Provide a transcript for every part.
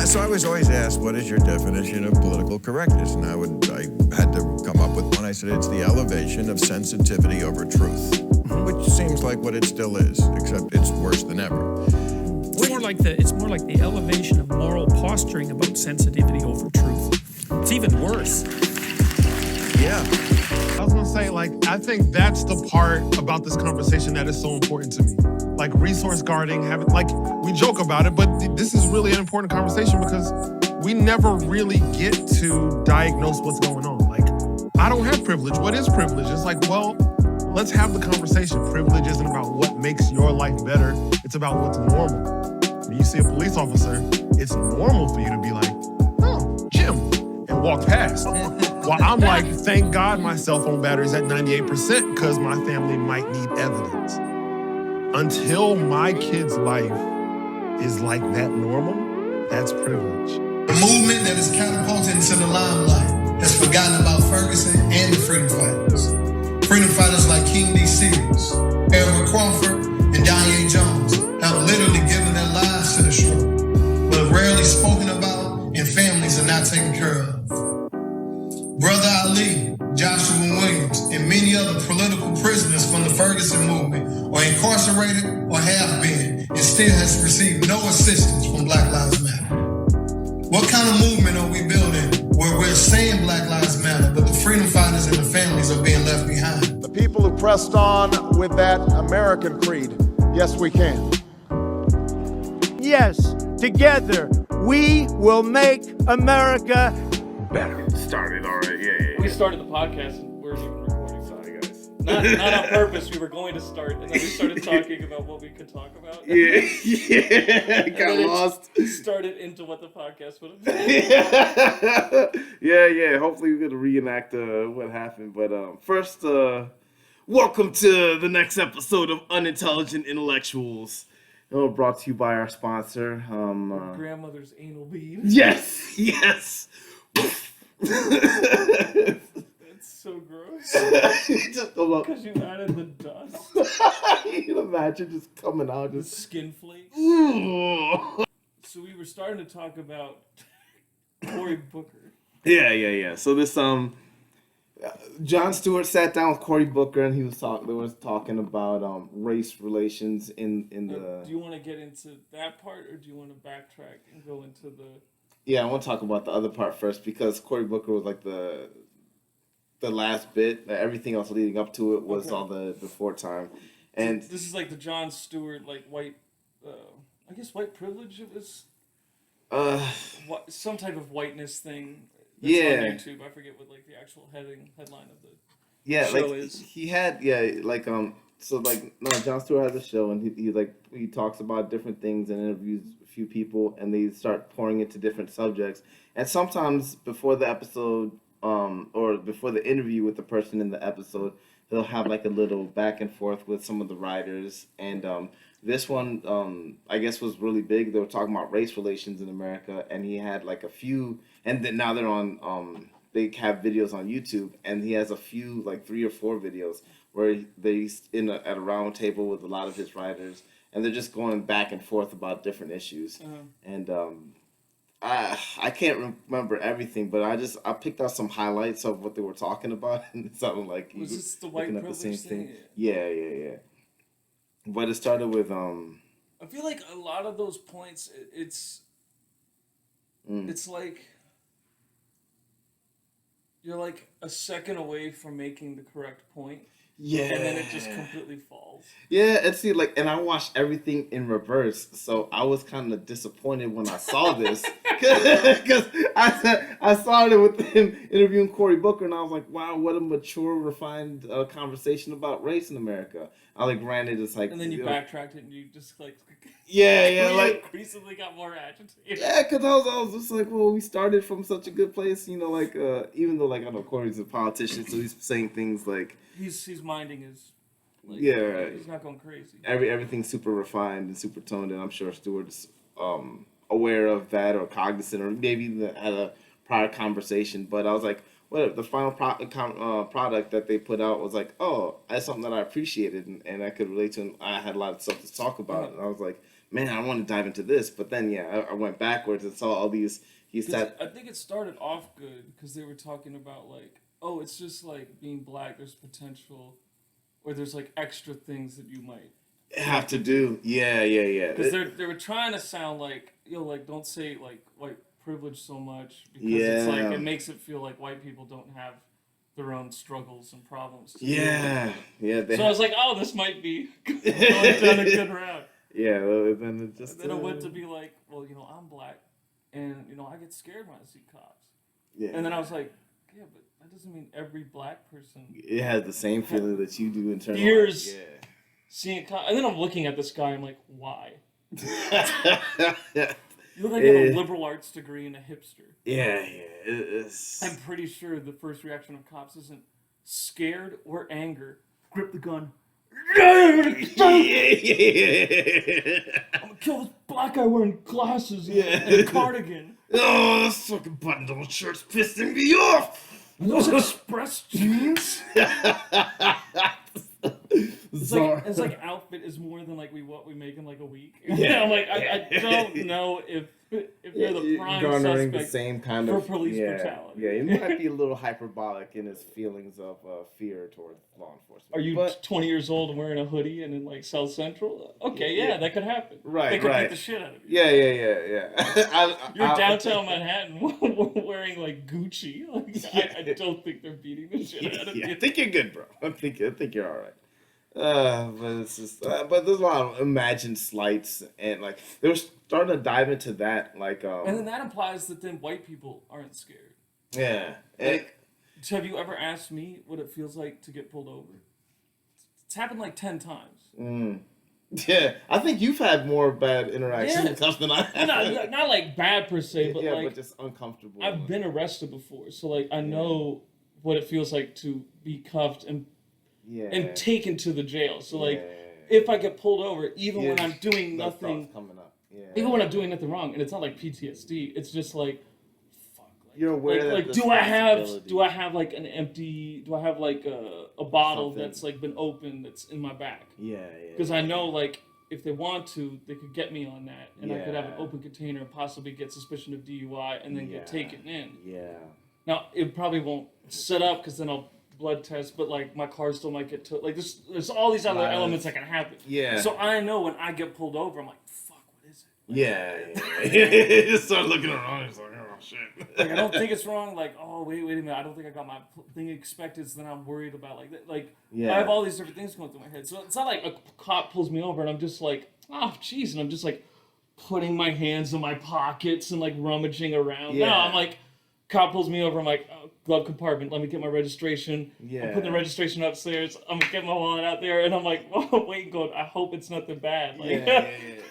So I was always asked, what is your definition of political correctness? And I had to come up with one. I said, it's the elevation of sensitivity over truth, which seems like what it still is, except it's worse than ever. It's more like the elevation of moral posturing about sensitivity over truth. It's even worse. Yeah. I was gonna say, I think that's the part about this conversation that is so important to me. Like resource guarding, we joke about it, but this is really an important conversation because we never really get to diagnose what's going on. I don't have privilege. What is privilege? It's let's have the conversation. Privilege isn't about what makes your life better. It's about what's normal. When you see a police officer, it's normal for you to be like, oh, Jim, and walk past. While I'm like, thank God my cell phone battery's at 98% because my family might need evidence. Until my kid's life is like that normal, that's privilege. The movement that is catapulted into the limelight has forgotten about Ferguson and the freedom fighters. Freedom fighters like King D. Seals, Edward Crawford, and Danye Jones have literally given their lives to the struggle, but are rarely spoken about and families are not taken care of. Brother Ali, Joshua Williams, and many other political prisoners from the Ferguson movement are incarcerated or have been and still has received no assistance from Black Lives Matter. What kind of movement are we building where we're saying Black Lives Matter, but the freedom fighters and the families are being left behind? The people who pressed on with that American creed, yes, we can. Yes, together we will make America better. Started already, yeah. We started the podcast and we weren't even recording. Sorry, guys. Not on purpose. We were going to start, and then we started talking about what we could talk about. Yeah. Got lost. Started into what the podcast would have been. Yeah. Hopefully we're gonna reenact what happened. But first, welcome to the next episode of Unintelligent Intellectuals. Brought to you by our sponsor. Grandmother's anal bead. Yes. That's so gross. Just because you added the dust. You can imagine just coming out, just skin flakes. Ooh. So we were starting to talk about Cory Booker. Yeah. So this Jon Stewart sat down with Cory Booker and they was talking about race relations in the. Do you want to get into that part, or do you want to backtrack and go into the? Yeah, I want to talk about the other part first because Cory Booker was like the last bit. Everything else leading up to it was all the before time, and this is like the Jon Stewart white, I guess white privilege. It was some type of whiteness thing. That's on YouTube. I forget what the actual headline of the show is. He had Jon Stewart has a show and he talks about different things and interviews a few people and they start pouring into different subjects, and sometimes before the episode or before the interview with the person in the episode, they'll have a little back and forth with some of the writers, and this one I guess was really big. They were talking about race relations in America, and he had a few, and then now they're on they have videos on YouTube, and he has a few 3 or 4 videos where he's at a round table with a lot of his writers, and they're just going back and forth about different issues. And I can't remember everything, but I picked out some highlights of what they were talking about, and it sounded like was this the white privilege thing? Yeah. But it started with I feel like a lot of those points, it's like you're a second away from making the correct point. Yeah. And then it just completely falls. Yeah, and see, and I watched everything in reverse, so I was kind of disappointed when I saw this, because I started with him interviewing Cory Booker, and I was like, wow, what a mature, refined conversation about race in America. I granted it's and then you backtracked it, and you just recently got more agitated. Yeah, because I was just well, we started from such a good place, even though I know Cory's a politician, so he's saying things he's minding his. He's not going crazy. Everything's super refined and super toned, and I'm sure Stewart's aware of that or cognizant, or maybe even had a prior conversation. But I was like, whatever. The final product that they put out was that's something that I appreciated and I could relate to, and I had a lot of stuff to talk about. And I was like, man, I want to dive into this. But then, I went backwards and saw all these. He said, I think it started off good because they were talking about like, oh, it's just like being black. There's potential, or there's like extra things that you might have to do. Yeah. Because they were trying to sound like, like don't say like white privilege so much because it's like it makes it feel like white people don't have their own struggles and problems. Yeah. So I was like, oh, this might be going down a good route. Yeah, then I went to be like, well, I'm black, and I get scared when I see cops. Yeah. And then I was like, yeah, but that doesn't mean every black person. It has the same feeling that you do in terms of fears seeing cops. And then I'm looking at this guy, I'm like, why? You look like you have a liberal arts degree and a hipster. Yeah. It's... I'm pretty sure the first reaction of cops isn't scared or anger. Grip the gun. I'm gonna kill this black guy wearing glasses and a cardigan. Oh, this fucking button-down shirt's pissing me off. Those express jeans. It's like outfit is more than like what we make in like a week. Yeah, I'm like I don't know if they're the prime garnering suspect the same kind for of police brutality. Yeah, he might be a little hyperbolic in his feelings of fear toward law enforcement. Are you 20 years old and wearing a hoodie and in like South Central? Okay, that could happen. Right, they could beat the shit out of you. Yeah. You're downtown Manhattan wearing like Gucci. Like, I don't think they're beating the shit out of you. I think you're good, bro. I think you're all right. But it's just, but there's a lot of imagined slights, and like they were starting to dive into that, like. And then that implies that then white people aren't scared. Yeah. Like, have you ever asked me what it feels like to get pulled over? It's happened like 10 times. Yeah, I think you've had more bad interactions with cops than I have. Not like bad per se, but like but just uncomfortable. I've been arrested before, so like I know what it feels like to be cuffed and taken to the jail. So like, if I get pulled over, even when I'm doing nothing, coming up. even when I'm doing nothing wrong, and it's not like PTSD, it's just like, fuck. Like, you're aware like do I have like an empty? Do I have like a bottle that's like been opened that's in my back? Yeah. Because I know like if they want to, they could get me on that, and I could have an open container and possibly get suspicion of DUI and then get taken in. Yeah. Now it probably won't set up because then I'll blood test, but like my car still might get like there's all these other elements that can happen. Yeah. So I know when I get pulled over, I'm like, fuck, what is it? Like, you just start looking around. It's like, oh shit. Like I don't think it's wrong. Like, oh wait a minute, I don't think I got my thing expected. So then I'm worried about like that. Like I have all these different things going through my head. So it's not like a cop pulls me over and I'm just like, oh jeez, and I'm just like putting my hands in my pockets and like rummaging around. No, I'm like. Cop pulls me over. I'm like, oh, glove compartment. Let me get my registration. I'm putting the registration upstairs. I'm getting my wallet out there, and I'm like, oh, wait, going. I hope it's nothing bad. Like,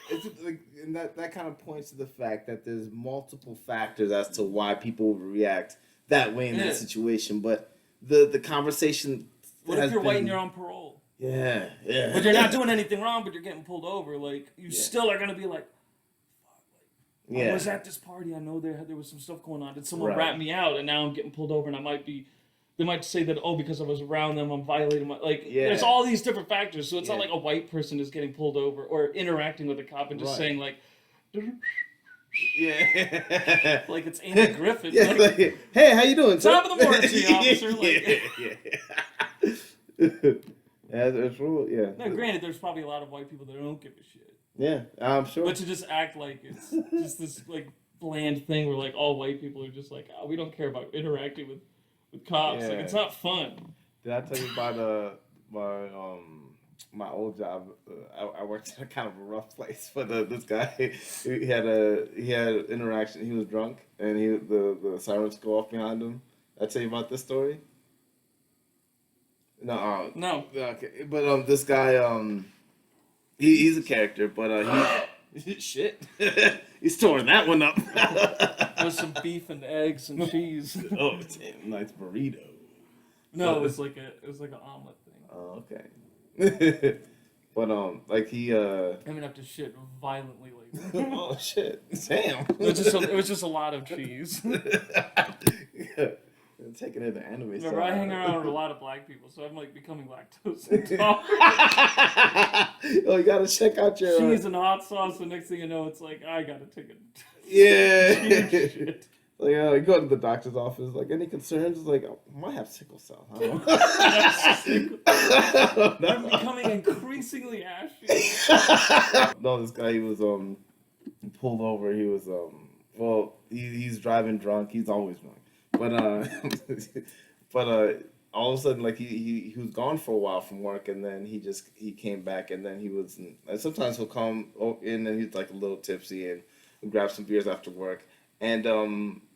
It's like, and that kind of points to the fact that there's multiple factors as to why people react that way in that situation. But the conversation. What if you're white and you're on parole? Yeah. But you're not doing anything wrong, but you're getting pulled over. Like you still are gonna be like. I was at this party. I know there was some stuff going on. Did someone rat me out? And now I'm getting pulled over, and they might say that, oh, because I was around them, I'm violating my, there's all these different factors. So it's not like a white person is getting pulled over or interacting with a cop and just saying like, like it's Andy Griffin. Like, hey, how you doing? Top of the morning, officer. That's true. Yeah. Now, granted, there's probably a lot of white people that don't give a shit. Yeah, I'm sure. But to just act like it's just this like bland thing where like all white people are just like, oh, we don't care about interacting with cops. Like it's not fun. Did I tell you about my old job? I worked in a kind of a rough place, but this guy he had interaction. He was drunk, and the sirens go off behind him. Did I tell you about this story? No. No. Okay, but this guy he's a character, but shit, he's storing that one up. There's some beef and eggs and cheese. Oh, damn, nice burrito. No, it was like an omelet thing. Oh, okay. But like he I mean, have to shit violently like that. Oh shit, damn. It was just a lot of cheese. taking it to anime. Remember, I hang around with a lot of black people, so I'm like becoming lactose intolerant. Oh, you gotta check out your cheese and hot sauce. The next thing you know, it's like I gotta take it. Yeah. Like, you go to the doctor's office, like, any concerns? It's like, I might have sickle cell. I don't know. I'm becoming increasingly ashy. No, this guy, he was pulled over. He was well, he's driving drunk. He's always drunk, but all of a sudden, like he was gone for a while from work, and then he came back, and then he was. Sometimes he'll come in and he's like a little tipsy and grab some beers after work, and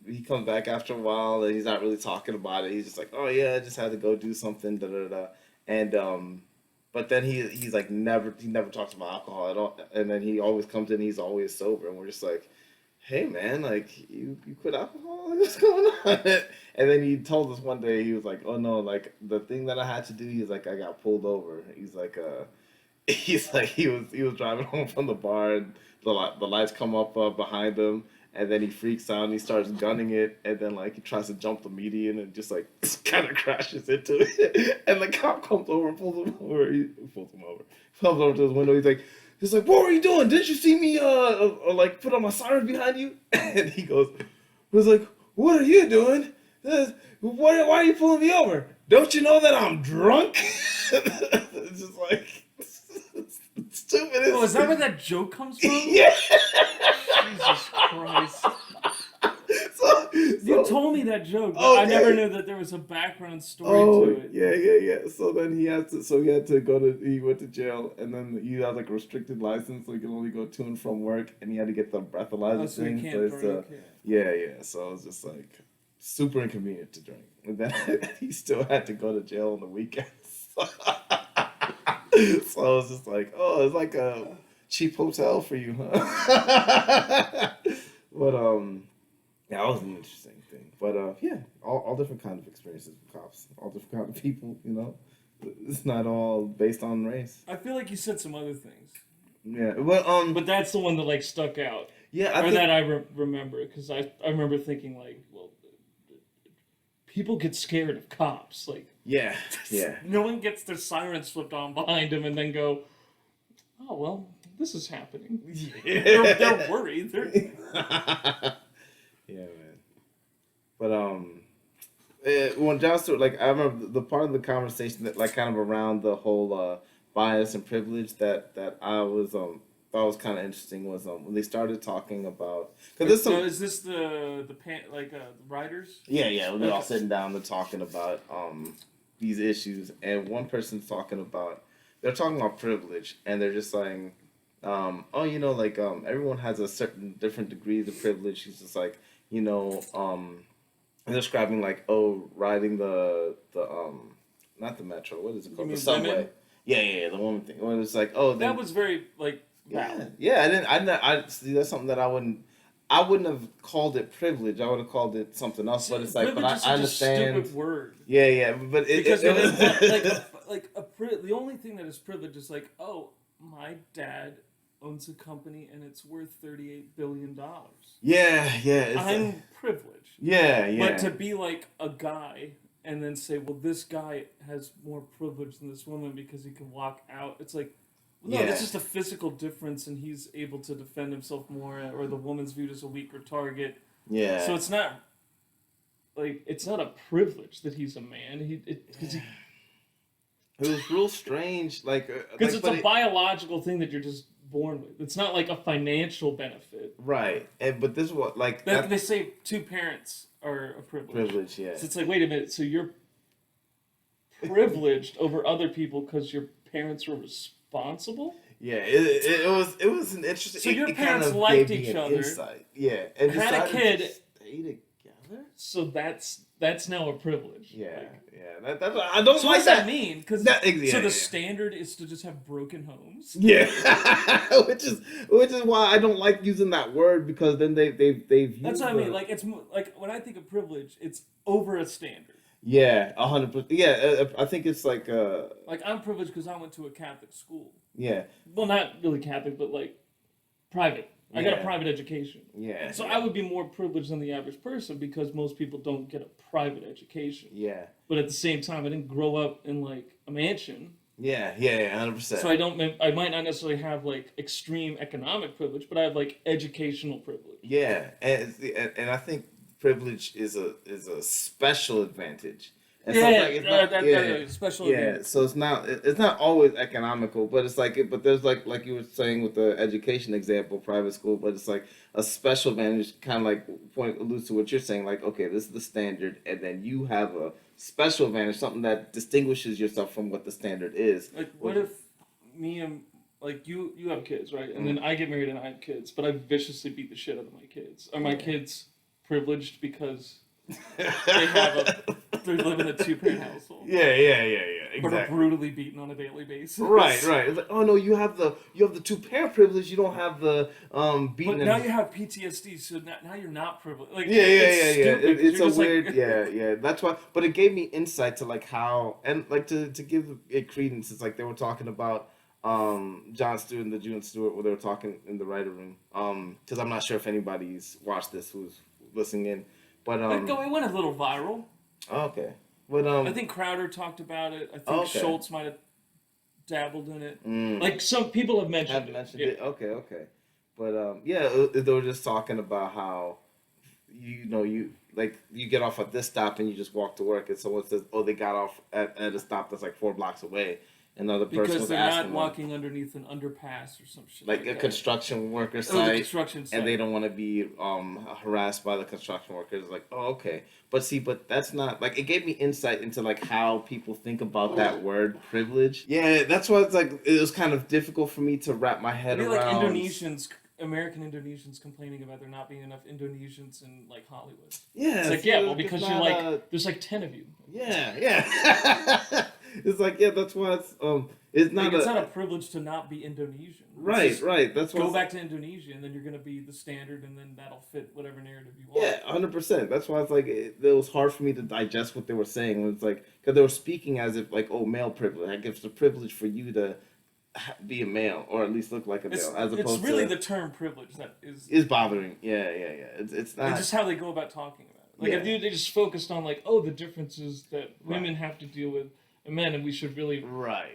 he comes back after a while and he's not really talking about it. He's just like, oh yeah, I just had to go do something, da da da, and but then he's like never talks about alcohol at all, and then he always comes in, he's always sober, and we're just like, hey man, like you quit alcohol? What's going on? And then he told us one day, he was like, oh no, like the thing that I had to do, he's like, I got pulled over. He's like he was driving home from the bar, and the lights come up behind him, and then he freaks out and he starts gunning it, and then like he tries to jump the median and just like kind of crashes into it, and the cop comes over and pulls him over. Comes over to his window. He's like, what were you doing? Didn't you see me like put on my siren behind you? And he was like, what are you doing? Why are you pulling me over? Don't you know that I'm drunk? It's just like stupid. Oh, is that where that joke comes from? Yeah. Jesus Christ. So, you told me that joke, but okay. I never knew that there was a background story to it. Yeah. So then he went to jail, and then he had like a restricted license, so he could only go to and from work, and he had to get the breathalyzer thing. He can't drink. Yeah. So it was just like super inconvenient to drink. And then he still had to go to jail on the weekends. So I was just like, oh, it's like a cheap hotel for you, huh? But yeah, that was an interesting thing. But yeah, all different kind of experiences with cops, all different kind of people. You know, it's not all based on race. I feel like you said some other things. Yeah, but that's the one that like stuck out. Yeah, that I remember, because I remember thinking like, well, people get scared of cops, like. Yeah. No one gets their sirens flipped on behind them and then go, oh well, this is happening. Yeah. They're worried. Yeah, man. But when John Stewart, like I remember the part of the conversation that like kind of around the whole bias and privilege that I was thought was kind of interesting was when they started talking about is this the writers? Yeah, they're all sitting down, they're talking about these issues, and one person's talking about privilege, and they're just saying, oh, you know, like everyone has a certain different degrees of privilege. He's just like, you know, and describing like, oh, riding the not the metro, what is it called, the subway. Women? Yeah, the woman thing. When it's like, oh, that was very like, yeah. I see, that's something that I wouldn't have called it privilege. I would have called it something else. But it's like, but I understand. A stupid word. Yeah, but because the only thing that is privilege is like, oh, my dad owns a company and it's worth $38 billion. Yeah. I'm privileged. Yeah. But to be like a guy and then say, well, this guy has more privilege than this woman because he can walk out. It's like, no, it's just a physical difference, and he's able to defend himself more, or the woman's viewed as a weaker target. Yeah. So it's not a privilege that he's a man. It was real strange, like because it's a biological thing that you're just born with. It's not like a financial benefit, right? But this is what they say two parents are a privilege. Privilege, yeah. So it's like, wait a minute, so you're privileged over other people because your parents were responsible? Yeah, it was an interesting. So your parents liked each other. Insight. Yeah, and had a kid. To stay together. So that's now a privilege. Yeah, That's I don't. So like what does that mean? Because the standard is to just have broken homes. Yeah, which is why I don't like using that word, because then they've used. That's what I mean. Like it's like when I think of privilege, it's over a standard. Yeah, 100%. Yeah, I think it's like I'm privileged because I went to a Catholic school. Yeah. Well, not really Catholic, but like private. I got a private education. Yeah. So I would be more privileged than the average person because most people don't get a private education. Yeah. But at the same time, I didn't grow up in like a mansion. Yeah, 100%. So I might not necessarily have like extreme economic privilege, but I have like educational privilege. Yeah, and I think privilege is a special advantage. And special yeah. advantage. So it's not always economical, but it's but there's like you were saying with the education example, private school, but it's like a special advantage, kind of like alludes to what you're saying, like, okay, this is the standard, and then you have a special advantage, something that distinguishes yourself from what the standard is. Like, what if me and like you have kids, right? And then I get married and I have kids, but I viciously beat the shit out of my kids. Are my kids privileged because they live in a 2-parent household? Yeah, exactly. But are brutally beaten on a daily basis. Right. It's like, oh no, you have the 2-parent privilege. You don't have the beating. But now you have PTSD, so now you're not privileged. Like, It's a weird, That's why. But it gave me insight to like how, and like to give it credence. It's like they were talking about Jon Stewart and the June Stewart, where they were talking in the writer room. Because I'm not sure if anybody's watched this who's listening in, but it went a little viral. Okay. But I think Crowder talked about it. I think Schultz might have dabbled in it. Like some people have mentioned it. Okay. But they were just talking about how you get off at this stop and you just walk to work, and someone says, oh, they got off at a stop that's like 4 blocks away. Another person because was they're asking not walking underneath an underpass or some shit. Like a that. construction worker site, site, and they don't want to be harassed by the construction workers. Like, oh, okay, but that's not like, it gave me insight into like how people think about that word privilege. Yeah, that's why it's like it was kind of difficult for me to wrap my head around. Like American Indonesians complaining about there not being enough Indonesians in like Hollywood. Yeah, it's because you're like there's like 10 of you. Yeah. It's like, that's why it's not it's not a privilege to not be Indonesian. Right. That's why go back to Indonesia, and then you're gonna be the standard, and then that'll fit whatever narrative you want. Yeah, 100%. That's why it's like it was hard for me to digest what they were saying. It's like, because they were speaking as if like, oh, male privilege. Like, it's a privilege for you to be a male, or at least look like a male, as opposed to... It's really the term privilege that is bothering. Yeah. It's not... It's just how they go about talking about it. Like, if they just focused on, like, the differences that women have to deal with and men, and we should really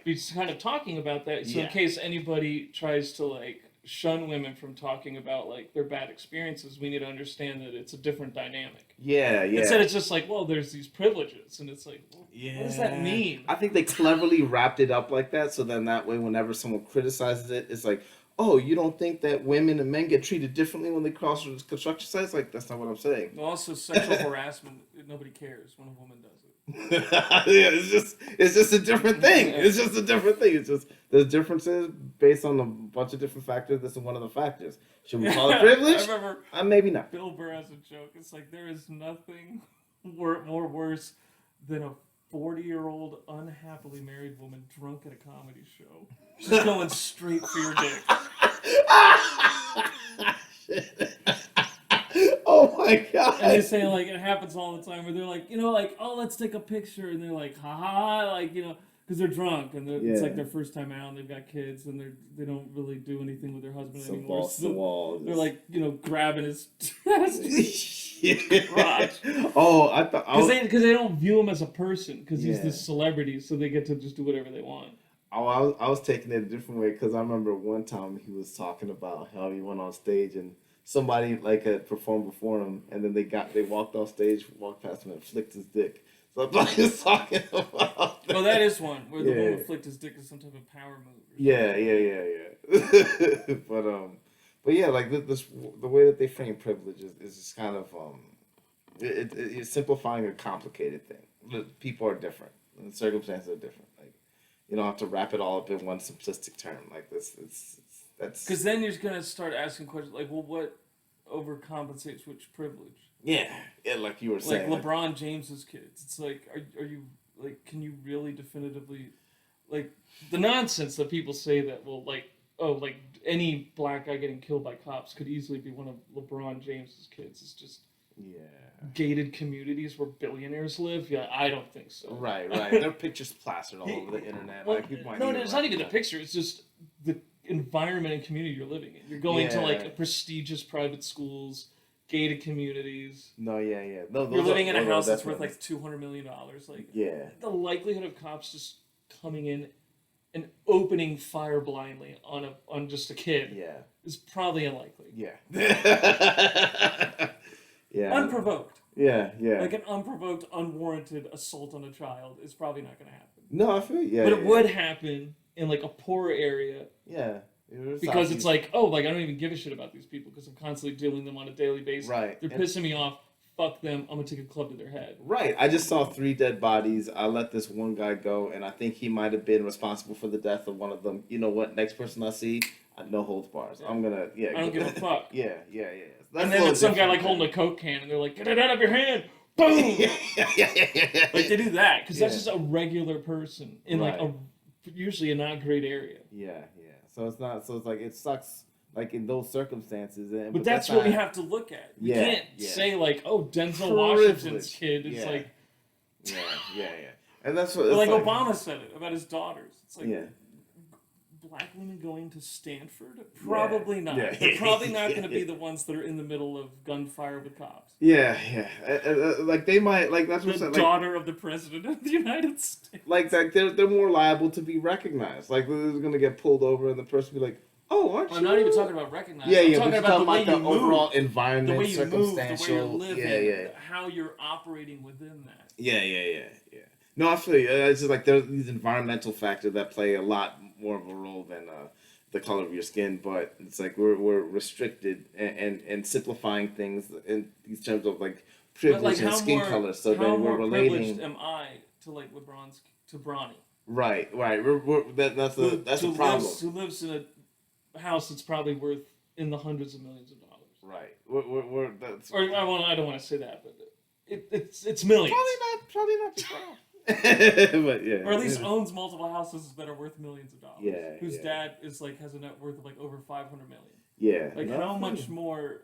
be kind of talking about that. So in case anybody tries to, like, shun women from talking about, like, their bad experiences, we need to understand that it's a different dynamic. Yeah. Instead, it's just like, well, there's these privileges, and it's like, well, what does that mean? I think they cleverly wrapped it up like that, so then that way, whenever someone criticizes it, it's like, oh, you don't think that women and men get treated differently when they cross construction sites? Like, that's not what I'm saying. Well, also, sexual harassment, nobody cares when a woman does it. It's just a different thing. It's just a different thing. It's just there's differences based on a bunch of different factors. This is one of the factors. Should we call it privilege? I remember maybe not. Bill Burr has a joke. It's like, there is nothing more worse than a 40-year-old unhappily married woman drunk at a comedy show, just going straight for your dick. Oh my god! And they say, like, it happens all the time, where they're like, like, oh, let's take a picture, and they're like, haha, like, because they're drunk, and it's like their first time out, and they've got kids, and they don't really do anything with their husband anymore. Balls to the wall. They're like, grabbing his crotch. Oh, I thought because they don't view him as a person, because he's this celebrity, so they get to just do whatever they want. Oh, I was taking it a different way, because I remember one time he was talking about how he went on stage and somebody like had performed before him, and then they walked off stage, walked past him, and flicked his dick. So I'm like, he's talking about. Well, that is one where the woman flicked his dick is some type of power move. Yeah. But yeah, like the way that they frame privilege is just kind of it's simplifying a complicated thing. People are different, and the circumstances are different. Like, you don't have to wrap it all up in one simplistic term like this. That's because then you're gonna start asking questions like, well, what overcompensates which privilege? Yeah, like you were saying, like LeBron James's kids. It's like, are you like, can you really definitively, like, the nonsense that people say that, well, like, oh, like any black guy getting killed by cops could easily be one of LeBron James's kids. It's just gated communities where billionaires live. Yeah, I don't think so. Right. Their pictures plastered all over the internet. Well, no, it's not even the picture. It's just environment and community you're living in. You're going to like prestigious private schools, gated communities. No, yeah. No, you're living in a house that's worth like $200 million. Like, the likelihood of cops just coming in and opening fire blindly on just a kid is probably unlikely. Yeah. Unprovoked. Yeah. Like an unprovoked, unwarranted assault on a child is probably not going to happen. No, I feel but it would happen in like a poor area. Yeah. Because it's like, oh, like I don't even give a shit about these people because I'm constantly dealing with them on a daily basis. Right. They're pissing me off. Fuck them. I'm gonna take a club to their head. Right. I just saw 3 dead bodies. I let this one guy go, and I think he might have been responsible for the death of one of them. You know what? Next person I see, no holds bars. I'm gonna I don't give a fuck. Yeah. And then it's some guy like holding a Coke can, and they're like, get it out of your hand. Boom. Like they do that because that's just a regular person in like a usually a not great area. Yeah. So it's not. So it's like it sucks. Like in those circumstances, but that's what we have to look at. We can't say like, "Oh, Denzel Washington's kid is like." Yeah, and that's what. Like Obama said it about his daughters. It's like, black women going to Stanford? Probably not. They're probably not going to be the ones that are in the middle of gunfire with cops. Yeah. Like they might. Like that's what the daughter of the president of the United States. Like that, they're more liable to be recognized. Like they're going to get pulled over, and the person be like. Oh, aren't you? I'm not even talking about recognizing. Yeah, I'm talking about the way you move, overall environment, the way you circumstantial, move, the way you're living, how you're operating within that. Yeah. No, I feel you. It's just like there's these environmental factors that play a lot more of a role than the color of your skin. But it's like we're restricted and simplifying things in these terms of like privilege and skin color. So then we're relating. How more privileged am I to like to Bronny? Right. That's the problem. Who lives in a house that's probably worth in the hundreds of millions of dollars. Right. We're that's. Or I don't want to say that, but it's millions. Probably not. But yeah. Or at least owns multiple houses that are worth millions of dollars. Yeah. Whose dad is like has a net worth of like over 500 million. Yeah. Like how much more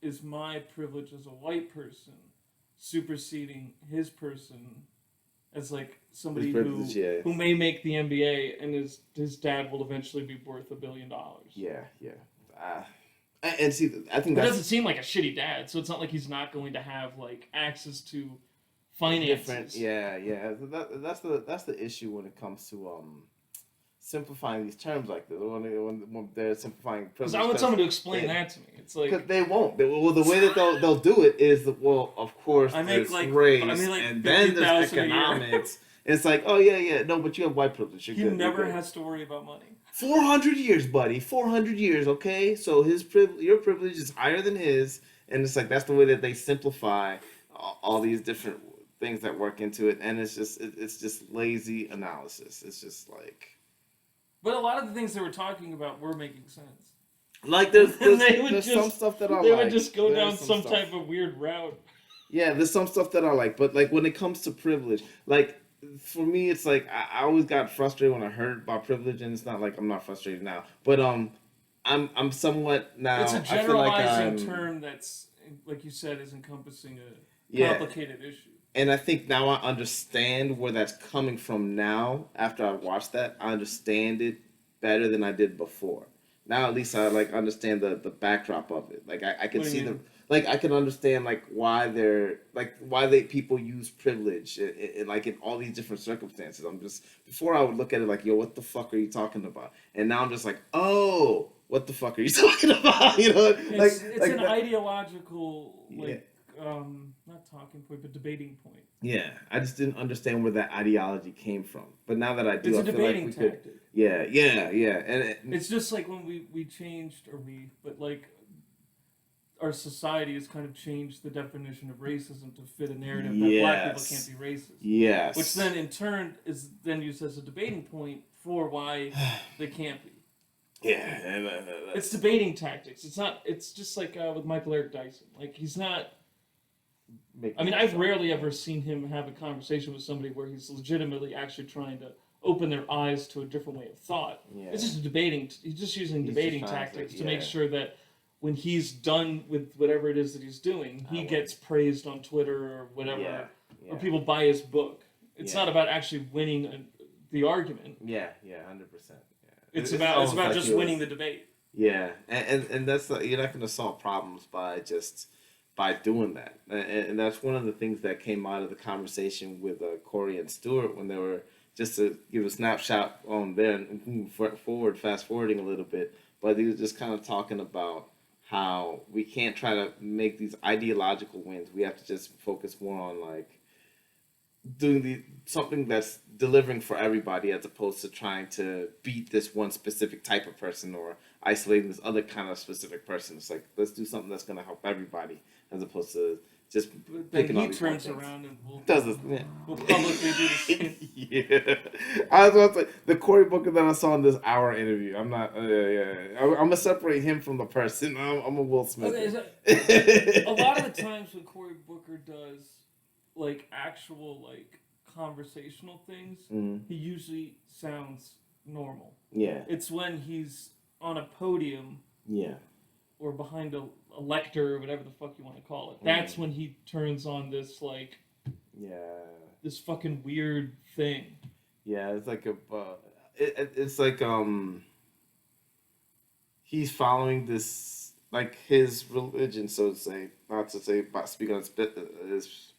is my privilege as a white person superseding his person as like somebody who may make the NBA and his dad will eventually be worth $1 billion. Yeah. And see, I think it doesn't seem like a shitty dad, so it's not like he's not going to have like access to finances. Yeah. That's the issue when it comes to simplifying these terms like this. When they're simplifying privilege. Because I want someone to explain that to me. It's like because they won't. Well, the way that they'll do it is of course there's race and then there's economics. It's like, oh yeah, no, but you have white privilege. He never has to worry about money. 400 years, buddy. 400 years, okay? So your privilege is higher than his, and it's like that's the way that they simplify all these different things that work into it, and it's just lazy analysis. It's just like. But a lot of the things they were talking about were making sense. Like there's some stuff that I like. They would just go down some type of weird route. Yeah, there's some stuff that I like, but like when it comes to privilege, like for me, it's like I always got frustrated when I heard about privilege, and it's not like I'm not frustrated now, but I'm somewhat now. It's a generalizing term that's like you said is encompassing a complicated issue. And I think now I understand where that's coming from now. After I watched that, I understand it better than I did before. Now at least I like understand the backdrop of it. Like I can see I can understand like why people use privilege in like in all these different circumstances. Before I would look at it like, yo, what the fuck are you talking about? And now I'm just like, oh, what the fuck are you talking about? You know, it's an ideological not talking point, but debating point. Yeah, I just didn't understand where that ideology came from. But now that I do, I feel like we tactic. Could. Yeah, and it's just like when we changed, our society has kind of changed the definition of racism to fit a narrative that black people can't be racist. Yes. Which then in turn is then used as a debating point for why they can't be. Yeah, it's debating tactics. It's not. It's just like with Michael Eric Dyson. Like he's not. I've rarely ever seen him have a conversation with somebody where he's legitimately actually trying to open their eyes to a different way of thought. Yeah. It's just he's just using debating tactics to make sure that when he's done with whatever it is that he's doing, he gets praised on Twitter or whatever, or people buy his book. It's not about actually winning the argument. Yeah, 100%. It's about like just winning the debate. Yeah, and that's you're not going to solve problems by doing that, and that's one of the things that came out of the conversation with Corey and Stewart when they were, just to give a snapshot on there and fast forwarding a little bit, but he was just kind of talking about how we can't try to make these ideological wins. We have to just focus more on like doing something that's delivering for everybody, as opposed to trying to beat this one specific type of person or isolating this other kind of specific person. It's like, let's do something that's going to help everybody, as opposed to just picking on these turns things. around and we'll publicly do the same. Yeah, I was about to say, the Cory Booker that I saw in this hour interview. I'm not. I'm gonna separate him from the person. I'm a Will Smith. Okay, a lot of the times when Cory Booker does like actual like conversational things, he usually sounds normal. Yeah, it's when he's on a podium. Yeah. Or behind a lector or whatever the fuck you want to call it. That's when he turns on this like, this fucking weird thing. Yeah, it's like it's like he's following this, like, his religion, so to say, not to say about speaking on his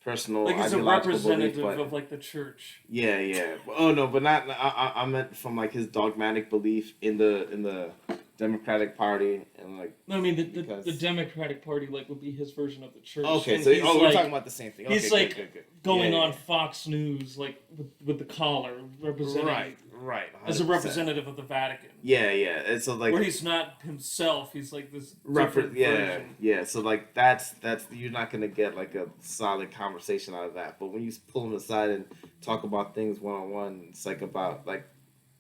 personal, like he's a representative belief, but, of like the church. Yeah. Oh no, but not. I meant from like his dogmatic belief in the Democratic Party, and like. No, I mean the Democratic Party like would be his version of the church. Okay, so we're talking about the same thing. Okay, he's like good. going on Fox News like with the collar representing. Right. 100%. As a representative of the Vatican. Yeah. And so like. Where he's not himself, he's like this different version. Yeah. So like that's you're not gonna get like a solid conversation out of that. But when you pull him aside and talk about things one on one, it's like about like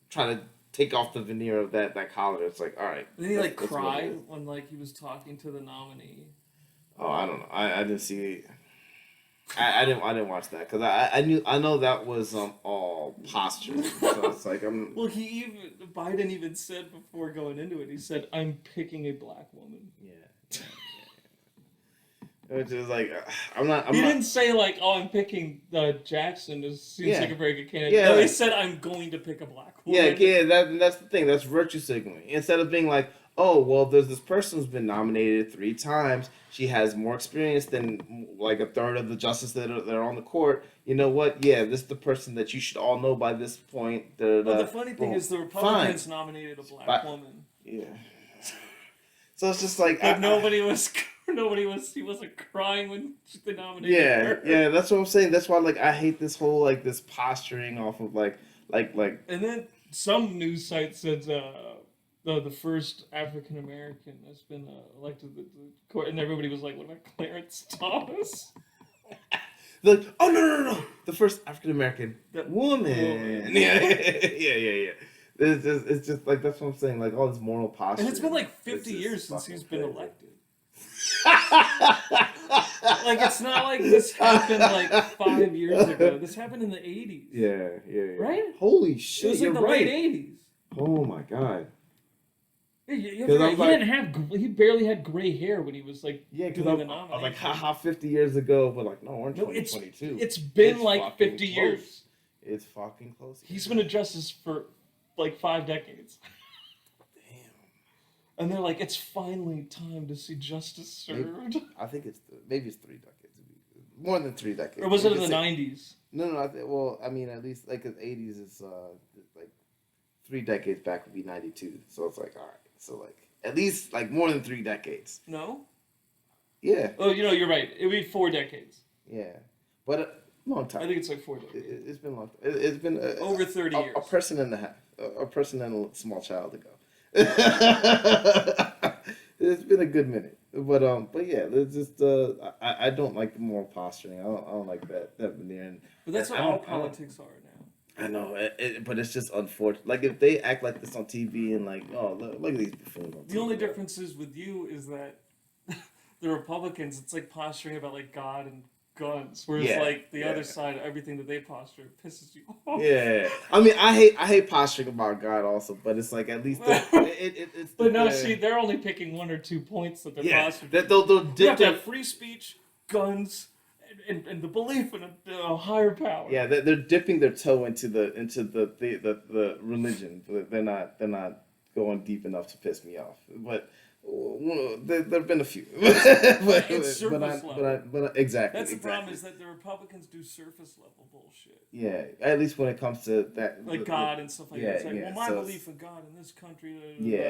trying to take off the veneer of that collar. It's like, all right. Did he like cry when like he was talking to the nominee? Oh, I don't know. I didn't see. I didn't watch that because I know that was all posture. So it's like I'm. Well, Biden even said before going into it, he said, "I'm picking a black woman." Yeah. Which is like, I'm not. He didn't say like, "Oh, I'm picking Jackson." It seems like a very good candidate. Yeah. No, he said, "I'm going to pick a black woman." Yeah. That's the thing. That's virtue signaling. Instead of being like, oh, well, there's this person who's been nominated 3 times. She has more experience than like a third of the justices that are on the court. You know what? Yeah, this is the person that you should all know by this point. Well, the funny thing is the Republicans nominated a black woman. Yeah. So it's just like... But nobody was... He wasn't crying when they nominated her. Yeah, that's what I'm saying. That's why, like, I hate this whole, like, this posturing off of, like... And then some news site says... the first African American has been elected to the court, and everybody was like, "What about Clarence Thomas?" Like, oh no! The first African American woman. Yeah. It's just like that's what I'm saying. Like all this moral posture. And it's been like 50 years since he's been elected. Like it's not like this happened like 5 years ago. This happened in the 80s. Yeah. Right? Holy shit! It was like the late 80s. Oh my god. He barely had gray hair when he was like doing the nomination. I was like, haha, 50 years ago, but like, no, we're in 2022. It's been like 50 years. It's fucking close. He's been a justice for like 5 decades. Damn. And they're like, it's finally time to see justice served. I think maybe it's 3 decades. More than 3 decades. Or was it in the 90s? No. I mean, at least like the 80s is like 3 decades back would be 92. So it's like, all right. So, like, at least, like, more than 3 decades. No? Yeah. Oh, you're right. It would be 4 decades. Yeah. But a long time. I think it's like 4 decades. It's been long. It's been... over 30 years. A person and a half. A person and a small child ago. It's been a good minute. But yeah, it's just... I don't like the moral posturing. I don't like that veneer. But that's what all politics are now. I know, but it's just unfortunate. Like, if they act like this on TV and like, oh, look at these buffoons on TV. The only difference is with you is that the Republicans, it's like posturing about like God and guns, whereas like the other side, everything that they posture pisses you off. Yeah, I mean, I hate posturing about God also, but it's like at least it's. But no, see, they're only picking 1 or 2 points that they're posturing. They'll you have to have free speech, guns, and the belief in a higher power. Yeah, they're dipping their toe into the religion. They're not going deep enough to piss me off. But there've been a few. It's surface level. But exactly. That's the exactly. problem, is that the Republicans do surface level bullshit. Yeah, at least when it comes to that, Like God and stuff like that. It's like, well, my belief in God in this country.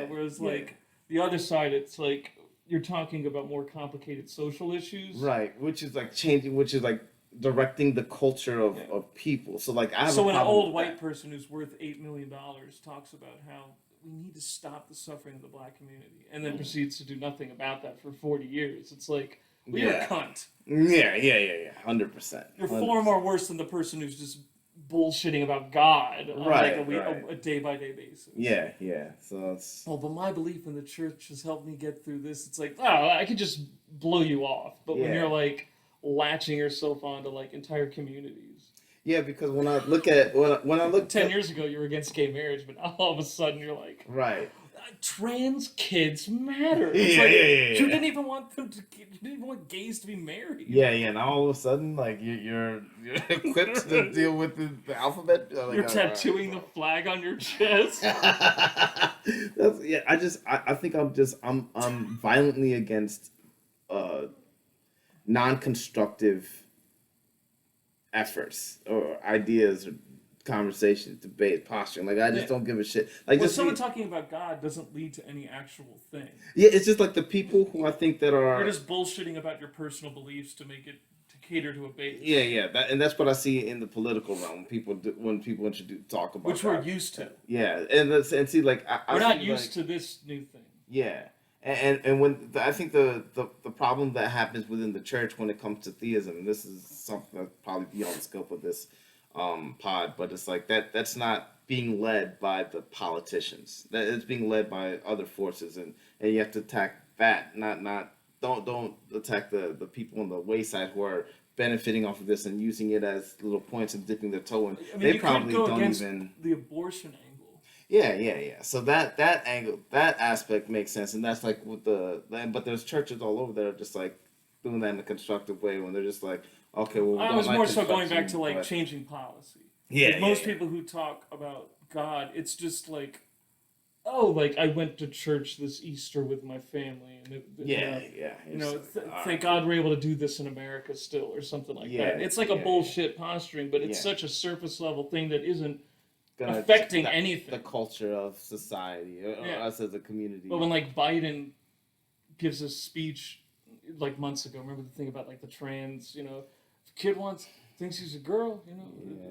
Whereas like the other side, it's like you're talking about more complicated social issues. Right, which is like directing the culture of people. So like I have So an old white person who's worth $8 million talks about how we need to stop the suffering of the black community, and then proceeds to do nothing about that for 40 years. It's like, well, you're a cunt. Yeah, 100%. You're far more worse than the person who's just bullshitting about God on like a day-by-day basis. Yeah. So it's... Oh, but my belief in the church has helped me get through this. It's like, oh, I could just blow you off. But when you're like latching yourself onto like entire communities. Yeah, because when I look at when I look 10 years ago, you were against gay marriage, but now all of a sudden you're like, right, trans kids matter. You didn't even want gays to be married. Yeah. Now all of a sudden, like you're equipped to deal with the alphabet. You're tattooing the flag on your chest. I think I'm violently against non-constructive efforts or ideas or conversations, debate, posturing. Like I just don't give a shit. Like someone talking about God doesn't lead to any actual thing. Yeah, it's just like the people who I think that are... You're just bullshitting about your personal beliefs to make it to cater to a base. Yeah. And that's what I see in the political realm. When people talk about which God. we're used to. Yeah, and see, like we're not used to this new thing. Yeah. And when I think the problem that happens within the church when it comes to theism, and this is something that's probably beyond the scope of this pod, but it's like that's not being led by the politicians. That it's being led by other forces, and you have to attack that. Don't attack the people on the wayside who are benefiting off of this and using it as little points and dipping their toe in. I mean, they you probably could go don't against even the abortion angle. Yeah. So that angle, that aspect makes sense, and that's like with but there's churches all over that are just like doing that in a constructive way when they're just like, okay, well, I was more so going back to like changing policy. Yeah. Like, most people who talk about God, it's just like, oh, like I went to church this Easter with my family, and thank God we're able to do this in America still, or something like that. It's like a bullshit posturing, but it's such a surface level thing that isn't affecting anything. The culture of society, or us as a community. But when like Biden gives a speech like months ago, remember the thing about like the trans, if a kid thinks he's a girl,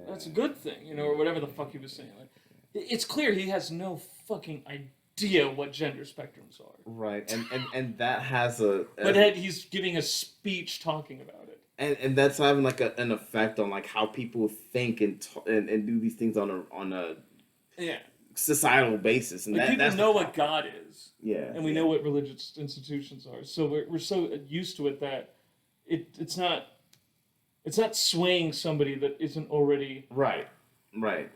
that's a good thing, or whatever the fuck he was saying. Like, it's clear he has no fucking idea what gender spectrums are. Right, and that has but he's giving a speech talking about it. And that's having like an effect on like how people think and do these things on a societal basis. And like people know what God is. Yeah. And we know what religious institutions are. So we're so used to it that it's not swaying somebody that isn't already right.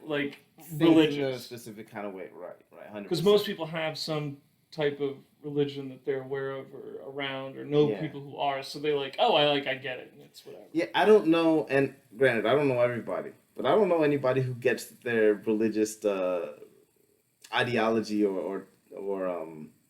Like thinking religious in a specific kind of way. Right. 100%. Because most people have some type of religion that they're aware of or around or know people who are, so they're like, oh, I get it, and it's whatever. Yeah, I don't know, and granted, I don't know everybody, but I don't know anybody who gets their religious ideology or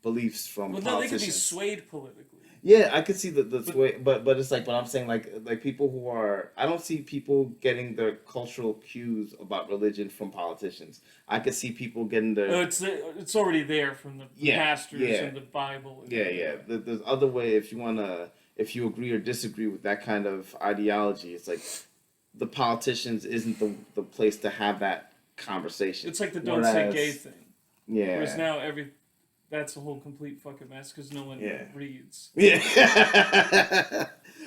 beliefs from politicians. Well, no, they could be swayed politically. Yeah, I could see the sway, but it's like, but I'm saying like people who are, I don't see people getting their cultural cues about religion from politicians. I could see people getting their... No, it's already there from the pastors and the Bible. And There's other way if you agree or disagree with that kind of ideology. It's like the politicians isn't the place to have that conversation. It's like the don't say gay thing. Yeah. Whereas now that's a whole complete fucking mess because no one reads. Yeah.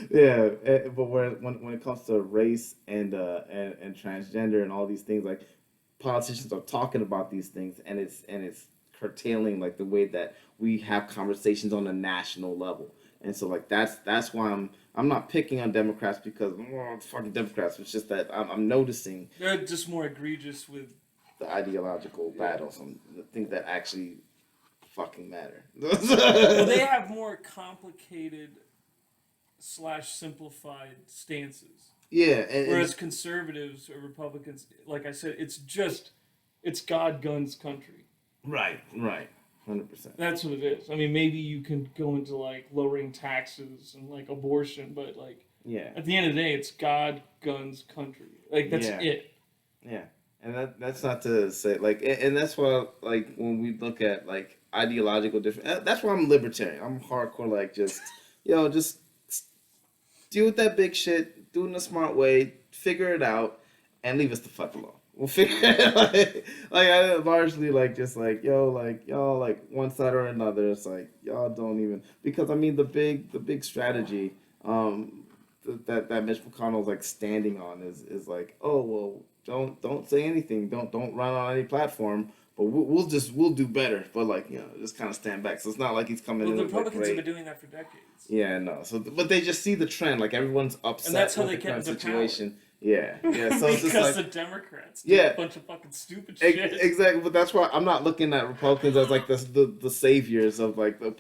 But when it comes to race and transgender and all these things, like politicians are talking about these things, and it's curtailing like the way that we have conversations on a national level. And so like that's why I'm not picking on Democrats because fucking Democrats. It's just that I'm noticing they're just more egregious with the ideological battles and the things that actually fucking matter. Well, they have more complicated simplified stances. Yeah. Whereas conservatives or Republicans, like I said, it's God, guns, country. Right. 100%. That's what it is. I mean, maybe you can go into like lowering taxes and like abortion, but like at the end of the day, it's God, guns, country. Like that's it. Yeah, and that's not to say like, and that's why like when we look at like ideological different, that's why I'm libertarian. I'm hardcore like just just deal with that big shit, do it in a smart way, figure it out, and leave us the fuck alone. We'll figure it like I largely like just like y'all like one side or another. It's like y'all don't even, because I mean the big strategy that Mitch McConnell's like standing on is like, oh well, don't say anything, don't run on any platform, but we'll do better, but like just kind of stand back. So it's not like he's coming in. The with, Republicans like, have been doing that for decades. Yeah, no. So but they just see the trend, like everyone's upset and that's how with they the get current into situation. Power. Yeah. So it's just because like, the Democrats do a bunch of fucking stupid shit. Exactly, but that's why I'm not looking at Republicans as like the saviors of like the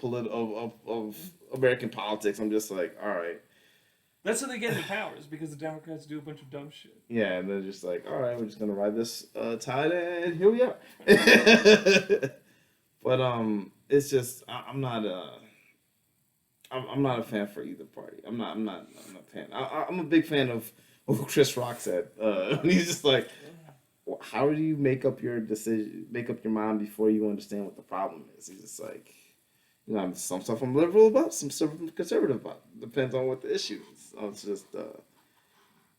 of American politics. I'm just like, all right. That's how they get into power, is because the Democrats do a bunch of dumb shit. Yeah, and they're just like, all right, we're just gonna ride this tide, and here we are. But it's just I'm not a fan for either party. I'm not a fan. I'm a big fan of what Chris Rock said. He's just like, how do you make up your mind before you understand what the problem is? He's just like, some stuff I'm liberal about, some stuff I'm conservative about. Depends on what the issue is. It's just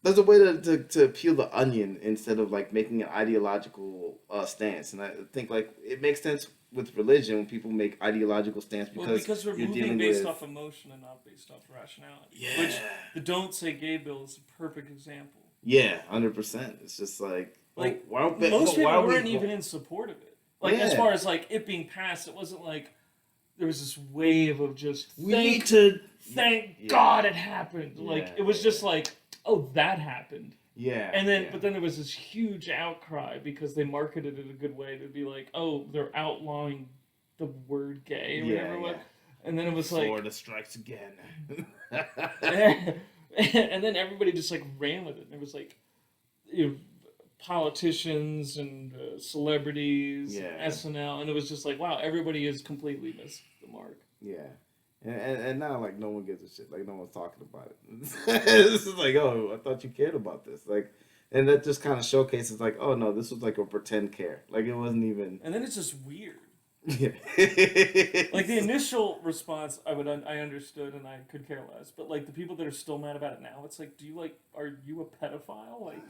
there's a way to peel the onion instead of like making an ideological stance, and I think like it makes sense with religion when people make ideological stance because we're moving based off emotion and not based off rationality. Yeah. Which the "Don't Say Gay" bill is a perfect example. Yeah, 100%. It's just like most people weren't even in support of it. Like as far as like it being passed, it wasn't like there was this wave of just thank God it happened. Like it was just like, oh, that happened. Yeah. And then but then there was this huge outcry because they marketed it a good way to be like, oh, they're outlawing the word gay or whatever it was. And then it was like Florida strikes again. and then everybody just like ran with it. And it was like politicians and celebrities, SNL, and it was just like, wow, everybody has completely missed the mark. Yeah. And now, like, no one gives a shit. Like, no one's talking about it. This is like, oh, I thought you cared about this. Like, and that just kind of showcases, like, oh, no, this was like a pretend care. Like, it wasn't even... And then it's just weird. Yeah. Like, the initial response, I understood and I could care less. But, like, the people that are still mad about it now, it's like, are you a pedophile? Like,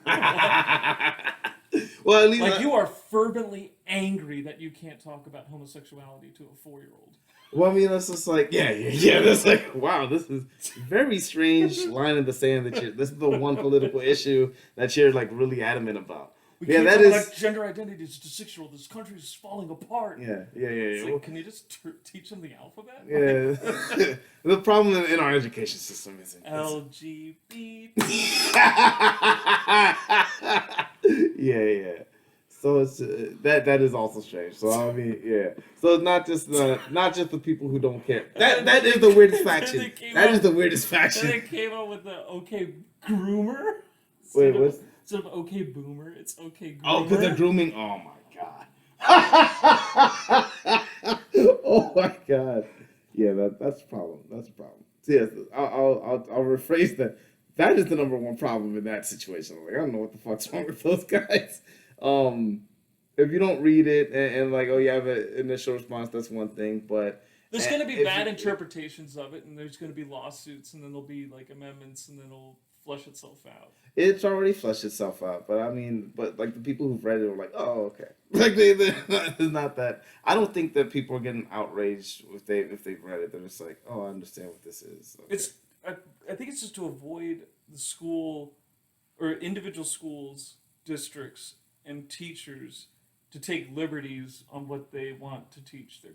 well, at least... Like, you are fervently angry that you can't talk about homosexuality to a 4-year-old. Well, I mean, that's just like, yeah. That's like, wow, this is very strange line in the sand that this is the one political issue that you're like really adamant about. We can't talk about gender identities to 6-year-old. This country is falling apart. Yeah. Like, well, can you just teach them the alphabet? Yeah. The problem in our education system isn't LGBT. Yeah. So it's that is also strange. So I mean, yeah. So it's not just the people who don't care. That is the weirdest faction. That is the weirdest faction. Then they came up with the OK Groomer. Wait, what's instead of OK Boomer? It's OK Groomer. Oh, because they're grooming. Oh my god. Oh my god. Yeah, that's a problem. That's a problem. So yes, I'll rephrase that. That is the number one problem in that situation. Like, I don't know what the fuck's wrong with those guys. If you don't read it and like, oh, you have an initial response, that's one thing, but there's going to be bad interpretations of it, and there's going to be lawsuits, and then there'll be like amendments, and then it'll flush itself out. It's already flushed itself out, but I mean, like the people who've read it are like, oh, okay. Like it's not that. I don't think that people are getting outraged if they've read it. They're just like, oh, I understand what this is. Okay. I think it's just to avoid the school or individual schools, districts, and teachers to take liberties on what they want to teach their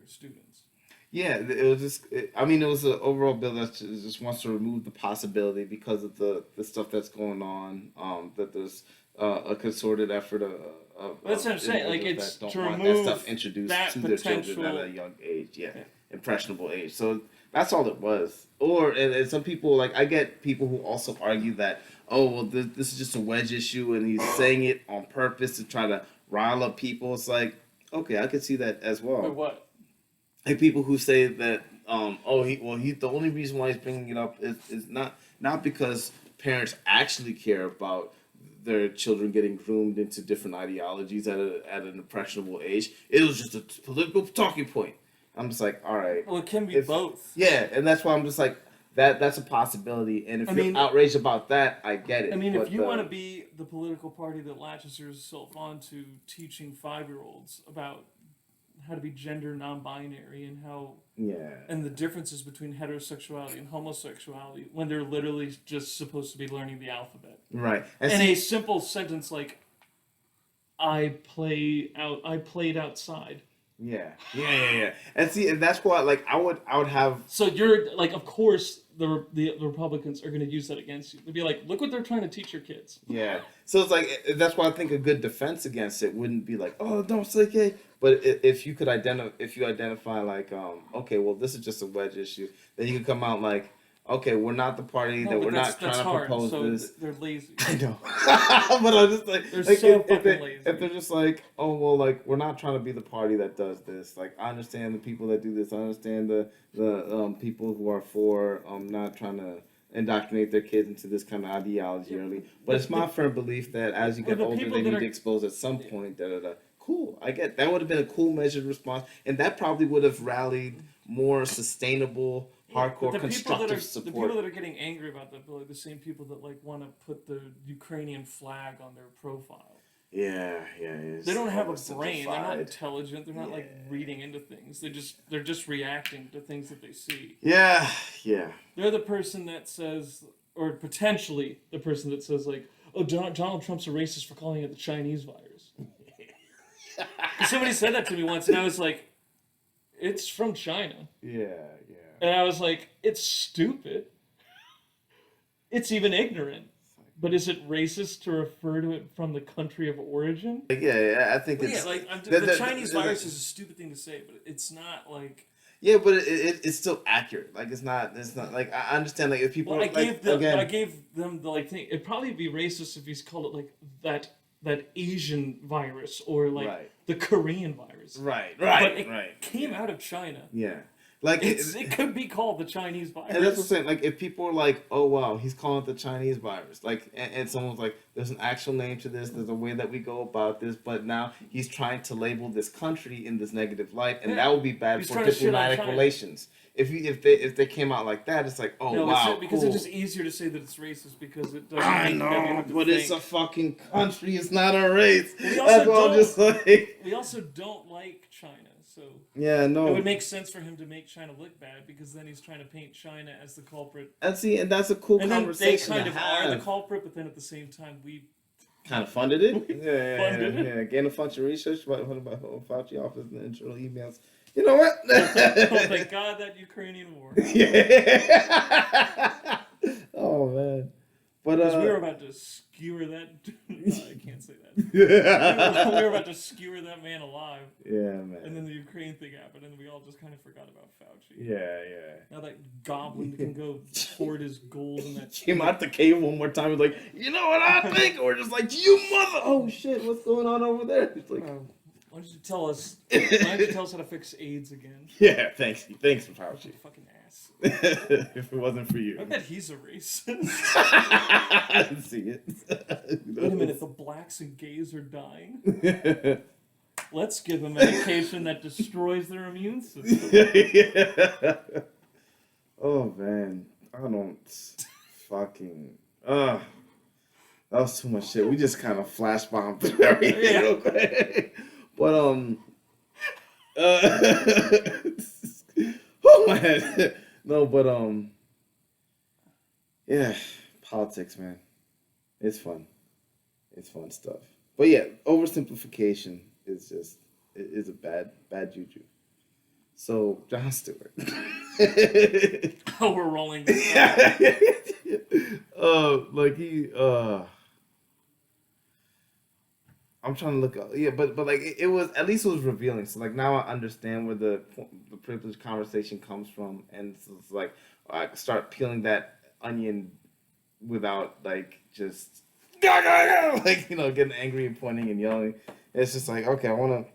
students. Yeah, it was just. It was an overall bill that just wants to remove the possibility because of the stuff that's going on. That there's a concerted effort of. That's what I'm saying. Like it's that to want remove that stuff introduced to their children at a young age. Yeah, impressionable age. So That's all it was. Or and some people like I get people who also argue that this is just a wedge issue and he's saying it on purpose to try to rile up people. It's like okay, I could see that as well. Or what? Like people who say that he the only reason why he's bringing it up is not because parents actually care about their children getting groomed into different ideologies at an impressionable age. It was just a political talking point. I'm just like, all right. Well, it can be both. Yeah, and that's why I'm just like that's a possibility. And if you're outraged about that, I get it. I mean, if you want to be the political party that latches yourself on to teaching 5-year-olds about how to be gender non-binary and how and the differences between heterosexuality and homosexuality when they're literally just supposed to be learning the alphabet. Right. And a simple sentence like I played outside. Yeah. And see, and that's why like I would have. So you're like, of course, the Republicans are going to use that against you. They'd be like, look what they're trying to teach your kids. Yeah. So it's like that's why I think a good defense against it wouldn't be like, oh, don't say gay. But if you identify like, okay, well, this is just a wedge issue, then you could come out like, okay, we're not the party that we're not trying to propose this. They're lazy. I know, but I'm just like, they're so fucking lazy. If they're just like, oh well, like we're not trying to be the party that does this. Like I understand the people that do this. I understand the people who are for not trying to indoctrinate their kids into this kind of ideology early. But it's my firm belief that as you get older, they need to expose at some point. Cool, I get that would have been a cool measured response, and that probably would have rallied more sustainable. Hardcore constructive support. The people that are getting angry about that bill are the same people that like want to put the Ukrainian flag on their profile. Yeah. They don't have a brain. They're not intelligent. They're not like reading into things. They're just reacting to things that they see. Yeah. They're the person that says, or potentially the person that says like, oh, Donald Trump's a racist for calling it the Chinese virus. Somebody said that to me once, and I was like, it's from China. Yeah. And I was like, it's stupid. It's even ignorant. But is it racist to refer to it from the country of origin? Yeah, I think it's... the Chinese virus is a stupid thing to say, but it's not like... Yeah, but it's still accurate. Like, it's not like, I understand, like, if people... Well, I gave them the, like, thing. It'd probably be racist if he's called it, like, that Asian virus or, like, the Korean virus. Right. But it came out of China. Yeah. Like it could be called the Chinese virus. And that's what I'm saying. Like, if people are like, oh, wow, he's calling it the Chinese virus. Like, and someone's like, there's an actual name to this. There's a way that we go about this. But now he's trying to label this country in this negative light. And that would be bad for diplomatic relations. If they came out like that, it's like, oh, wow, because it's just easier to say that it's racist because it doesn't. I know, but it's a fucking country. It's not a race. That's what I'm just like. We also don't like China. So yeah, no. It would make sense for him to make China look bad because then he's trying to paint China as the culprit. And that's a cool conversation. And then they kind of are the culprit, but then at the same time we kind of funded it. Yeah. Gain of function research. What about Fauci office and internal emails? You know what? Oh my God, that Ukrainian war. Yeah. Oh man. But we were about to skewer that. I can't say that. We were about to skewer that man alive. Yeah, man. And then the Ukraine thing happened, and we all just kind of forgot about Fauci. Yeah. Now that goblin can go hoard his gold in that. Came out the cave one more time. Was like, you know what I think? Or just like, you mother. Oh shit, what's going on over there? It's like. Why don't you tell us? Why don't you tell us how to fix AIDS again? Yeah, thanks for Fauci. Fucking ass. If it wasn't for you. I bet he's a racist. I didn't see it. Wait a minute, the blacks and gays are dying. Let's give them medication that destroys their immune system. Yeah. Oh man, I don't fucking. That was too much shit. We just kind of flash bombed through everything real quick. But oh man, no, but yeah, politics, man, it's fun. It's fun stuff. But yeah, oversimplification is just is a bad juju. So Jon Stewart. Oh, we're rolling. Like he I'm trying to look up. Yeah, but like it was at least it was revealing. So like now I understand where the privilege conversation comes from, and it's like I start peeling that onion without like just like getting angry and pointing and yelling. It's just like okay, I want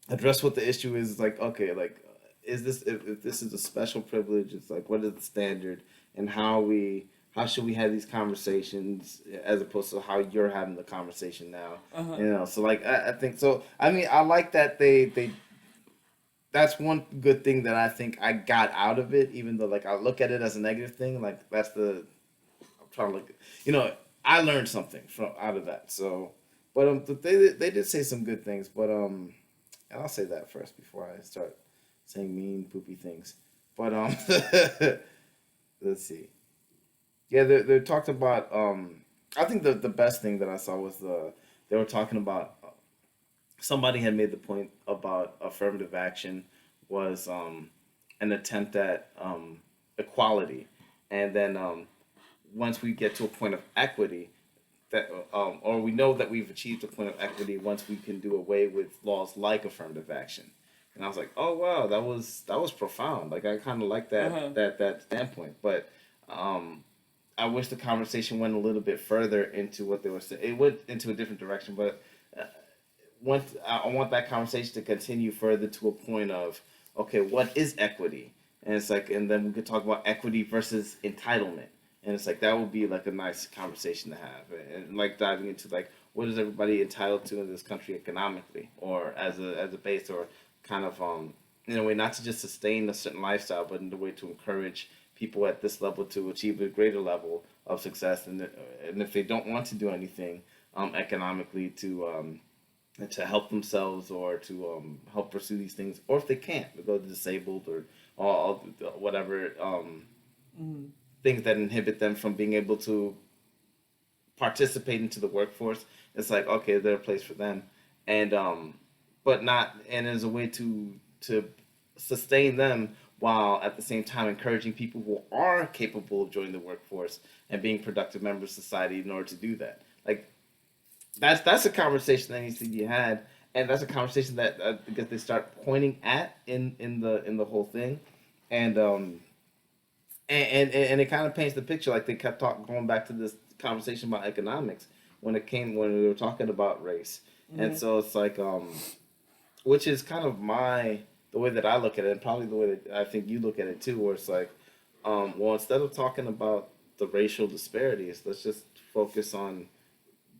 to address what the issue is. It's like okay, like is this if this is a special privilege? It's like what is the standard and how should we have these conversations as opposed to how you're having the conversation now? So like I think so. I mean, I like that they that's one good thing that I think I got out of it, even though like I look at it as a negative thing. Like that's the I'm trying to look. I learned something from out of that. So, but they did say some good things. But and I'll say that first before I start saying mean poopy things. But let's see. Yeah, they talked about. I think the best thing that I saw was they were talking about. Somebody had made the point about affirmative action was an attempt at equality, and then once we get to a point of equity, that or we know that we've achieved a point of equity once we can do away with laws like affirmative action. And I was like, oh wow, that was profound. Like I kind of like that standpoint, but. I wish the conversation went a little bit further into what they were saying. It went into a different direction, but I want that conversation to continue further to a point of, okay, what is equity? And it's like, and then we could talk about equity versus entitlement. And it's like, that would be like a nice conversation to have. And like diving into like, what is everybody entitled to in this country economically or as a base or kind of, in a way, not to just sustain a certain lifestyle, but in a way to encourage people at this level to achieve a greater level of success, and if they don't want to do anything economically to help themselves or to help pursue these things, or if they can't because they're disabled or all whatever things that inhibit them from being able to participate into the workforce, it's like okay, there's a place for them, and but not, and as a way to sustain them while at the same time encouraging people who are capable of joining the workforce and being productive members of society in order to do that. Like that's a conversation that needs to be had, and that's a conversation that I guess they start pointing at in the whole thing, and it kind of paints the picture like they kept going back to this conversation about economics when we were talking about race, and so it's like which is kind of the way that I look at it, and probably the way that I think you look at it too, where it's like, well, instead of talking about the racial disparities, let's just focus on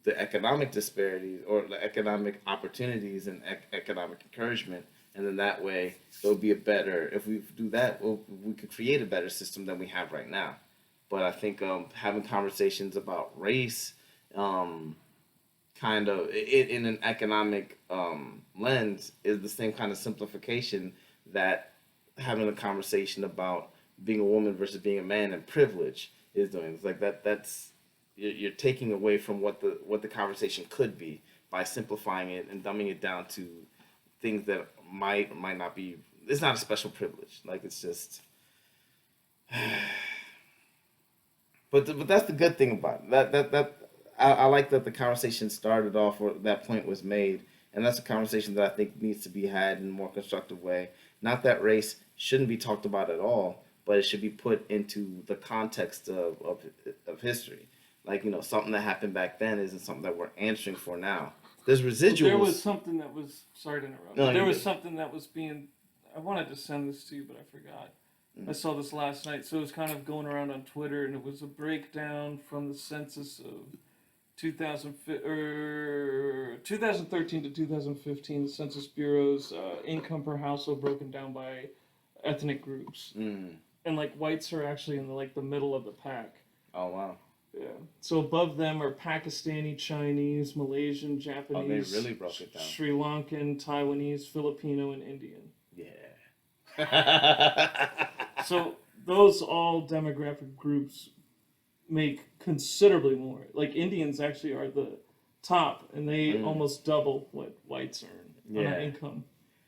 the economic disparities or the economic opportunities and economic encouragement. And then that way, it'll be if we do that, we could create a better system than we have right now. But I think having conversations about race, kind of in an economic lens is the same kind of simplification that having a conversation about being a woman versus being a man and privilege is doing. It's like that's you're taking away from what the conversation could be by simplifying it and dumbing it down to things that might not be. It's not a special privilege. Like it's just. But that's the good thing about it. That I like that the conversation started off or that point was made, and that's a conversation that I think needs to be had in a more constructive way. Not that race shouldn't be talked about at all, but it should be put into the context of history. Like something that happened back then isn't something that we're answering for now. There's residuals. There was something that was sorry to interrupt. No, there was something that was being. I wanted to send this to you, but I forgot. I saw this last night, so it was kind of going around on Twitter, and it was a breakdown from the census of 2013 to 2015, the Census Bureau's income per household broken down by ethnic groups, and like whites are actually in the middle of the pack. Oh wow! Yeah. So above them are Pakistani, Chinese, Malaysian, Japanese. Oh, they really broke it down. Sri Lankan, Taiwanese, Filipino, and Indian. Yeah. So those all demographic groups make considerably more. Like Indians actually are the top, and they almost double what whites earn on an income,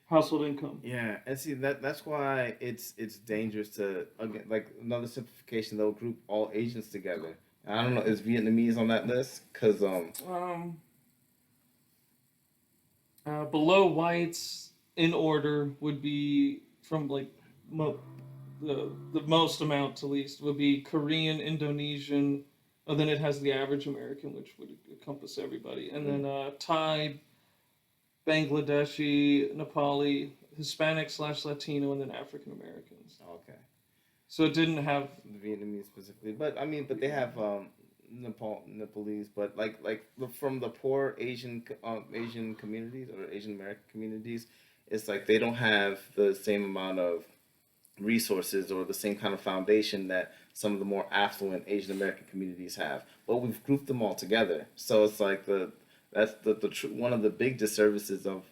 household income. Yeah, and see that's why it's dangerous to again like another simplification. They'll group all Asians together. I don't know, is Vietnamese on that list? Because Below whites, in order, would be from like the most amount to least would be Korean, Indonesian, and then it has the average American, which would encompass everybody, and then Thai, Bangladeshi, Nepali, Hispanic / Latino, and then African Americans. Okay. So it didn't have Vietnamese specifically, but I mean, but they have Nepalese, but like from the poor Asian communities or Asian American communities, it's like they don't have the same amount of resources or the same kind of foundation that some of the more affluent Asian American communities have. But we've grouped them all together, so it's like that's one of the big disservices of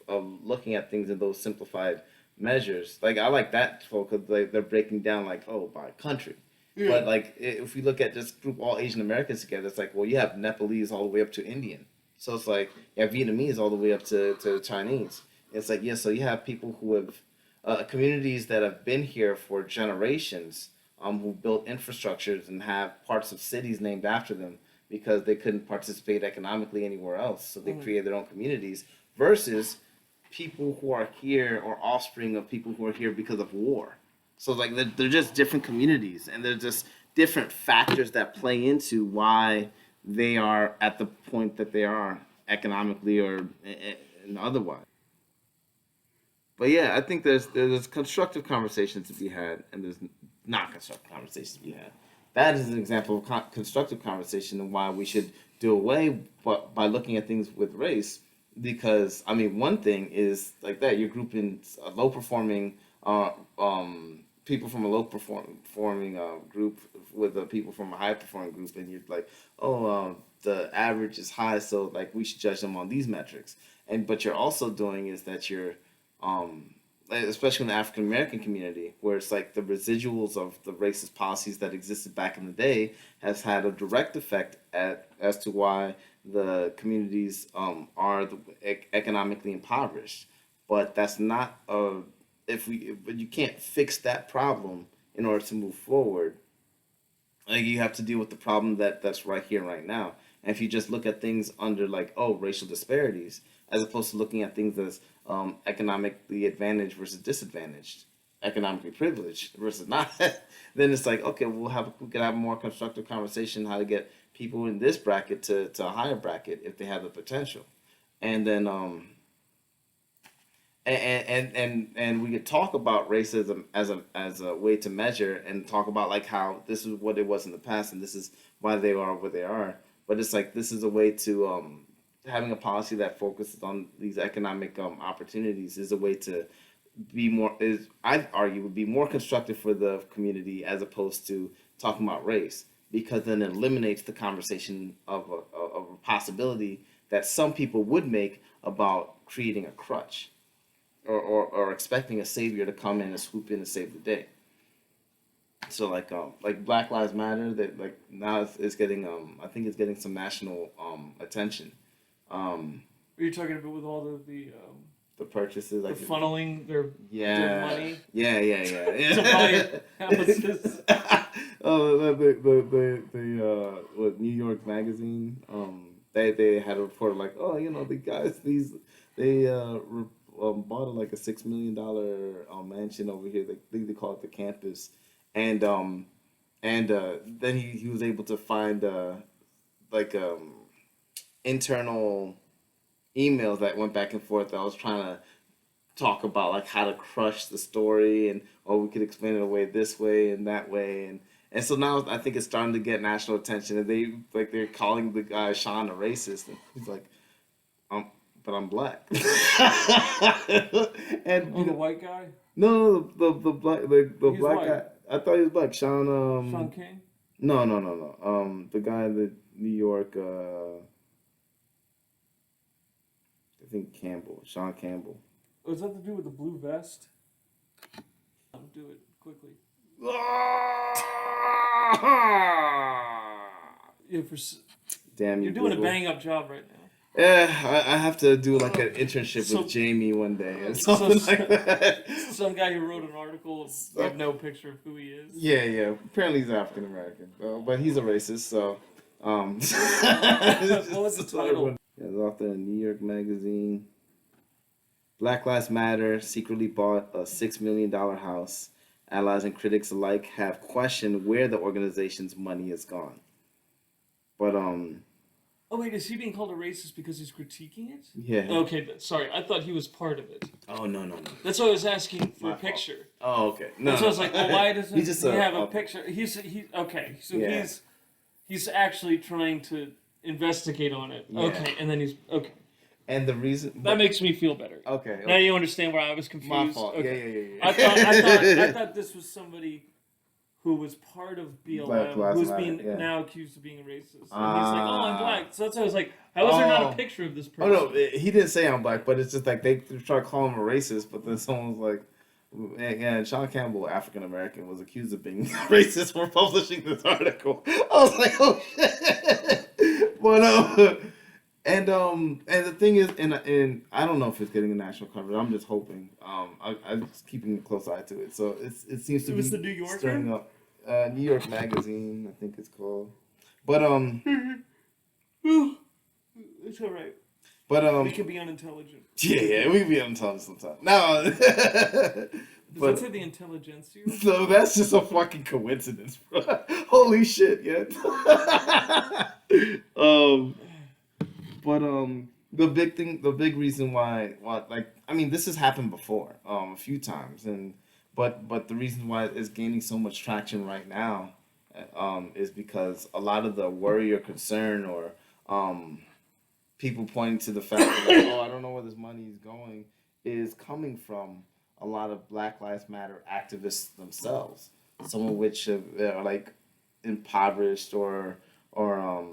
looking at things in those simplified measures. Like I like that because they're breaking down like, oh, by country. Yeah. But like if we look at just group all Asian Americans together, it's like, well, you have Nepalese all the way up to Indian. So it's like you have Vietnamese all the way up to Chinese. It's like, yeah, so you have people who have communities that have been here for generations, who built infrastructures and have parts of cities named after them because they couldn't participate economically anywhere else. So they created their own communities versus people who are here or offspring of people who are here because of war. So like they're just different communities, and they're just different factors that play into why they are at the point that they are economically or and otherwise. But yeah, I think there's constructive conversations to be had, and there's not constructive conversations to be had. That is an example of constructive conversation and why we should do away by looking at things with race. Because I mean, one thing is like that you're grouping a low performing people from a low performing group with the people from a high performing group, and you're like, oh, the average is high, so like we should judge them on these metrics. And but you're also doing is that you're especially in the African American community, where it's like the residuals of the racist policies that existed back in the day has had a direct effect as to why the communities are economically impoverished. But that's not but you can't fix that problem in order to move forward. Like you have to deal with the problem that's right here, right now. And if you just look at things under like, oh, racial disparities, as opposed to looking at things as economically advantaged versus disadvantaged, economically privileged versus not, then it's like, okay, we can have a more constructive conversation how to get people in this bracket to a higher bracket if they have the potential, and then and we could talk about racism as a way to measure and talk about like how this is what it was in the past and this is why they are where they are. But it's like this is a way to having a policy that focuses on these economic opportunities is a way to be more I'd argue would be more constructive for the community as opposed to talking about race, because then it eliminates the conversation of a possibility that some people would make about creating a crutch. Or expecting a savior to come in and swoop in and save the day. So like Black Lives Matter, that like now it's getting I think it's getting some national attention. Are you talking about with all the purchases, like funneling their money? Yeah. To buy houses. The what, New York Magazine, they had a report like, oh, you know, the guys they bought like a $6 million mansion over here. They call it the campus, and then he was able to find internal emails that went back and forth. That I was trying to talk about like how to crush the story, and we could explain it away this way and that way, and so now I think it's starting to get national attention, and they're calling the guy Sean a racist, and he's like, but I'm black. And the white guy? No, the black the He's black white. guy. I thought he was black. Sean King? No. The guy in the New York. I think Campbell. Sean Campbell. Oh, is that to do with the blue vest? I'll do it quickly. Yeah, Damn, you're doing a bang up job right now. Yeah, I have to do like an internship with Jamie one day or something like that. Some guy who wrote an article with no picture of who he is. Yeah. Apparently he's African American, but he's a racist. So, what was the title? As author in New York Magazine. Black Lives Matter secretly bought a $6 million house. Allies and critics alike have questioned where the organization's money has gone. But Oh wait, is he being called a racist because he's critiquing it? Yeah. Okay, sorry. I thought he was part of it. Oh no. That's why I was asking for My a picture. fault. Oh okay. No. So I was like, well, why doesn't He's just he have a okay. picture? He's okay. So Yeah. he's actually trying to investigate on it. Yeah. Okay, and then he's okay. And the reason That makes me feel better. Okay. Now you understand where I was confused. My fault. Okay. Yeah. I thought this was somebody who was part of Black BLM Lives who's Matter, being yeah. now accused of being a racist. And he's like, oh, I'm black. So that's why I was like, how is there not a picture of this Oh person? no, he didn't say I'm black, but it's just like they try to call him a racist, but then someone was like, and Sean Campbell, African American, was accused of being racist for publishing this article. I was like, oh shit. But and the thing is, and I don't know if it's getting a national coverage. I'm just hoping. I'm just keeping a close eye to it. So it seems to It was be the New Yorker? stirring up. New York Magazine, I think it's called. But It's all right. but We can be unintelligent. yeah, we can be unintelligent sometimes. No, Does but that say the intelligentsia? so that's just a fucking coincidence, bro. Holy shit, yeah. The big reason why, like, I mean, this has happened before, a few times, but the reason why it's gaining so much traction right now, is because a lot of the worry or concern or, people pointing to the fact that, like, oh, I don't know where this money is going, is coming from a lot of Black Lives Matter activists themselves, some of which are like impoverished or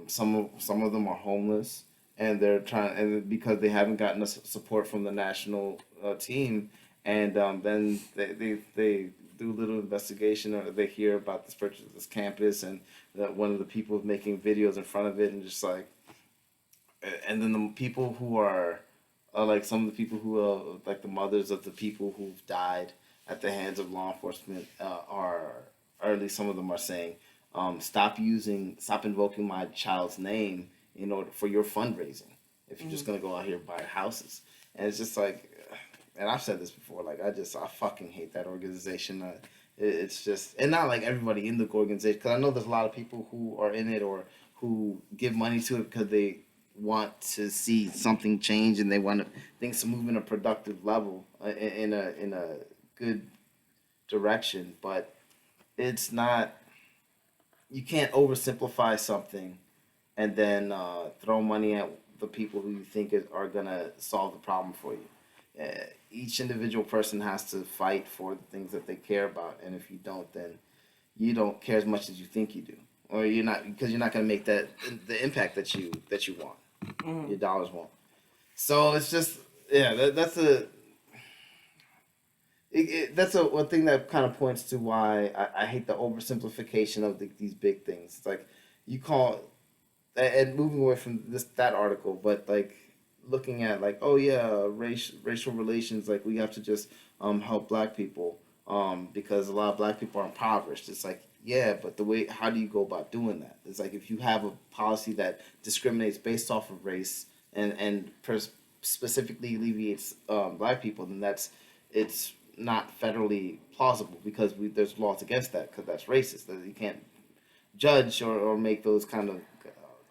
some of them are homeless, and they're trying, and because they haven't gotten the support from the national team, and then they do a little investigation, or they hear about this purchase of this campus, and that one of the people is making videos in front of it, and just like, and then the people who are like some of the people who are like the mothers of the people who've died at the hands of law enforcement are, or at least some of them are saying, stop invoking my child's name in order for your fundraising. If you're just gonna go out here and buy houses, and it's just like, and I've said this before, like I fucking hate that organization. It's just, and not like everybody in the organization, because I know there's a lot of people who are in it or who give money to it because they want to see something change and they want things to move in a productive level, in a good direction. But it's not, you can't oversimplify something and then throw money at the people who you think are gonna solve the problem for you. Each individual person has to fight for the things that they care about, and if you don't, then you don't care as much as you think you do, or you're not, because you're not gonna make the impact that you want. Your dollars won't. So it's just, yeah, that's a one thing that kind of points to why I hate the oversimplification of these big things. It's like you call, and moving away from that article, but like looking at like, oh yeah, racial relations, like we have to just help black people because a lot of black people are impoverished. It's like, yeah, but how do you go about doing that? It's like if you have a policy that discriminates based off of race and specifically alleviates black people, then it's not federally plausible, because there's laws against that, because that's racist. That you can't judge or make those kind of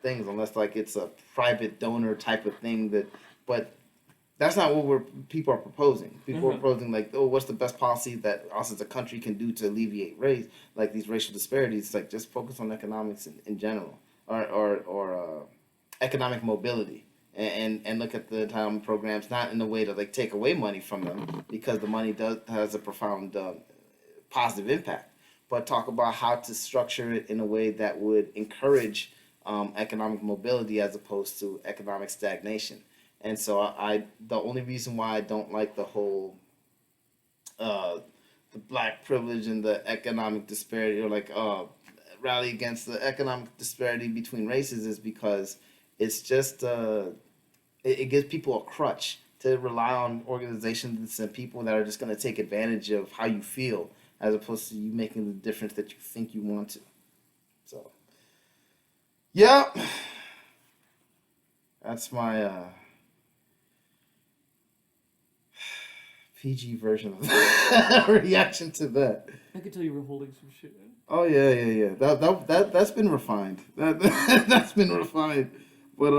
things unless like it's a private donor type of thing. But that's not what people are proposing. People are proposing like, oh, what's the best policy that us as a country can do to alleviate race, like these racial disparities? It's like just focus on economics in general, or economic mobility, and look at the entitlement programs not in a way to like take away money from them, because the money has a profound positive impact, but talk about how to structure it in a way that would encourage economic mobility as opposed to economic stagnation. And so the only reason why I don't like the whole the black privilege and the economic disparity, or like rally against the economic disparity between races, is because it's just it gives people a crutch to rely on organizations and people that are just going to take advantage of how you feel, as opposed to you making the difference that you think you want to. So yeah. That's my PG version of reaction to that. I could tell you were holding some shit in. Oh yeah. That's been refined. That's been refined. But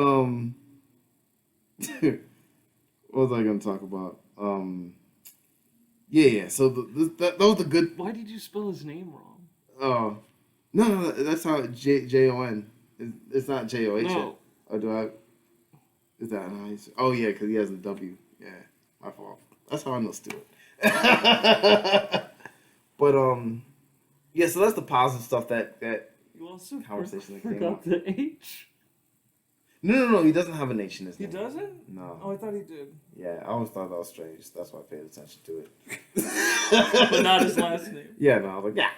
what was I gonna talk about? Yeah. So that was the good. Why did you spell his name wrong? Oh, no, that's how Jon. It's not JOH. No. Or do I? Is that how he's? Oh yeah, because he has a W. Yeah, my fault. That's how I know Stewart. But yeah. So that's the positive stuff that You also conversation that came forgot up. the H. No. He doesn't have an H in his He name. doesn't? No. Oh, I thought he did. Yeah, I always thought that was strange. That's why I paid attention to it. But not his last name. Yeah, no, I was like, yeah.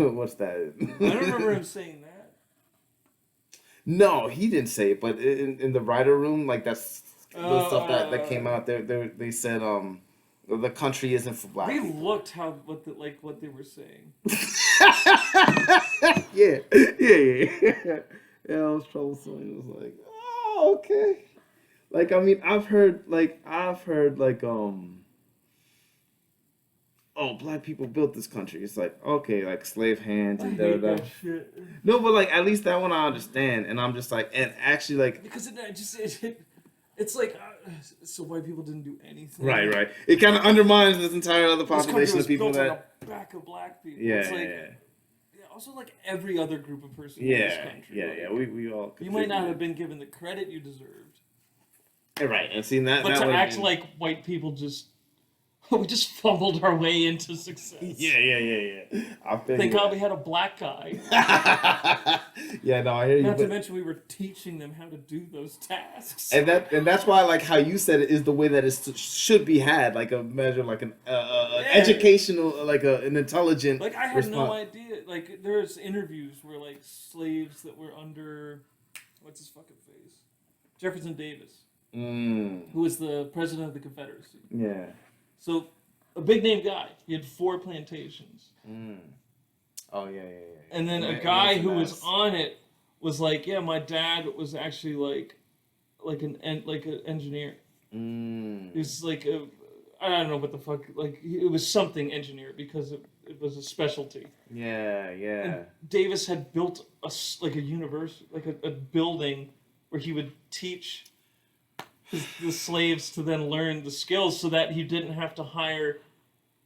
What's that? I don't remember him saying that. No, he didn't say it, but in the writer room, like that's the stuff that came out. They said the country isn't for black. They people. looked what they were saying. Yeah. Yeah, I was troublesome. It was like, oh, okay. Like, I mean, I've heard oh, black people built this country. It's like, okay, like slave hands and I hate da. that shit. No, but like at least that one I understand, and I'm just like, and actually like, Because it's like so white people didn't do anything. right. It kind of undermines this entire other This country population was of people built on that, the back of black people. yeah, It's like, yeah. Also, like every other group of person in this country. Yeah. We all. You might not have been given the credit you deserved. Right, and seeing that. But that to would've act been- like white people we just fumbled our way into success. Yeah. I feel Thank you. God we had a black guy. Yeah, no, I hear you. Not to but- mention we were teaching them how to do those tasks. And that's why, like how you said it, is the way that it should be had, like a measure, like an educational, like an intelligent. Like I had no response. idea. Like there's interviews where like slaves that were under, what's his fucking face, Jefferson Davis, who was the president of the Confederacy. Yeah. So a big name guy. He had 4 plantations. Oh yeah. And then a guy who was on it was like, yeah, my dad was actually like an engineer. He was like I don't know what the fuck, like it was something engineer because it was a specialty. Yeah. And Davis had built a university, like a building where he would teach the slaves to then learn the skills so that he didn't have to hire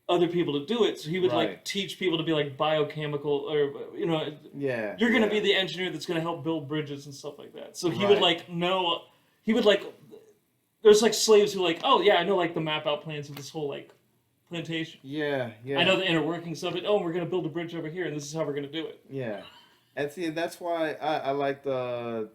other people to do it. So he would like teach people to be like biochemical or you're going to be the engineer that's going to help build bridges and stuff like that. So he would there's like slaves who like, oh yeah, I know like the map out plans of this whole like plantation. Yeah. I know the inner workings of it. Oh, we're going to build a bridge over here and this is how we're going to do it. Yeah. And see, that's why I like the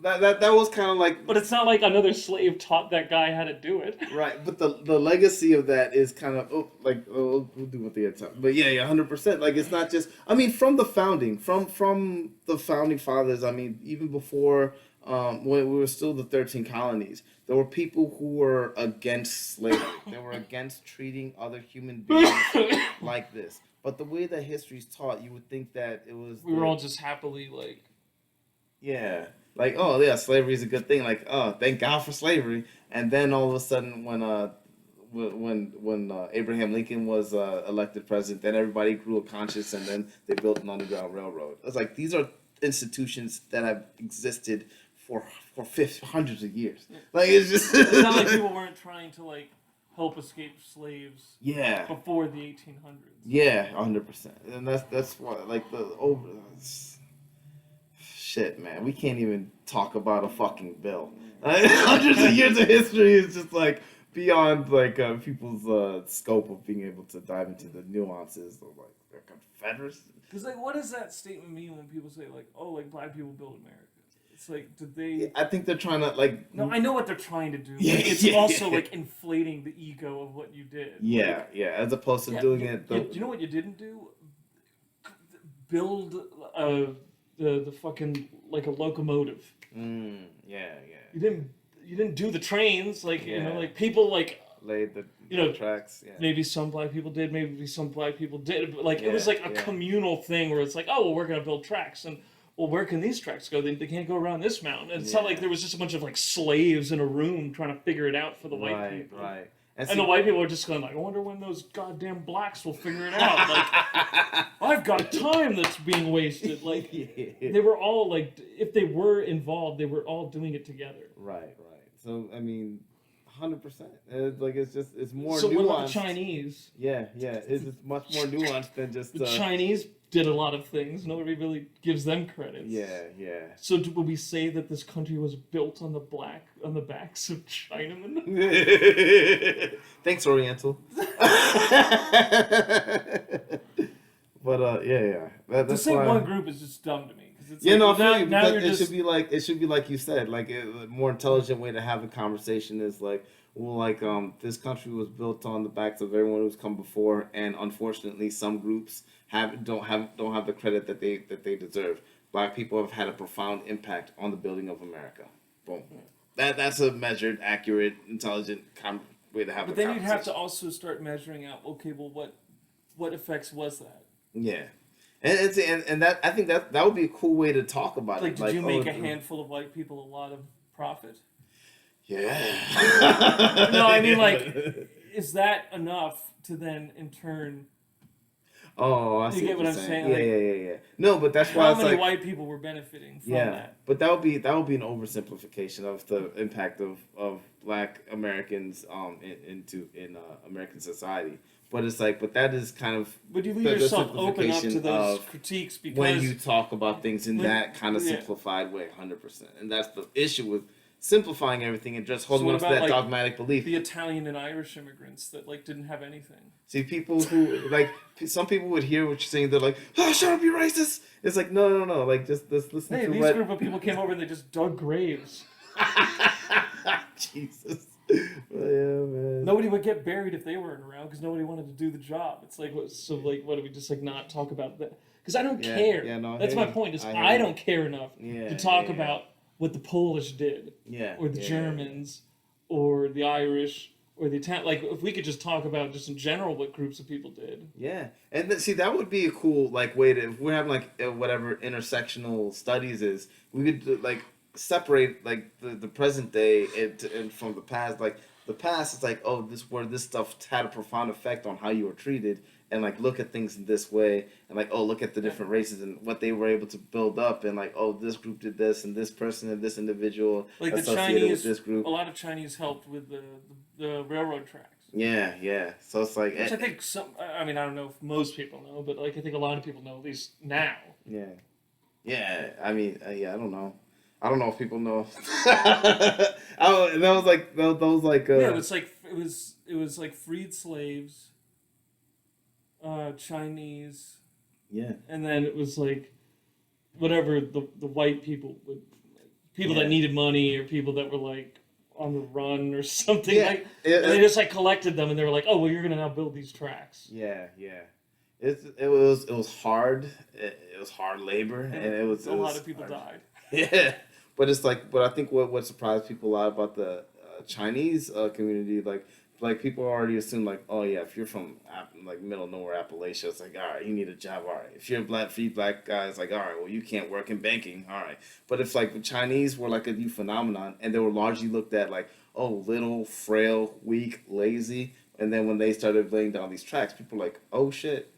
that was kind of like. But it's not like another slave taught that guy how to do it. Right, but the legacy of that is kind of we'll do what the attempt. But yeah, 100%. Like it's not just. I mean, from the founding fathers. I mean, even before when we were still the 13 colonies, there were people who were against slavery. They were against treating other human beings like this. But the way that history's taught, you would think that it was. We were all just happily like. Yeah. Like, oh yeah, slavery is a good thing. Like, oh, thank God for slavery. And then all of a sudden, when Abraham Lincoln was elected president, then everybody grew a conscience, and then they built an underground railroad. It's like these are institutions that have existed for hundreds of years. Like it's just. It's not like people weren't trying to like help escape slaves. Yeah. Before the 1800s. Yeah, 100%. And that's why like the over. Shit, man, we can't even talk about a fucking bill. Hundreds of years of history is just like beyond like people's scope of being able to dive into the nuances of like their Confederacy. Because like, what does that statement mean when people say like, oh, like black people built America? It's like, did they? I think they're trying to like. No, I know what they're trying to do. Yeah, Like, it's also like inflating the ego of what you did. Yeah, as opposed to doing it. You know what you didn't do? Build the fucking like a locomotive. Yeah. You didn't do the trains like like people like laid the tracks. Yeah. Maybe some black people did. Maybe some black people did. But like it was like a communal thing where it's like, oh well, we're gonna build tracks and well, where can these tracks go? They can't go around this mountain. And it's not like there was just a bunch of like slaves in a room trying to figure it out for the white people. Right. And the white people are just going like, I wonder when those goddamn blacks will figure it out. Like, I've got time that's being wasted. Like, they were all like, if they were involved, they were all doing it together. Right. So, I mean, 100%. It's more so nuanced. What about the Chinese? Yeah. It's much more nuanced than just... The Chinese did a lot of things. Nobody really gives them credit. Yeah. So would we say that this country was built on the backs of Chinamen? Thanks, Oriental. But yeah. To say one group is just dumb to me. It's it should be like you said, like a more intelligent way to have the conversation is like, well, this country was built on the backs of everyone who's come before, and unfortunately, some groups don't have the credit that they deserve. Black people have had a profound impact on the building of America. Boom. That's a measured, accurate, intelligent way to have. But then you'd have to also start measuring out. Okay, well, what effects was that? Yeah. And that I think that would be a cool way to talk about it. Did you make a handful of white people a lot of profit? Yeah. No, I mean, like, is that enough to then in turn? Oh, I see. You get what I'm saying? Yeah. No, but that's why how many white people were benefiting from that? But that would be an oversimplification of the impact of Black Americans in American society. But it's like, but that is kind of. But you leave yourself open up to those critiques because when you talk about things in that kind of simplified way, 100%, and that's the issue with simplifying everything and just holding on to that dogmatic belief. The Italian and Irish immigrants that didn't have anything. See, people who some people would hear what you're saying, they're like, "Oh, shut up, you're racist." It's like, no, like just listen to these group of people came over and they just dug graves. Jesus. Well, yeah, man. Nobody would get buried if they weren't around because nobody wanted to do the job. It's like, what do we just not talk about that? Because I don't care. Yeah, no, that's my point. Is I don't care enough to talk about what the Polish did, or the Germans, or the Irish, or the Italian. Like, if we could just talk about just in general what groups of people did. Yeah, and see, that would be a cool way to. If we're having whatever intersectional studies is, we could separate the present day and from the past. Like the past is like, oh, this stuff had a profound effect on how you were treated, and look at things in this way, and look at the different races and what they were able to build up, and this group did this, and this person and this individual associated with this group. A lot of Chinese helped with the railroad tracks. Yeah. So it's like, which I think I don't know if most people know, but I think a lot of people know, at least now. Yeah. I mean, I don't know. I don't know if people know. It was like freed slaves, Chinese. Yeah. And then it was like whatever the white people that needed money or people that were on the run or something. And they just collected them and they were like, oh well, you're gonna now build these tracks. Yeah. It was hard. It was hard labor, and it was a lot of people died. Yeah. But it's but I think what surprised people a lot about the Chinese community, people already assume oh yeah, if you're from middle nowhere Appalachia, it's all right, you need a job, all right. If you're a free black guy, it's all right, well you can't work in banking, all right. But if the Chinese were a new phenomenon, and they were largely looked at little, frail, weak, lazy, and then when they started laying down these tracks, people were oh shit,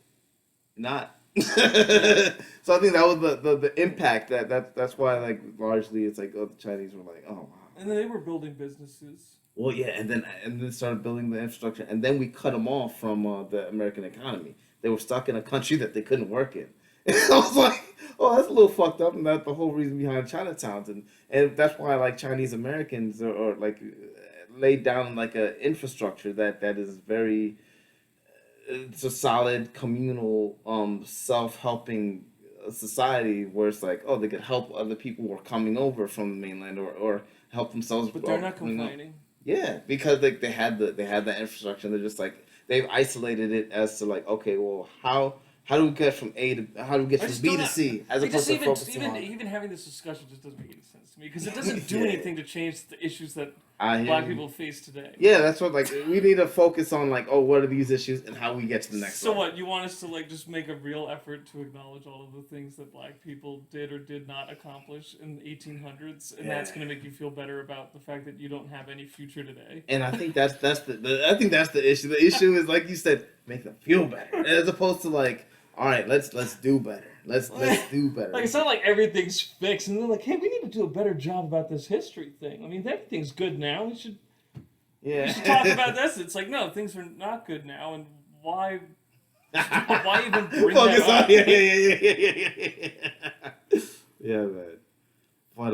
not. So I think that was the impact that's why largely it's the Chinese were oh wow. And then they were building businesses. Well, yeah, and then started building the infrastructure, and then we cut them off from the American economy. They were stuck in a country that they couldn't work in. And I was like, oh, that's a little fucked up, and that's the whole reason behind Chinatowns, and that's why Chinese Americans are laid down an infrastructure that is very. It's a solid communal self-helping society where it's they could help other people who are coming over from the mainland or help themselves. But they're not complaining. Yeah, because they had that infrastructure, and they're just they've isolated it as to okay, well, how do we get from A to from B to C as opposed to focusing on even having this discussion just doesn't make any sense to me because it doesn't do anything to change the issues that black people face today. Yeah, that's what, like, we need to focus on, like, oh, what are these issues and how we get to the next So one. what, you want us to, like, just make a real effort to acknowledge all of the things that black people did or did not accomplish in the 1800s, and that's going to make you feel better about the fact that you don't have any future today? And I think that's the issue. The issue is, like you said, make them feel better, as opposed to, like, all right, let's do better. Let's do better. Like, it's not like everything's fixed, and they're like, hey, we need to do a better job about this history thing. I mean, everything's good now. We should talk about this. It's like, no, things are not good now, and why even bring that up? Yeah, man. What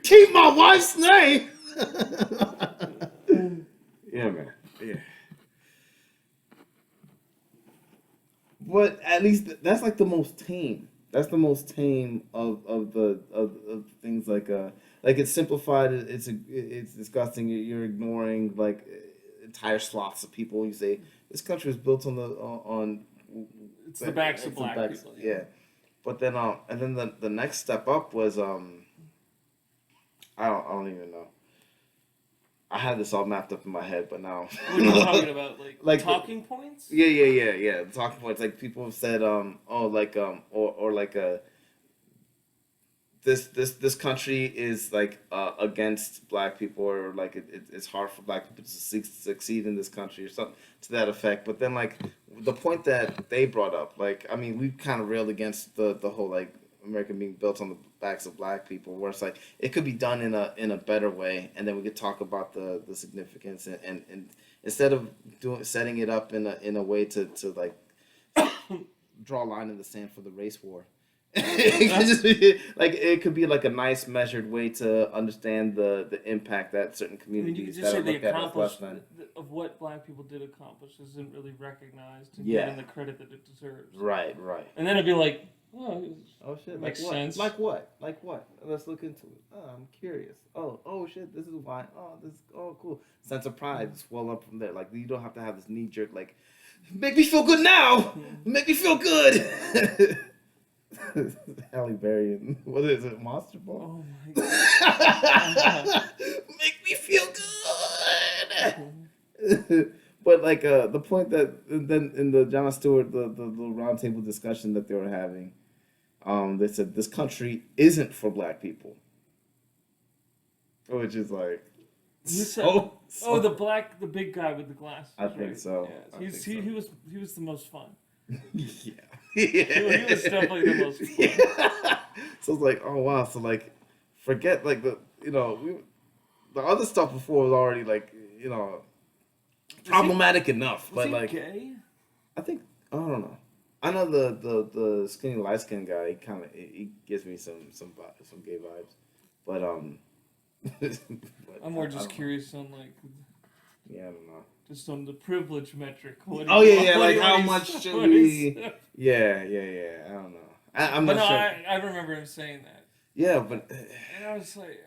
keep my wife's name. Yeah, man. Yeah. But at least that's like the most tame. That's the most tame of things like it's simplified. It's disgusting. You're ignoring like entire swaths of people. You say this country was built on it's the backs of black people. Yeah. But then and then the next step up was I don't even know. I had this all mapped up in my head, but now we're talking about like talking points. Yeah. The talking points, like people have said, this country is like against black people, or like it's hard for black people to succeed in this country, or something to that effect. But then like the point that they brought up, like I mean, we kind of railed against the whole like America being built on the backs of black people, where it's like it could be done in a better way, and then we could talk about the significance and instead of setting it up in a way to like draw a line in the sand for the race war. It could just be, like it could be like a nice measured way to understand the impact that certain communities that are looked at as less than of what black people did accomplish isn't really recognized and given the credit that it deserves. Right. And then it'd be like, oh shit! Makes like what? sense. Like what? Like what? Let's look into it. Oh, I'm curious. Oh shit! This is why. Cool. Sense of pride swell up from there. Like you don't have to have this knee jerk. Like, make me feel good now. Make me feel good. Halle Berry and what is it? Monster Ball. Oh my god! Make me feel good. But like the point that then in the Jon Stewart the little roundtable discussion that they were having, they said this country isn't for black people, which is like the big guy with the glasses. I think so. Yeah, he was the most fun. Yeah. He was definitely the most fun. Yeah. So it's like, oh wow, so like forget like the other stuff before was already like problematic enough, but like gay? I don't know. I know the skinny light skinned guy. He gives me some gay vibes, but I'm more just curious on like. Yeah, I don't know. Just on the privilege metric. Like how much should we? Yeah. I don't know. I'm not sure. I remember him saying that. Yeah, but and I was like,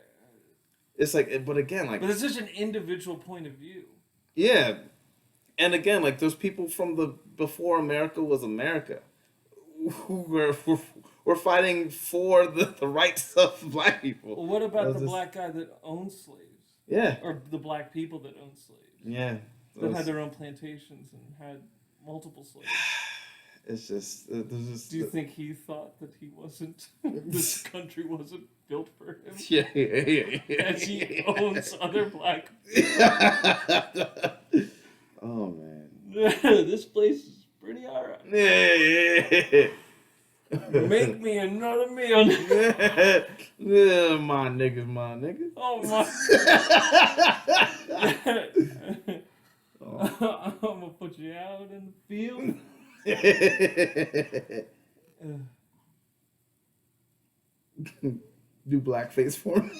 it's like, but again, like, but it's such an individual point of view. Yeah, and again, like, there's people from before America was America, who were fighting for the rights of black people. Well, what about the black guy that owned slaves? Yeah, or the black people that owned slaves? Yeah, that had their own plantations and had multiple slaves. It's just, do you think he thought that he wasn't, this country wasn't built for him? Yeah. As he owns other black people. Oh, man. This place is pretty alright. Yeah. Make me another meal. Yeah, my niggas. Oh, my. I'm gonna put you out in the field. Do blackface for me.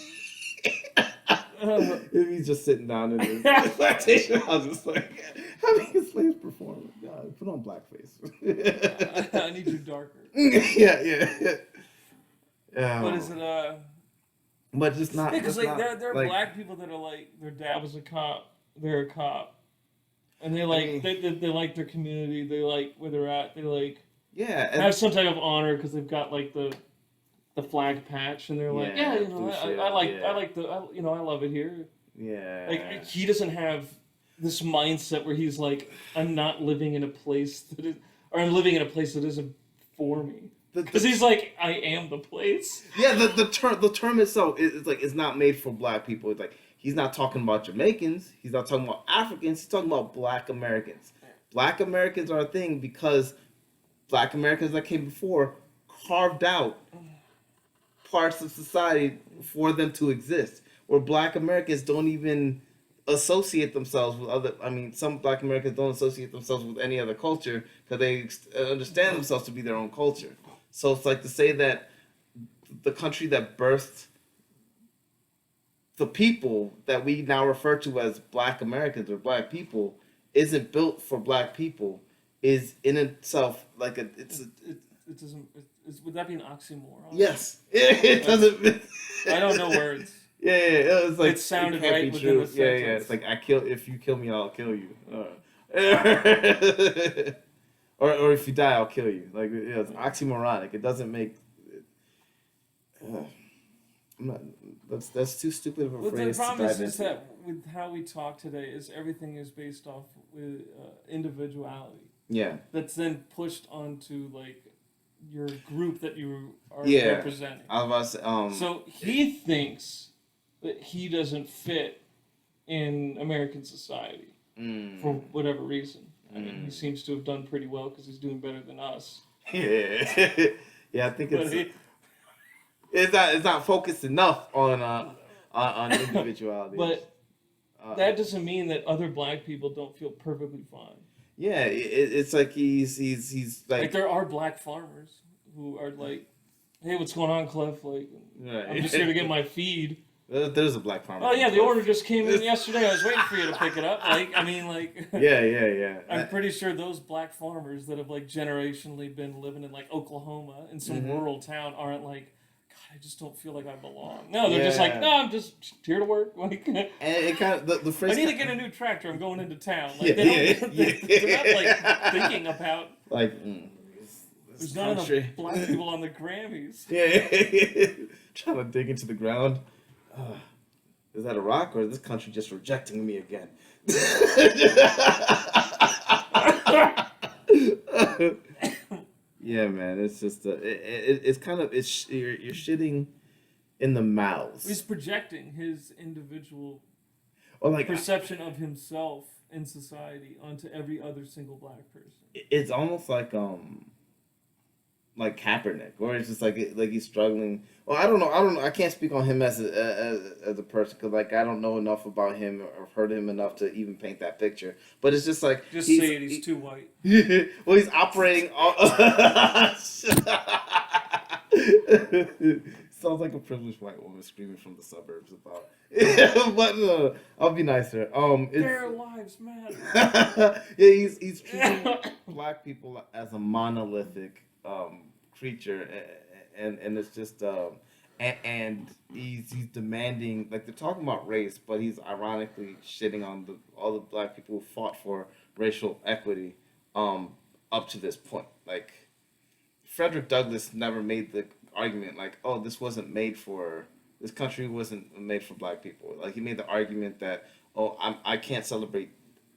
If he's just sitting down in his plantation house, just like, how many slaves perform? God, put on blackface. I need you darker. Yeah. But is it But just not. Because like there are black people that are like their dad was a cop. They're a cop. And they like they like their community. They like where they're at. They like Yeah, and have some type of honor because they've got like the flag patch, and they're like, Yeah, yeah, you know, blue shield, I like yeah. you know, I love it here. yeah, Like he doesn't have this mindset where he's like, I'm not living in a place that is, or I'm living in a place that isn't for me. Because he's like, I am the place. yeah. The term itself is like it's not made for black people. It's like he's not talking about Jamaicans. He's not talking about Africans. He's talking about Black Americans. Black Americans are a thing because Black Americans that came before carved out parts of society for them to exist. Where Black Americans don't even associate themselves with other. I mean, some Black Americans don't associate themselves with any other culture because they understand themselves to be their own culture. So it's like to say that the country that birthed the people that we now refer to as Black Americans or Black people isn't built for Black people is in itself like It doesn't. Would that be an oxymoron? yes. It doesn't. I don't know words. Yeah, it's like It sounded can't right be within true. the Yeah, sentence. it's like if you kill me, I'll kill you. Or if you die, I'll kill you. Like it's oxymoronic. It doesn't make. I'm not. That's too stupid of a Well, the phrase to problem dive is into. that with how we talk today is everything is based off with individuality. Yeah. That's then pushed onto like your group that you are Yeah. representing. I was about to say, So he thinks that he doesn't fit in American society for whatever reason. I mean, he seems to have done pretty well because he's doing better than us. yeah, yeah. I think But it's not focused enough on individuality. But that doesn't mean that other Black people don't feel perfectly fine. yeah, it's like he's Like there are Black farmers who are like, "Hey, what's going on, Cliff? Like, Right. I'm just here to get my feed." There's a Black farmer. Oh yeah, the order just came in yesterday. I was waiting for you to pick it up. Like, I mean, like. Yeah. I'm pretty sure those Black farmers that have like generationally been living in like Oklahoma in some rural town aren't like, God, I just don't feel like I belong. No, they're just like, Yeah. no, I'm just here to work. Like, And it kind of the phrase. I need to get a new tractor. I'm going into town. Like, Yeah, they're yeah. not like thinking about. like There's not enough country. Black people on the Grammys. Yeah, trying to dig into the ground. Is that a rock or is this country just rejecting me again? Yeah, man, it's just it's kind of you're shitting in the mouths. He's projecting his individual Or like perception of himself in society onto every other single Black person. it's almost like Kaepernick, or it's just like he's struggling. Well, I don't know. I can't speak on him as a person because like I don't know enough about him or heard him enough to even paint that picture. But it's just like Just say it. He's too white. well, he's operating. Sounds like a privileged white woman screaming from the suburbs about. But I'll be nicer. Their lives matter. Yeah, he's treating Black people as a monolithic creature, and it's just and he's demanding, like they're talking about race, but he's ironically shitting on all the Black people who fought for racial equity up to this point. Like Frederick Douglass never made the argument like, oh, this country wasn't made for Black people. Like he made the argument that, oh, I can't celebrate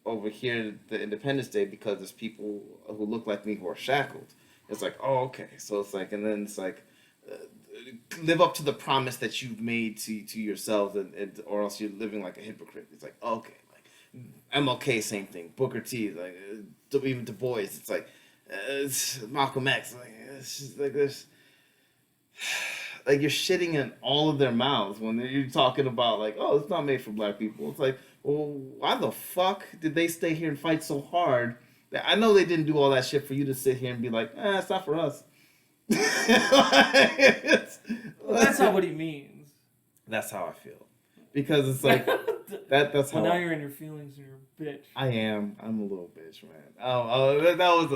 over here the Independence Day because there's people who look like me who are shackled. It's like, oh, okay. So it's like, and then it's like, live up to the promise that you've made to yourselves, and or else you're living like a hypocrite. It's like, okay, like MLK, same thing. Booker T, like even Du Bois. It's like it's Malcolm X. Like it's just like this. Like you're shitting in all of their mouths when you're talking about like, oh, it's not made for Black people. It's like, well, why the fuck did they stay here and fight so hard? I know they didn't do all that shit for you to sit here and be like, it's not for us. Well, that's not what he means. That's how I feel, because it's like that's how. Well, now you're in your feelings and you're a bitch. I am. I'm a little bitch, man. That was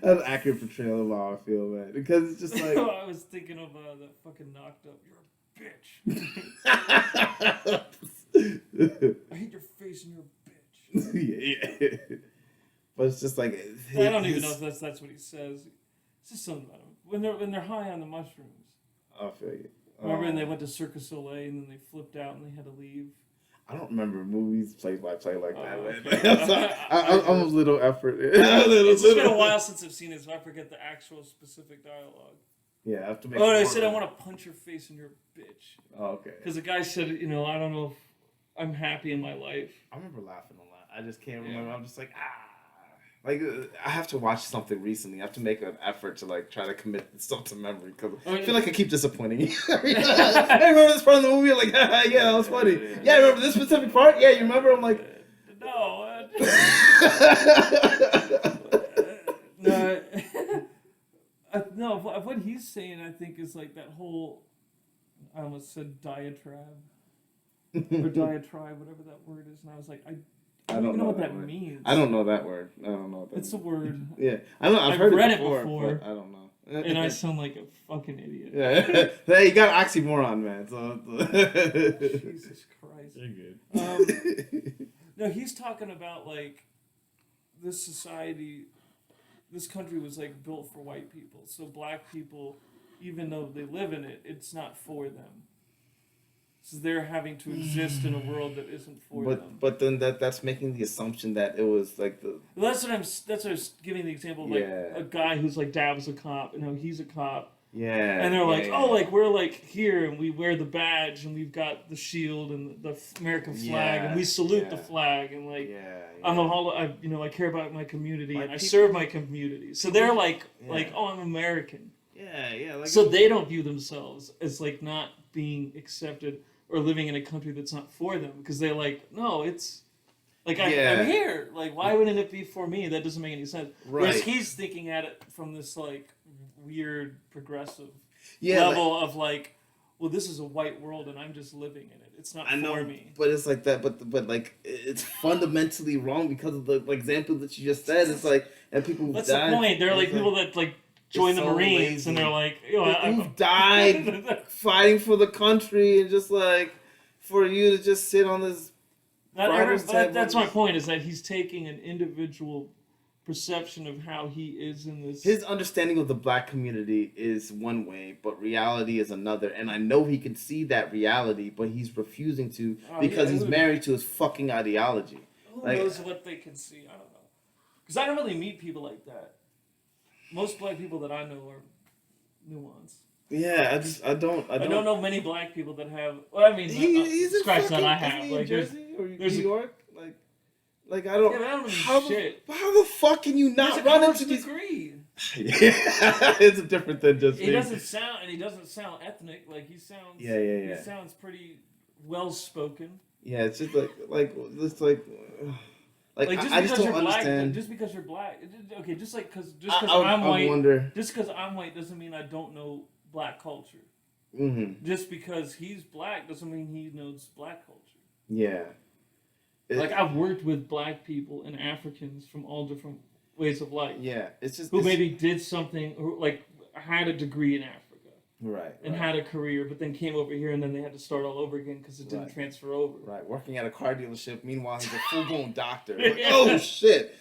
an accurate portrayal of how I feel, man. Because it's just like I was thinking of that fucking Knocked Up. You're a bitch. I hate your face and you're a bitch. yeah. But it's just like I don't even know if that's what he says. It's just something about him. When they're high on the mushrooms. I feel you. Remember, and they went to Circus Soleil, and then they flipped out, and they had to leave. I don't remember movies play by play like that. Okay. I'm a little effort. It's been a while since I've seen it, so I forget the actual specific dialogue. Yeah, I have to make. Oh, they said I want to punch your face in your bitch. Oh, okay. Because the guy said, I don't know if I'm happy in my life. I remember laughing a lot. I just can't remember. I'm just like, Like, I have to watch something recently. I have to make an effort to, like, try to commit stuff to memory. Because I feel like I keep disappointing you. I remember this part of the movie. I'm like, yeah, that was funny. Yeah, I remember this specific part. Yeah, you remember? I'm like... No. No, what he's saying, I think, is, like, that whole... I almost said diatribe. Or diatribe, whatever that word is. And I was like, I don't even know what that means. I don't know that word. I don't know what that It's a word. Yeah. I know. I've heard read it before. But I don't know. And I sound like a fucking idiot. Yeah. Hey, you got oxymoron, man. So. Jesus Christ. You're good. No, he's talking about, like, this society, this country was, like, built for white people. So black people, even though they live in it, it's not for them. So they're having to exist in a world that isn't for them. But then that's making the assumption that it was like the. Well, that's what I was giving the example of, like, a guy who's like dad was a cop and he's a cop. Yeah. And they're like, like we're like here and we wear the badge and we've got the shield and the American flag and we salute the flag and like I'm I care about my community and I serve my community. So they're like I'm American. Yeah. Like, so they don't view themselves as like not being accepted or living in a country that's not for them because they're like, no, it's like I'm here. Like, why wouldn't it be for me? That doesn't make any sense. Right. Whereas he's thinking at it from this like weird progressive level of like, well, this is a white world and I'm just living in it. It's not for me. But it's like that. But like it's fundamentally wrong because of the example that you just said. It's like and people. That's the point. There are like people that like join the Marines lazy. And they're like, you've died fighting for the country and just like for you to just sit on this. That's my point. Is that he's taking an individual perception of how he is in this. His understanding of the black community is one way, but reality is another. And I know he can see that reality, but he's refusing to because he's married to his fucking ideology. Who knows what they can see? I don't know. Because I don't really meet people like that. Most black people that I know are nuanced. Yeah, I don't know many black people that have. Well, I mean, he's scratch that I have. Like, Jersey or New York, like I don't. Yeah, but I don't know shit. How the fuck can you not run into these? Degree. Yeah, it's different than just. He doesn't sound ethnic. Like he sounds. Yeah. He sounds pretty well spoken. Yeah, it's just like it's like. Like just I because just don't you're black, understand. Just because you're black, okay. Just because I'm white. Wonder. Just because I'm white doesn't mean I don't know black culture. Mm-hmm. Just because he's black doesn't mean he knows black culture. Yeah. Like I've worked with black people and Africans from all different ways of life. Yeah, it's just who maybe did something or like had a degree in Africa. Right. And had a career, but then came over here and then they had to start all over again because it didn't transfer over. Right. Working at a car dealership. Meanwhile, he's a full-blown doctor. Like, oh, shit.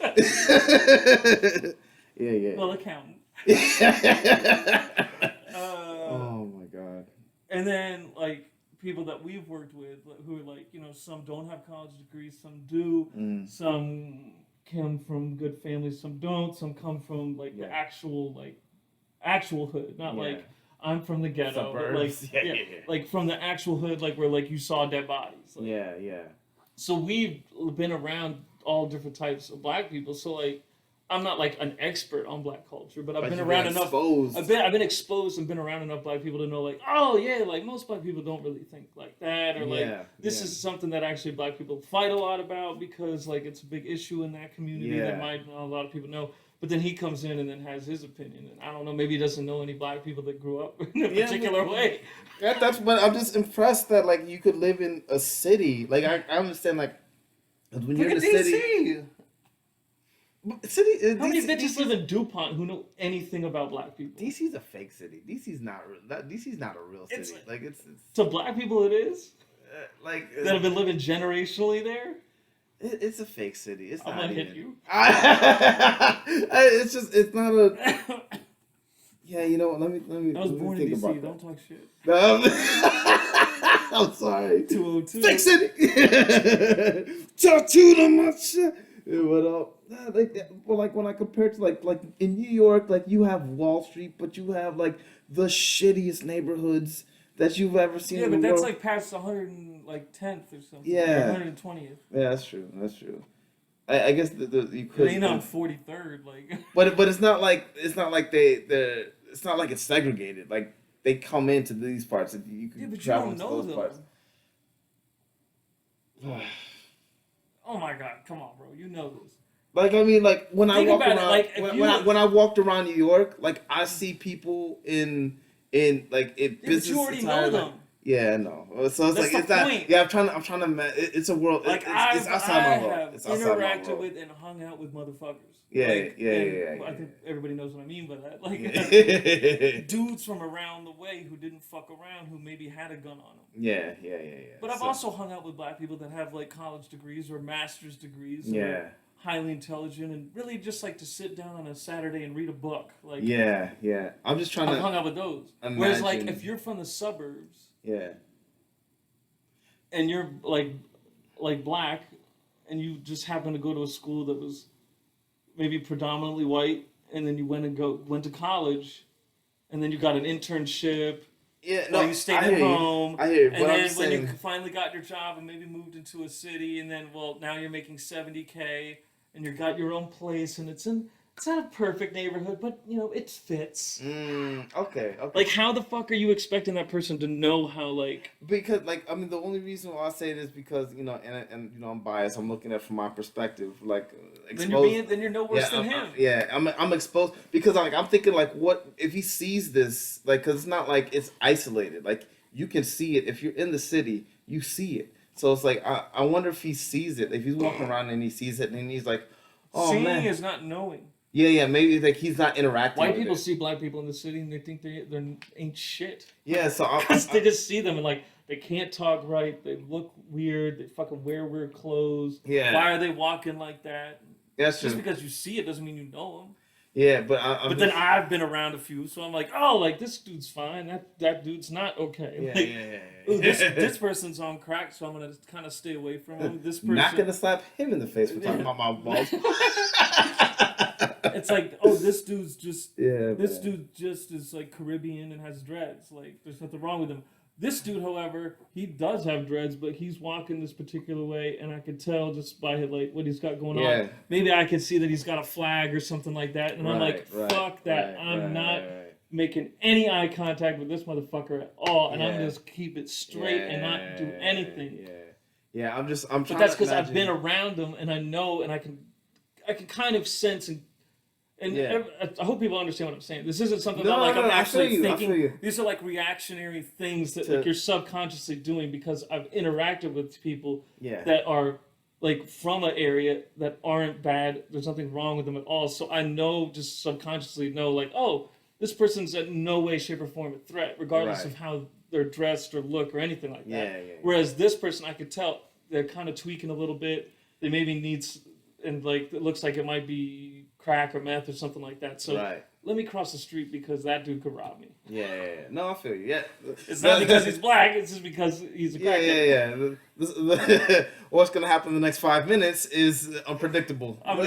Yeah. Well, accountant. Oh, my God. And then, like, people that we've worked with who are like, some don't have college degrees, some do. Some come from good families, some don't. Some come from, like, the actual hood. Not like... I'm from the ghetto, but like from the actual hood, like where like you saw dead bodies. Like, yeah. So we've been around all different types of black people. So like, I'm not like an expert on black culture, but I've been around enough. I've been exposed and been around enough black people to know like, oh yeah, like most black people don't really think like that, or like this is something that actually black people fight a lot about because like it's a big issue in that community that might not a lot of people know. But then he comes in and then has his opinion, and I don't know. Maybe he doesn't know any black people that grew up in a particular way. That's. But I'm just impressed that like you could live in a city. Like I understand like when you're in a city. How many bitches live in DuPont who know anything about black people? DC's a fake city. DC's not a real city. It's to black people it is. Like that have been living generationally there. It's a fake city. It's I'm not gonna even. hit you. It's not a. Yeah, you know what? Let me. I was let me born in think DC. about Don't talk shit. that. I'm sorry. 202. Fake city. Tattooed on my shit. Yeah, but like when I compare to like in New York, like you have Wall Street, but you have like the shittiest neighborhoods that you've ever seen. Yeah, in but the that's world. like past 110th or something. Yeah. Or 120th. Yeah, that's true. That's true. I guess you It could. ain't on 43rd, like. But it's not like it's not like it's not like it's segregated. Like they come into these parts and you can Yeah, but you travel don't into know those them. parts. Oh my God! Come on, bro. You know this. Like I mean, like when Think I walk about it, around, like, if when I walked around New York, like I see people in like in Yeah, business but you already attire, know like- them. Yeah, I know. So it's That's like the it's not. point. Yeah, I'm trying to. It's a world. Like It's outside I my world. have It's outside my interacted world. with and hung out with motherfuckers. Yeah, Like, yeah. I think everybody knows what I mean by that. Like Yeah, dudes from around the way who didn't fuck around, who maybe had a gun on them. yeah. But I've So- also hung out with black people that have like college degrees or master's degrees. Yeah. Or highly intelligent and really just like to sit down on a Saturday and read a book. Like Yeah. I'm just trying I've to. hung out with those. Whereas like imagine- if you're from the suburbs Yeah. and you're like black and you just happen to go to a school that was maybe predominantly white and then you went to college and then you got an internship. Yeah, No, no, you stayed I at hear you. home. I hear you. And But I'm then just when you saying, finally got your job and maybe moved into a city, and then well, now you're making $70K, and you got your own place, and it's not a perfect neighborhood, but you know it fits. okay. Like, how the fuck are you expecting that person to know how like? Because like I mean, the only reason why I say it is because and I'm biased. I'm looking at it from my perspective, like exposed. Then you're no worse than him. I'm exposed because like I'm thinking like what if he sees this like because it's not like it's isolated. Like you can see it if you're in the city, you see it. So it's like I wonder if he sees it. If he's walking around and he sees it and he's like, oh Seeing man, is not knowing. yeah, maybe like he's not interacting. White with people it. see black people in the city and they think they ain't shit. Yeah, so They just see them and like they can't talk right. They look weird. They fucking wear weird clothes. Yeah. Why are they walking like that? that's Just true. because you see it doesn't mean you know them. Yeah, but I'm But then I've been around a few, so I'm like, oh, like this dude's fine. That dude's not okay. yeah, Like, yeah. ooh, this person's on crack, so I'm gonna kind of stay away from him. This person, Not gonna slap him in the face for talking about my balls. it's like, oh, this dude's just Yeah, this man. dude just is like Caribbean and has dreads. Like, there's nothing wrong with him. This dude, however, he does have dreads, but he's walking this particular way, and I could tell just by like what he's got going Yeah. on. Maybe I could see that he's got a flag or something like that, and I'm like, fuck that. I'm not making any eye contact with this motherfucker at all, and I'm Yeah. just keep it straight and not do anything. Yeah, I'm But trying that's to because I've been imagine- around them, and I know, and I can kind of sense and Yeah. I hope people understand what I'm saying. This isn't something No, that like no, I'm I feel actually you, I thinking. feel you. These are like reactionary things that To- like you're subconsciously doing because I've interacted with people Yeah. that are like from an area that aren't bad. There's nothing wrong with them at all. So I know, just subconsciously know, like, oh, this person's in no way, shape, or form a threat, regardless Right. of how they're dressed or look or anything like that. Yeah. Whereas this person, I could tell they're kind of tweaking a little bit. They maybe and like it looks like it might be crack or meth or something like that. So Right. let me cross the street because that dude could rob me. Yeah. No, I feel you. Yeah. It's not because he's black. It's just because he's a crackhead. Yeah. What's gonna happen in the next 5 minets is unpredictable. I'm a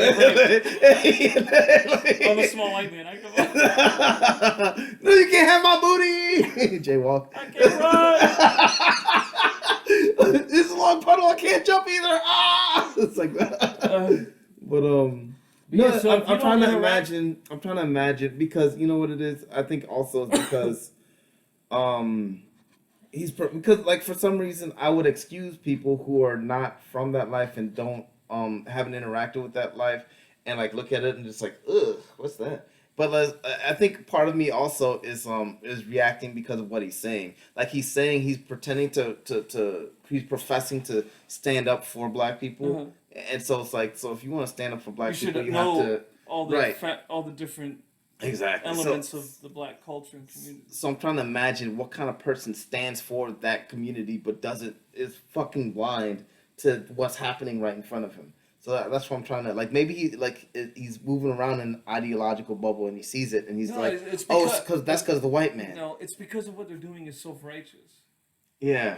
small white man. I come on. No, you can't have my booty. Jaywalk. I can't run. This is a long puddle. I can't jump either. Ah! It's like that. But Yeah, so if you I'm trying don't to interact- imagine. I'm trying to imagine because you know what it is. I think also it's because, because like for some reason I would excuse people who are not from that life and don't haven't interacted with that life and like look at it and just like ugh, what's that? But I think part of me also is reacting because of what he's saying. Like he's saying he's pretending to he's professing to stand up for black people, and so it's like so if you want to stand up for black You people, should you know have to all the right. all the different Exactly. elements of the black culture and community. So I'm trying to imagine what kind of person stands for that community but is fucking blind to what's happening right in front of him. So that's what I'm trying to like. Maybe he's moving around in an ideological bubble and he sees it and he's it's because the white man. No, it's because of what they're doing is self-righteous. Yeah,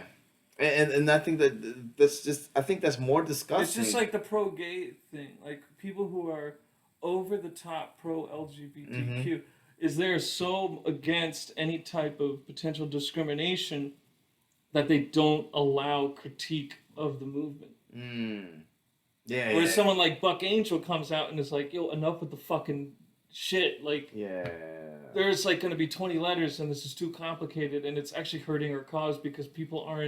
and I think I think that's more disgusting. It's just like the pro-gay thing. Like people who are over the top pro-LGBTQ is they're so against any type of potential discrimination that they don't allow critique of the movement. Yeah. Whereas someone like Buck Angel comes out and is like, yo, enough with the fucking shit. Like, there's like going to be 20 letters and this is too complicated and it's actually hurting our cause because people are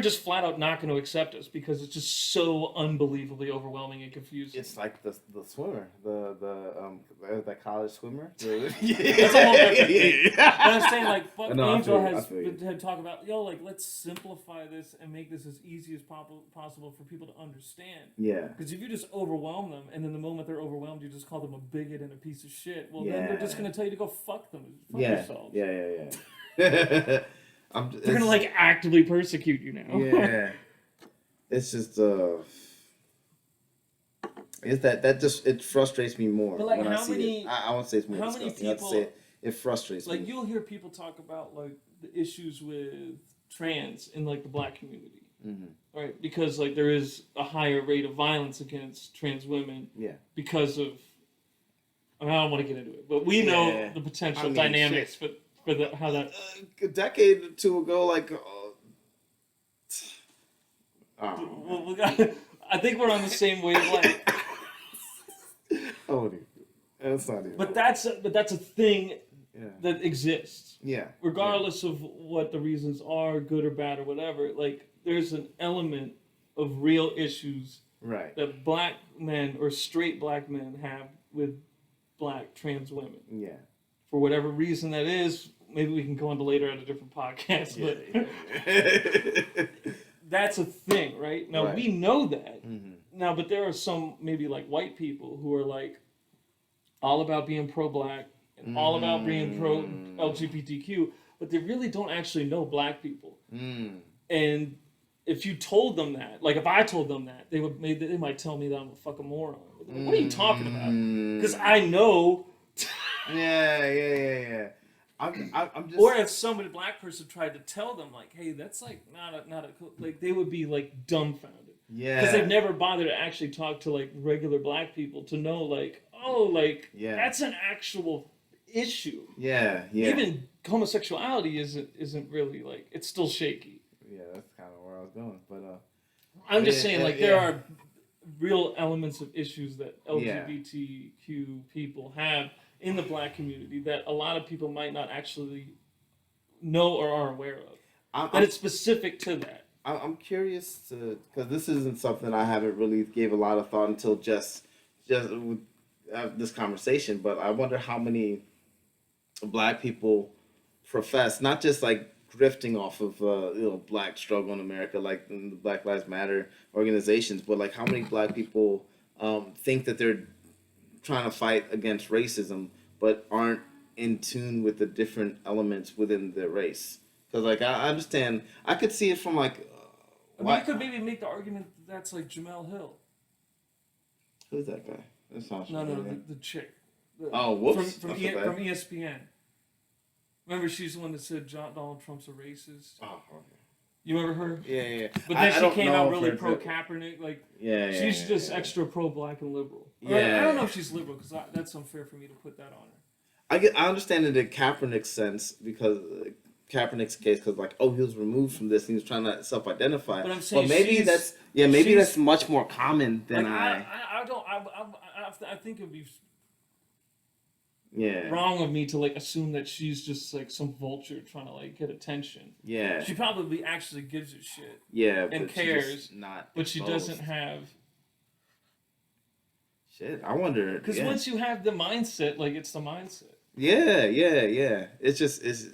just flat out not going to accept us because it's just so unbelievably overwhelming and confusing. It's like the swimmer, the college swimmer. That's a whole different thing. But I'm saying like Buck Angel had talked about, like let's simplify this and make this as easy as possible for people to understand. Yeah. Because if you just overwhelm them and then the moment they're overwhelmed you just call them a bigot and a piece of shit, well then they're just going to tell you to go fuck yourselves. Yeah. They're gonna like actively persecute you now. Yeah, it's just it frustrates me more but like when I see it. I won't say it's more disgusting. Many people, it frustrates me. Like you'll hear people talk about like the issues with trans in like the black community, right? Because like there is a higher rate of violence against trans women. Yeah. Because of I don't want to get into it, but we know the potential dynamics for how that a decade or two ago, like I think we're on the same wavelength. That's not even. But that's a thing that exists. Yeah. Regardless of what the reasons are, good or bad or whatever, like there's an element of real issues that black men or straight black men have with black trans women. Yeah. For whatever reason that is. Maybe we can go into later at a different podcast, but that's a thing, right? Now, we know that. Now, but there are some maybe like white people who are like all about being pro-black and all about being pro-LGBTQ, but they really don't actually know black people. And if you told them that, like if I told them that, they might tell me that I'm a fucking moron. What are you talking about? Because I know. Yeah. I'm just. Or if somebody black person tried to tell them like, hey, that's like not a like they would be like dumbfounded. Yeah. Because they've never bothered to actually talk to like regular black people to know like, that's an actual issue. Yeah. Even homosexuality isn't really like it's still shaky. Yeah, that's kind of where I was going, but I'm just saying like there are real elements of issues that LGBTQ people have in the black community that a lot of people might not actually know or are aware of. But it's specific to that. I'm curious because this isn't something I haven't really gave a lot of thought until just with this conversation. But I wonder how many black people profess, not just like drifting off of black struggle in America, like in the Black Lives Matter organizations, but like how many black people think that they're trying to fight against racism, but aren't in tune with the different elements within the race. Because like I understand, I could see it from like. You could maybe make the argument that's like Jamel Hill. Who's that guy? That's not the chick. Whoops. From ESPN. Remember, she's the one that said Donald Trump's a racist. Oh, okay. You remember her? Yeah. But then she came out really pro Kaepernick. Like, she's just extra pro black and liberal. Yeah. I don't know if she's liberal because that's unfair for me to put that on I her. understand in the Kaepernick sense because Kaepernick's case because like he was removed from this and he was trying to self-identify. But I'm saying maybe that's much more common than like, I think it would be wrong of me to like assume that she's just like some vulture trying to like get attention. Yeah. She probably actually gives a shit. Yeah. And cares. But she doesn't have. Shit, I wonder. Because once you have the mindset, like it's the mindset. Yeah. It's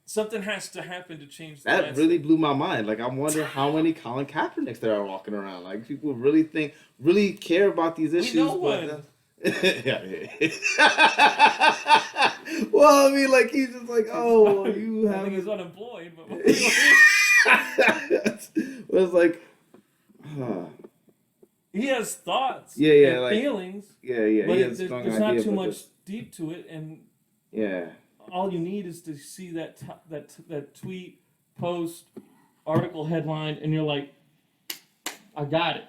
something has to happen to change the that mindset. Really blew my mind. Like I wonder how many Colin Kaepernicks there are walking around. Like people really care about these issues. We know one. Well, I mean, like he's just like, you have. I think he's unemployed, but well, it's like, He has thoughts, Yeah, and feelings. Yeah, yeah. But He has a strong there's idea, not too but much just, deep to it, and yeah. all you need is to see that tweet, post, article headline, and you're like, I got it.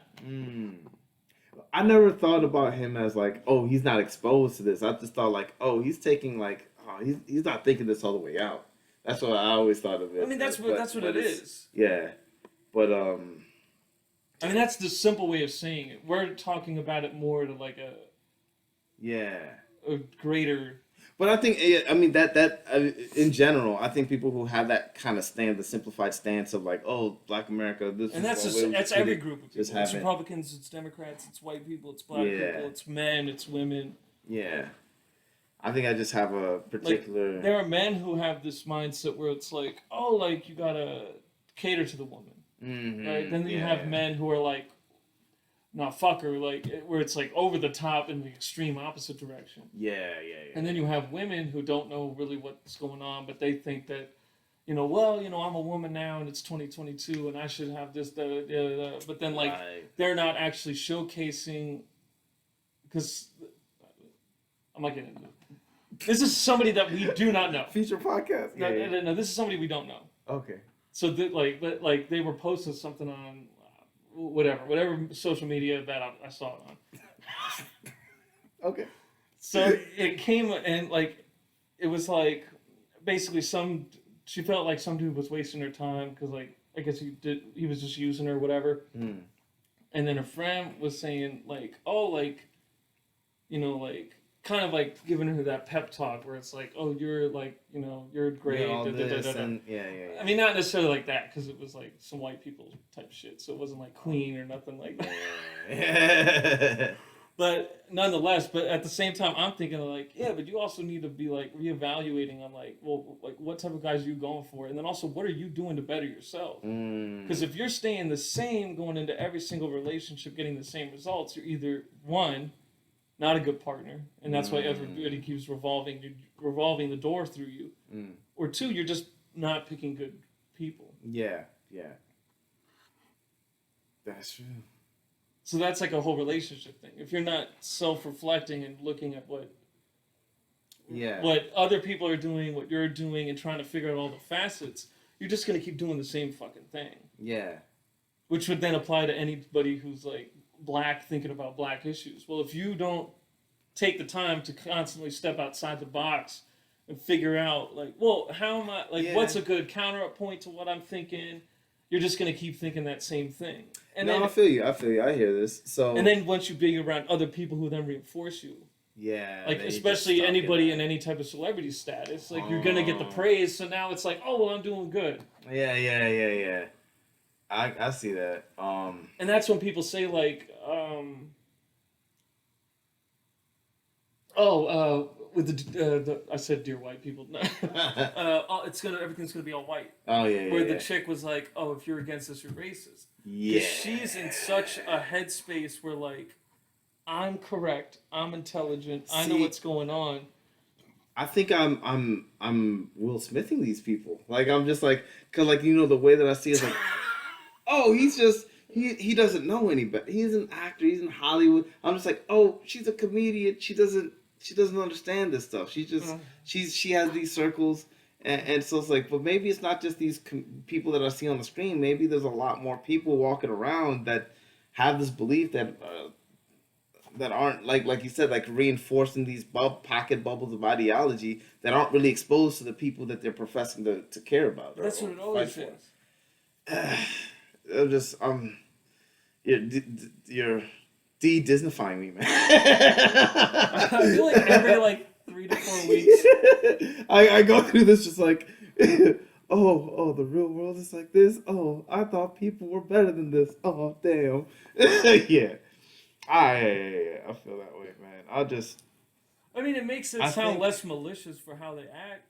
I never thought about him as like, oh, he's not exposed to this. I just thought like, oh, he's taking like, oh, he's not thinking this all the way out. That's what I always thought of it. I mean, that's what it is. Yeah, but I mean, that's the simple way of saying it. We're talking about it more to like a greater. But I think, I mean, that in general, I think people who have that kind of the simplified stance of like, oh, Black America, this and that's every group of people. It's Republicans, it's Democrats, it's white people, it's black people, it's men, it's women. Yeah, I think I just have a particular. Like, there are men who have this mindset where it's like, oh, like you gotta cater to the woman, right? Then you have men who are like, nah, fuck her, like where it's like over the top in the extreme opposite direction. Yeah. And then you have women who don't know really what's going on, but they think that, I'm a woman now and it's 2022 and I should have this, but then like they're not actually showcasing, because I'm not getting into it. This is somebody that we do not know. Future podcast. No, this is somebody we don't know. Okay. So they were posting something on whatever social media that I saw it on. Okay. So it came and like, it was like basically she felt like some dude was wasting her time because like I guess he was just using her or whatever. And then a friend was saying like, oh, like, like kind of like giving her that pep talk where it's like, oh, you're like, you're great. Yeah. I mean, not necessarily like that because it was like some white people type shit, so it wasn't like Queen or nothing like that. But nonetheless, but at the same time, I'm thinking like, yeah, but you also need to be like reevaluating on like, well, like what type of guys are you going for, and then also what are you doing to better yourself? Because if you're staying the same going into every single relationship, getting the same results, you're either one, not a good partner, and that's why everybody keeps revolving the door through you. Or two, you're just not picking good people. Yeah. That's true. So that's like a whole relationship thing. If you're not self-reflecting and looking at what other people are doing, what you're doing, and trying to figure out all the facets, you're just gonna keep doing the same fucking thing. Yeah. Which would then apply to anybody who's like black, thinking about black issues. Well, if you don't take the time to constantly step outside the box and figure out like, well, how am I, like, what's a good counterpoint to what I'm thinking? You're just going to keep thinking that same thing. And I feel you. I hear this. So. And then once you be around other people who then reinforce you. Yeah. Like, especially anybody in any type of celebrity status, like, you're going to get the praise. So now it's like, oh, well, I'm doing good. Yeah. I see that. And that's when people say like, with the I said dear white people, everything's gonna be all white. Oh yeah. Where the chick was like, oh, if you're against this, you're racist. Yeah. She's in such a headspace where like, I'm correct, I'm intelligent, I know what's going on. I think I'm Will Smithing these people. Like I'm just like, cause like the way that I see it is like. Oh, he's just he doesn't know any better. He's an actor. He's in Hollywood. I'm just like, oh, she's a comedian. She doesn't understand this stuff. She just she has these circles, and so it's like, but maybe it's not just these people that I see on the screen. Maybe there's a lot more people walking around that have this belief that aren't like you said, like reinforcing these pocket bubbles of ideology that aren't really exposed to the people that they're professing to care about. That's what it always is. You're de-Disneyfying me, man. I feel like every 3 to 4 weeks. I go through this just like, oh, the real world is like this. Oh, I thought people were better than this. Oh, damn. Yeah. I feel that way, man. I mean, it makes it sound less malicious for how they act.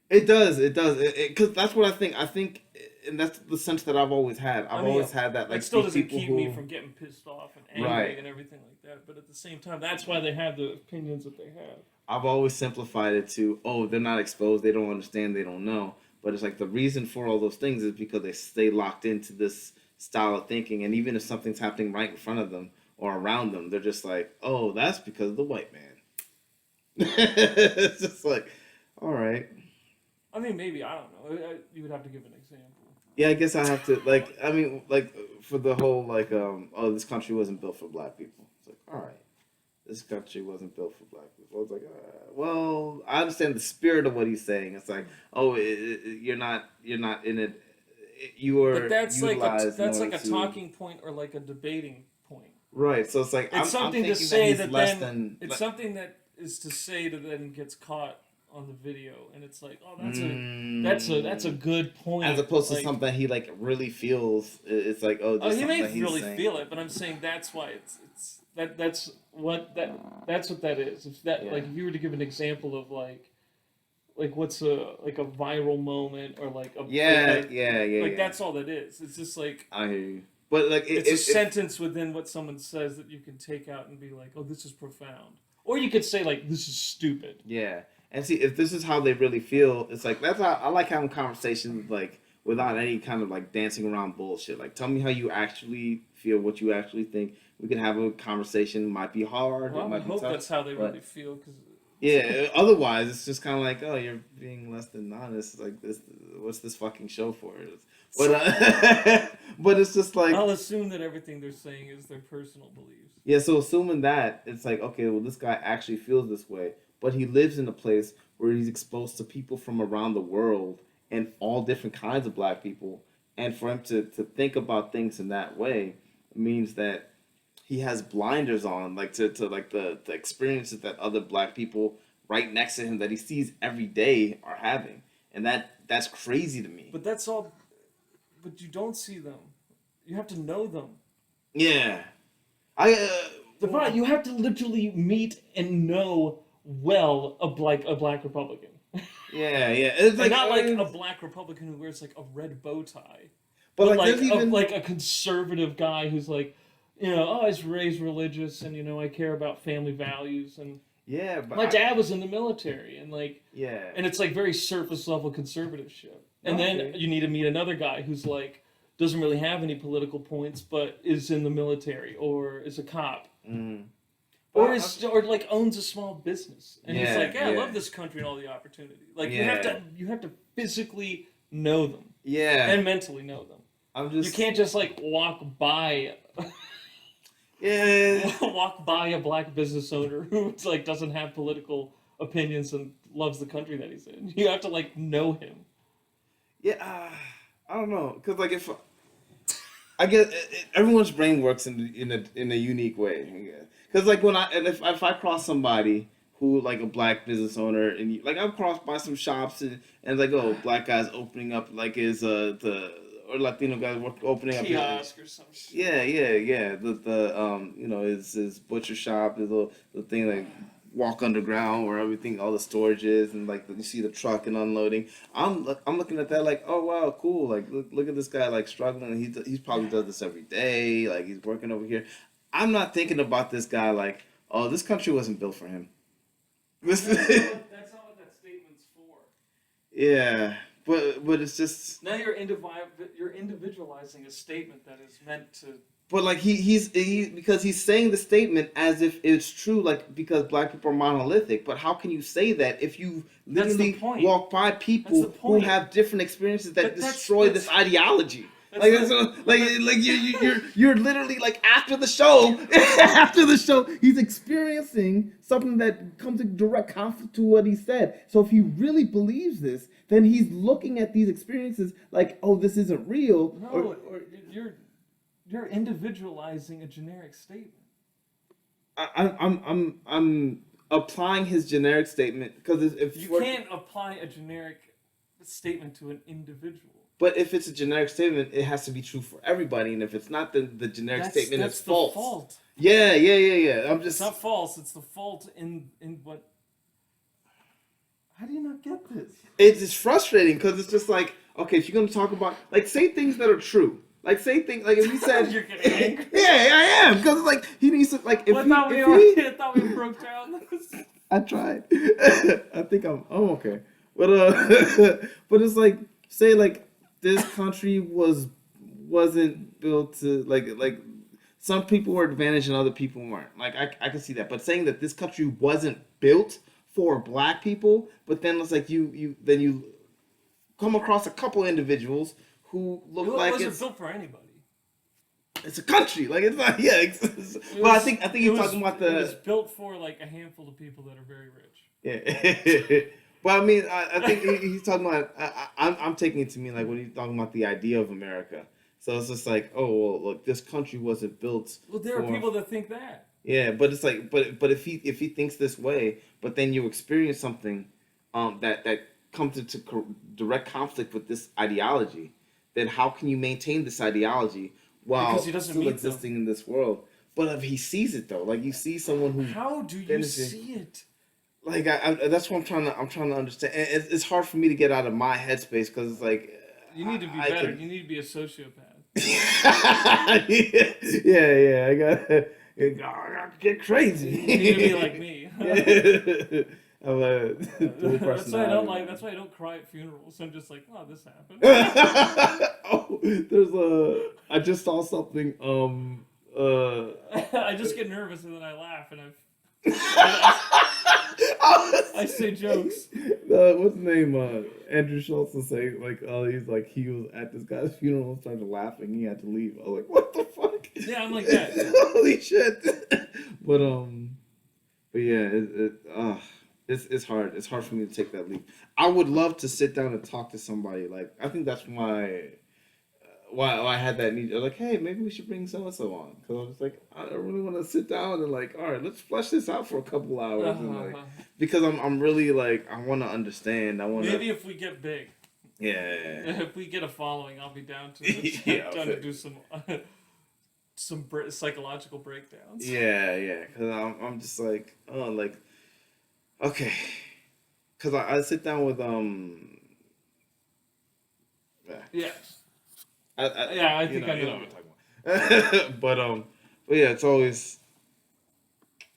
It does. Because that's what I think, and that's the sense that I've always had. I've always had that. Like, it still doesn't keep me from getting pissed off and angry and everything like that. But at the same time, that's why they have the opinions that they have. I've always simplified it to, oh, they're not exposed, they don't understand, they don't know. But it's like the reason for all those things is because they stay locked into this style of thinking. And even if something's happening right in front of them or around them, they're just like, oh, that's because of the white man. It's just like, all right. I mean, maybe, I don't know. You would have to give an example. Yeah, I guess I have to, like, I mean, like, for the whole, like, oh, this country wasn't built for black people. It's like, all right, this country wasn't built for black people. I was like, well, I understand the spirit of what he's saying. It's like, oh, you're not in it. You are But that's utilized like a talking point or like a debating point. Right, so it's like, It's something I'm to say that less then, than... it's something that is to say that then gets caught on the video, and it's like, oh, that's a good point. As opposed to something he like really feels. It's like, oh, he may he's really saying. feel it, but I'm saying that's why that's what that is. If that like if you were to give an example of like what's a viral moment or like a that's all that is. It's just like, I hear you, but like it's a sentence within what someone says that you can take out and be like, oh, this is profound, or you could say like, this is stupid. Yeah. And see, if this is how they really feel, it's like, that's how I like having conversations like without any kind of like dancing around bullshit. Like, tell me how you actually feel, what you actually think. We can have a conversation. It might be hard. Well, it might I hope be tough, that's how they really feel. Cause yeah. Otherwise, it's just kind of like, oh, you're being less than honest. Like this, what's this fucking show for? But but it's just like, I'll assume that everything they're saying is their personal beliefs. Yeah. So assuming that, it's like, okay, well, this guy actually feels this way. But he lives in a place where he's exposed to people from around the world and all different kinds of black people. And for him to think about things in that way means that he has blinders on, like to like the experiences that other black people right next to him that he sees every day are having. And that's crazy to me. But that's all. But you don't see them. You have to know them. Yeah. The problem, you have to literally meet and know well a black Republican. Yeah. It's like, not like a black Republican who wears like a red bow tie, but like a conservative guy who's like, I was raised religious and I care about family values and but my dad was in the military and and it's like very surface level conservative-ship. And then you need to meet another guy who's like doesn't really have any political points but is in the military or is a cop. Or like owns a small business, and he's like, I love this country and all the opportunity. Like you have to physically know them, and mentally know them. You can't just like walk by, walk by a black business owner who like doesn't have political opinions and loves the country that he's in. You have to like know him. Yeah, I don't know, cause like if I guess everyone's brain works in a unique way. Because like if I cross somebody who like a black business owner and like I've crossed by some shops and like, oh, black guys opening up like his or Latino guys opening up kiosk or some shit. Yeah the his butcher shop, his little the thing like walk underground where everything, all the storage is, and like you see the truck and unloading. I'm looking at that like, oh wow, cool. Like look at this guy like struggling. He probably does this every day. Like he's working over here. I'm not thinking about this guy like, oh, this country wasn't built for him. That's not what that statement's for. Yeah, but it's just now you're individualizing a statement that is meant to. But like he's because he's saying the statement as if it's true, like because black people are monolithic. But how can you say that if you literally walk by people who have different experiences that destroy this ideology? Like you're literally like after the show, he's experiencing something that comes in direct conflict to what he said. So if he really believes this, then he's looking at these experiences like, oh, this isn't real. No, you're individualizing a generic statement. I'm applying his generic statement because if you can't apply a generic statement to an individual. But if it's a generic statement, it has to be true for everybody, and if it's not, the generic statement is false. The fault. Yeah. It's not false. It's the fault in what. How do you not get this? It's frustrating because it's just like, okay, if you're gonna talk about say things that are true. Like say things like if he said you're getting angry. Yeah, I am because like he needs to like if I thought we broke down this. I tried. I think I'm okay, but but it's like say like this country was wasn't built to like some people were advantaged and other people weren't. Like I can see that, but saying that this country wasn't built for black people, but then it's like you come across a couple individuals who look like wasn't it's built for anybody. It's a country, like it's not. Yeah, well, I think he's talking about the. It was built for like a handful of people that are very rich. Yeah, well, I mean, I think he's talking about. I'm taking it to mean like when he's talking about the idea of America. So it's just like, oh well, look, this country wasn't built. Well, there are people that think that. Yeah, but it's like, but if he thinks this way, but then you experience something, that comes into direct conflict with this ideology, then how can you maintain this ideology while still existing in this world? But if he sees it though, like you see someone who. How do you see it? Like that's what I'm trying to understand. And it's hard for me to get out of my headspace because it's like. You need to be better. You need to be a sociopath. yeah, I gotta get crazy. You need to be like me. I'm that's why I don't like. That's why I don't cry at funerals. I'm just like, oh, this happened. I just saw something. I just get nervous and then I laugh and I say jokes. What's his name? Andrew Schultz was saying like, he was at this guy's funeral and started laughing. He had to leave. I was like, what the fuck? Yeah, I'm like that. Holy shit! but yeah, it's hard. It's hard for me to take that leap. I would love to sit down and talk to somebody. Like I think that's why I had that need. I was like, hey, maybe we should bring so and so on because I was like, I really want to sit down and like, all right, let's flesh this out for a couple hours, and like, because I'm really like I want to understand. Maybe if we get big. Yeah. If we get a following, I'll be down to to do some psychological breakdowns. Yeah, because I'm just like, oh, like, okay, because I sit down with Yeah. I think I know what you're talking about. but yeah, it's always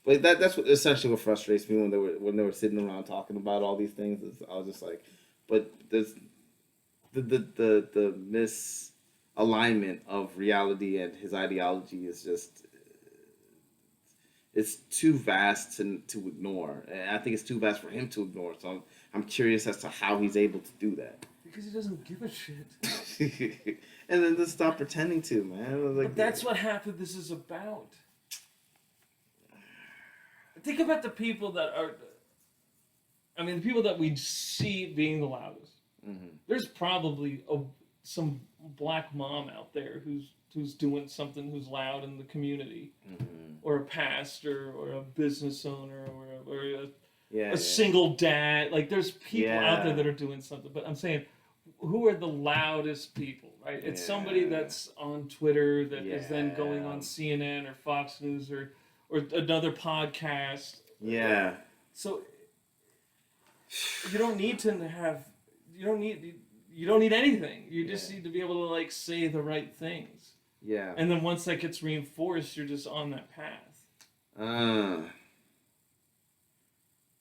like that. That's essentially what frustrates me when they were sitting around talking about all these things. I was just like, but there's the misalignment of reality and his ideology is just it's too vast to ignore. And I think it's too vast for him to ignore. So I'm curious as to how he's able to do that. Because he doesn't give a shit. And then just stop pretending to, man. Like, but that's what half of this is about. Think about the people that are... I mean, the people that we see being the loudest. Mm-hmm. There's probably some black mom out there who's doing something, who's loud in the community. Mm-hmm. Or a pastor, or a business owner, or a single dad. Like, there's people out there that are doing something. But I'm saying... Who are the loudest people, right? It's somebody that's on Twitter that is then going on CNN or Fox News or another podcast. Yeah. So you don't need you don't need anything. You just need to be able to like say the right things. Yeah. And then once that gets reinforced, you're just on that path.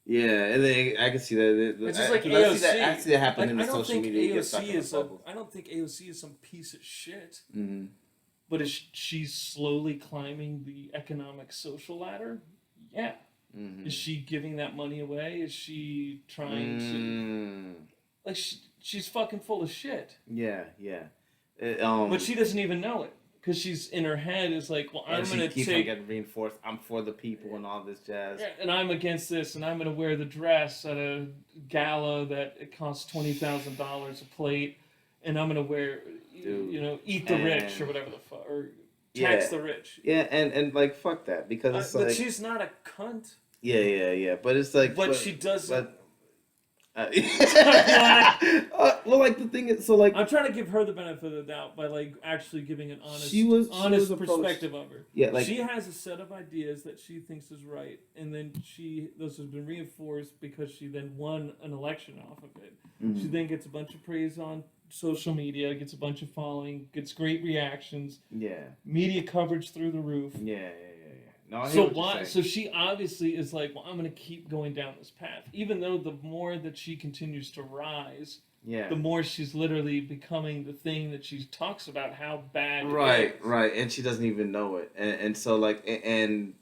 Yeah, and then I can see that. It's just like AOC. I see that happening in social media. I don't think AOC is some piece of shit. Mm-hmm. But is she slowly climbing the economic social ladder? Yeah. Mm-hmm. Is she giving that money away? Is she trying to... Like, she's fucking full of shit. Yeah. But she doesn't even know it. Because she's in her head is like, well, I'm going to keep on getting reinforced. I'm for the people and all this jazz. Yeah, and I'm against this, and I'm going to wear the dress at a gala that it costs $20,000 a plate, and I'm going to wear, eat the rich or whatever the fuck, or tax the rich. Yeah, and like fuck that because it's like. But she's not a cunt. Yeah. But it's like. But she doesn't. Well, like the thing is, so like I'm trying to give her the benefit of the doubt by like actually giving an honest perspective of her. Yeah, like she has a set of ideas that she thinks is right, and then those have been reinforced because she then won an election off of it. Mm-hmm. She then gets a bunch of praise on social media, gets a bunch of following, gets great reactions. Yeah. Media coverage through the roof. Yeah. No, So she obviously is like, well, I'm going to keep going down this path, even though the more that she continues to rise, Yeah. the more she's literally becoming the thing that she talks about how bad it is. Right, and she doesn't even know it, and so like and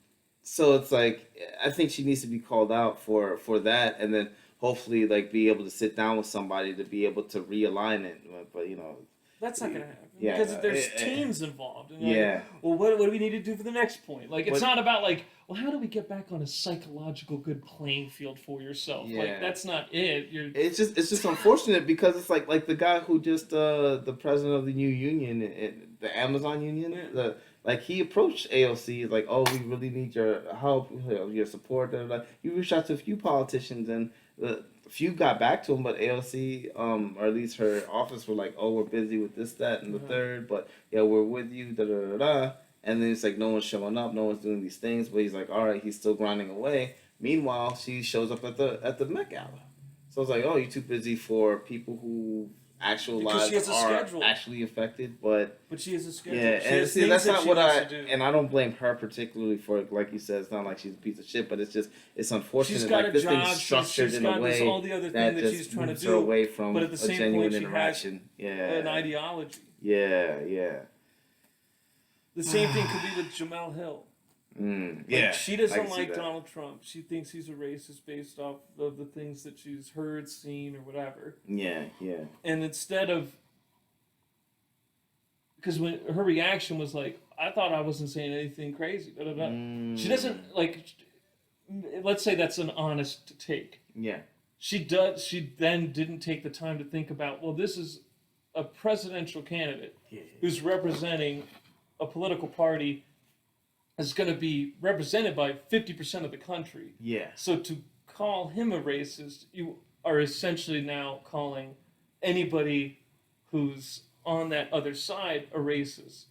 so it's like I think she needs to be called out for that, and then hopefully like be able to sit down with somebody to be able to realign it, but That's not gonna happen Yeah, because there's teams involved. And yeah. well, what do we need to do for the next point? Like, it's But- not about like, well, how do we get back on a psychological good playing field for yourself? Yeah. Like, that's not it. It's just unfortunate because it's like the guy who just the president of the new union, the Amazon union, like he approached AOC like, oh, we really need your help, your support. He reached out to a few politicians and a few got back to him, but AOC, or at least her office, were like, oh, we're busy with this, that, and the third, but yeah, we're with you, da da da da. And then it's like no one's showing up, no one's doing these things, but he's like, all right, he's still grinding away. Meanwhile, she shows up at the Met Gala. So it's like, oh, you're too busy for people who actual Because lives she has a are schedule. actually affected, but But she has a schedule. yeah, She and has see, things that's that not she what wants I to do. and I don't blame her particularly for it. Like you said, it's not like she's a piece of shit, but it's just it's unfortunate. She's got like a this job. thing's structured she's in got a way all the other that thing that just she's trying to moves her do. away from But at the a same genuine point, she interaction. has Yeah, an ideology. yeah. The same thing could be with Jamel Hill. Yeah, She I doesn't can see like that. Donald Trump. She thinks he's a racist based off of the things that she's heard, seen, or whatever. Yeah. And instead of, because when her reaction was like, I thought I wasn't saying anything crazy. Da, da, da. She doesn't like. Let's say that's an honest take. Yeah. She then didn't take the time to think about, well, this is a presidential candidate who's representing a political party is going to be represented by 50% of the country. Yeah. So to call him a racist, you are essentially now calling anybody who's on that other side a racist.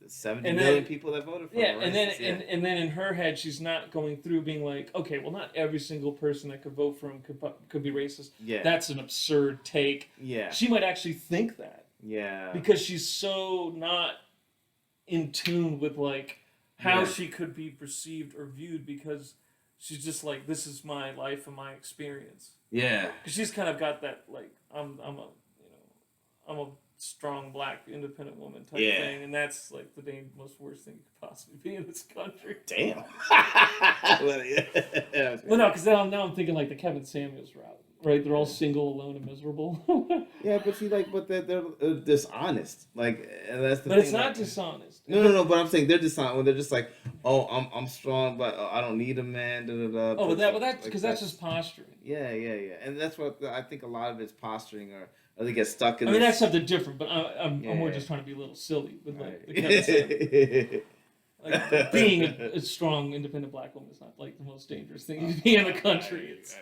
70 And million then- people that voted for Yeah, her. and then racist, and then in her head, she's not going through being like, okay, well, not every single person that could vote for him could be racist. Yeah. That's an absurd take. Yeah. She might actually think that Yeah. because she's so not in tune with like how Yeah. she could be perceived or viewed because she's just like, this is my life and my experience. Yeah. Because she's kind of got that like I'm a strong black independent woman type Yeah. thing, and that's like the most worst thing you could possibly be in this country. Damn. Well, no, because now I'm thinking like the Kevin Samuels route, right? They're all single, alone, and miserable. Yeah, but see, like, but they're dishonest. Like, and that's the But thing. it's not like, dishonest. No. But I'm saying they're dishonest when they're just like, oh, I'm strong, but I don't need a man. Da, da, da. Oh, but that's like, because that's just posturing. Yeah, and that's what I think a lot of it's posturing, or they get stuck in. I mean, this- that's something different, but I'm more Yeah. just trying to be a little silly with like Right. the Kevin Samuels. Like being a strong, independent black woman is not like the most dangerous thing to be in the country. It's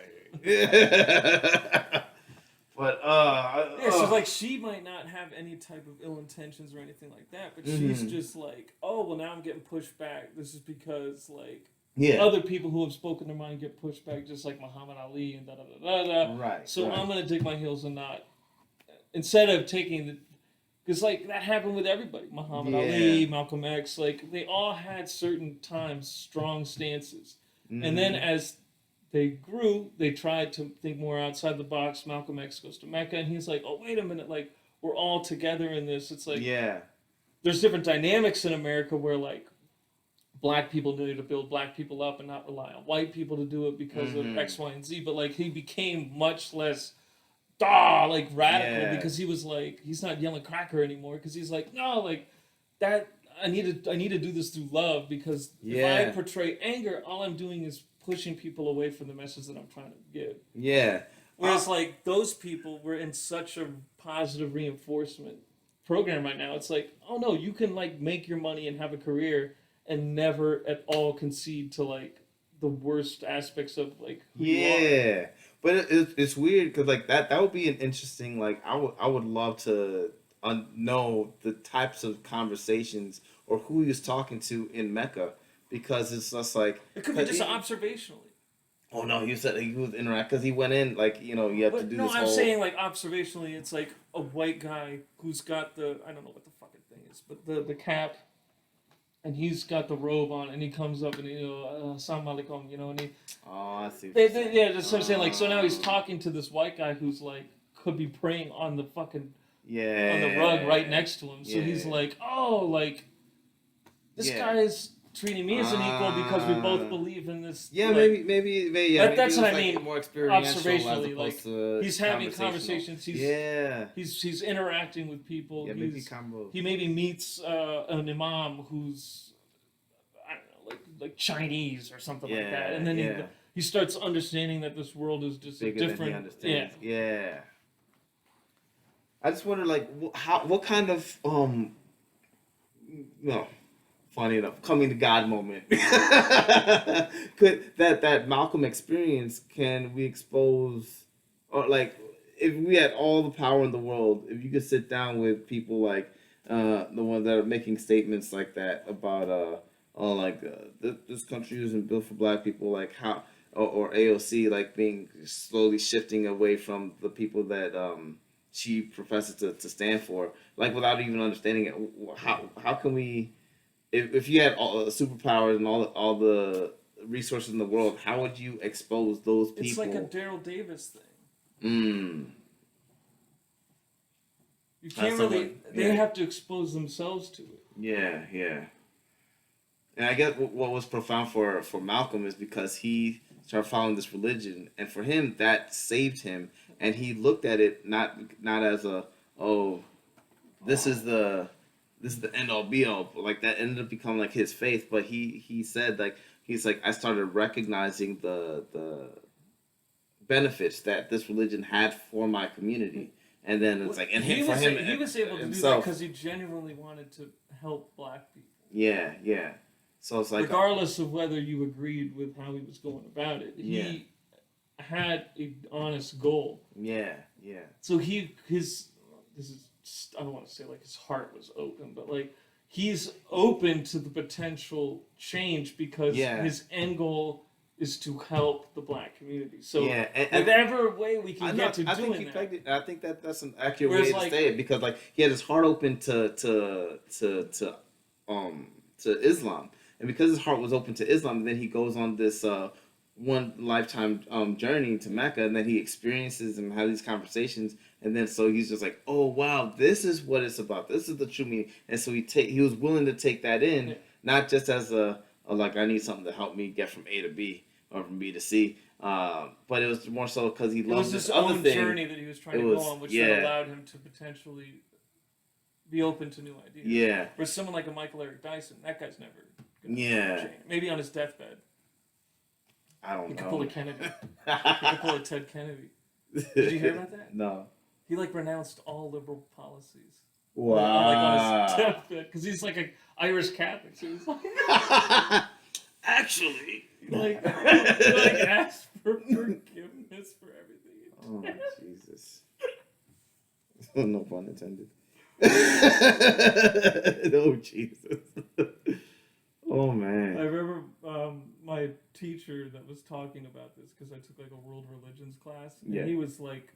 But yeah, so like she might not have any type of ill intentions or anything like that, but she's just like, oh well, now I'm getting pushed back. This is because like other people who have spoken their mind get pushed back, just like Muhammad Ali and da da da da da. Right. So right. I'm gonna dig my heels and not instead of taking the. Because, like, that happened with everybody. Muhammad Ali, Malcolm X, like, they all had certain times strong stances. And then as they grew, they tried to think more outside the box. Malcolm X goes to Mecca, and he's like, oh, wait a minute, like, we're all together in this. It's like, there's different dynamics in America where, like, black people need to build black people up and not rely on white people to do it because of X, Y, and Z. But, like, he became much less... like radical because he was like he's not yelling cracker anymore because he's like no like that I need to do this through love because if I portray anger all I'm doing is pushing people away from the message that I'm trying to give. Whereas like those people were in such a positive reinforcement program right now. It's like, oh no, you can like make your money and have a career and never at all concede to like the worst aspects of like who you are. But it's weird because like that would be an interesting like I would love to know the types of conversations or who he was talking to in Mecca because it's just like it could be just observationally. Oh no, you said he was interact because he went in like you have to do no, this. I'm whole... saying like observationally, it's like a white guy who's got the I don't know what the fucking thing is, but the cap. And he's got the robe on, and he comes up and Assalamu alaikum, and he. Oh, I see. Yeah, that's what I'm saying. Like, so now he's talking to this white guy who's like could be preying on the fucking Yeah. on the rug right next to him. So Yeah. he's like, oh, like this guy's treating me as an equal because we both believe in this. Yeah, like, maybe. That's what I mean. More experiential Observationally, as like opposed to he's having conversations. He's interacting with people. Yeah, maybe combo. He maybe meets an imam who's I don't know, like Chinese or something like that, and then he starts understanding that this world is just bigger different. Than he understands. Yeah. I just wonder, like, what kind of funny enough, coming to God moment could that Malcolm experience, can we expose, or like if we had all the power in the world, if you could sit down with people like the ones that are making statements like that about this country isn't built for black people, like how or AOC like being slowly shifting away from the people that she professes to stand for, like without even understanding it, how can we, if you had all the superpowers and all the resources in the world, how would you expose those people? It's like a Daryl Davis thing. You can't really. They have to expose themselves to it. Yeah. And I guess what was profound for Malcolm is because he started following this religion, and for him that saved him, and he looked at it not as this is the end all be all, like that ended up becoming like his faith, but he said like he's like, I started recognizing the benefits that this religion had for my community, and then it's like, and he for was him he was able to do that because he genuinely wanted to help black people. Yeah. So it's like, regardless of whether you agreed with how he was going about it, he had an honest goal. Yeah. So I don't want to say like his heart was open, but like he's open to the potential change because his end goal is to help the black community. So whatever way we can get to doing that. I think that's an accurate way to say it, because like he had his heart open to Islam. And because his heart was open to Islam, and then he goes on this one lifetime journey to Mecca, and then he experiences and has these conversations, and then so he's just like, oh wow, this is what it's about. This is the true meaning. And so he was willing to take that in, not just as a like, I need something to help me get from A to B or from B to C, but it was more so because he loved this other thing. It was his own journey that he was trying to go on, which then allowed him to potentially be open to new ideas. Yeah. Whereas someone like a Michael Eric Dyson, that guy's never. Yeah. Maybe on his deathbed. I don't know. He could pull a Kennedy. He could pull a Ted Kennedy. Did you hear about that? No. He like renounced all liberal policies. Wow. Like on his deathbed, because he's like an Irish Catholic. So he's like, actually, like asked for forgiveness for everything. Oh Jesus. No pun intended. Oh Jesus. Oh man. I remember my teacher that was talking about this, because I took like a world religions class, and he was like,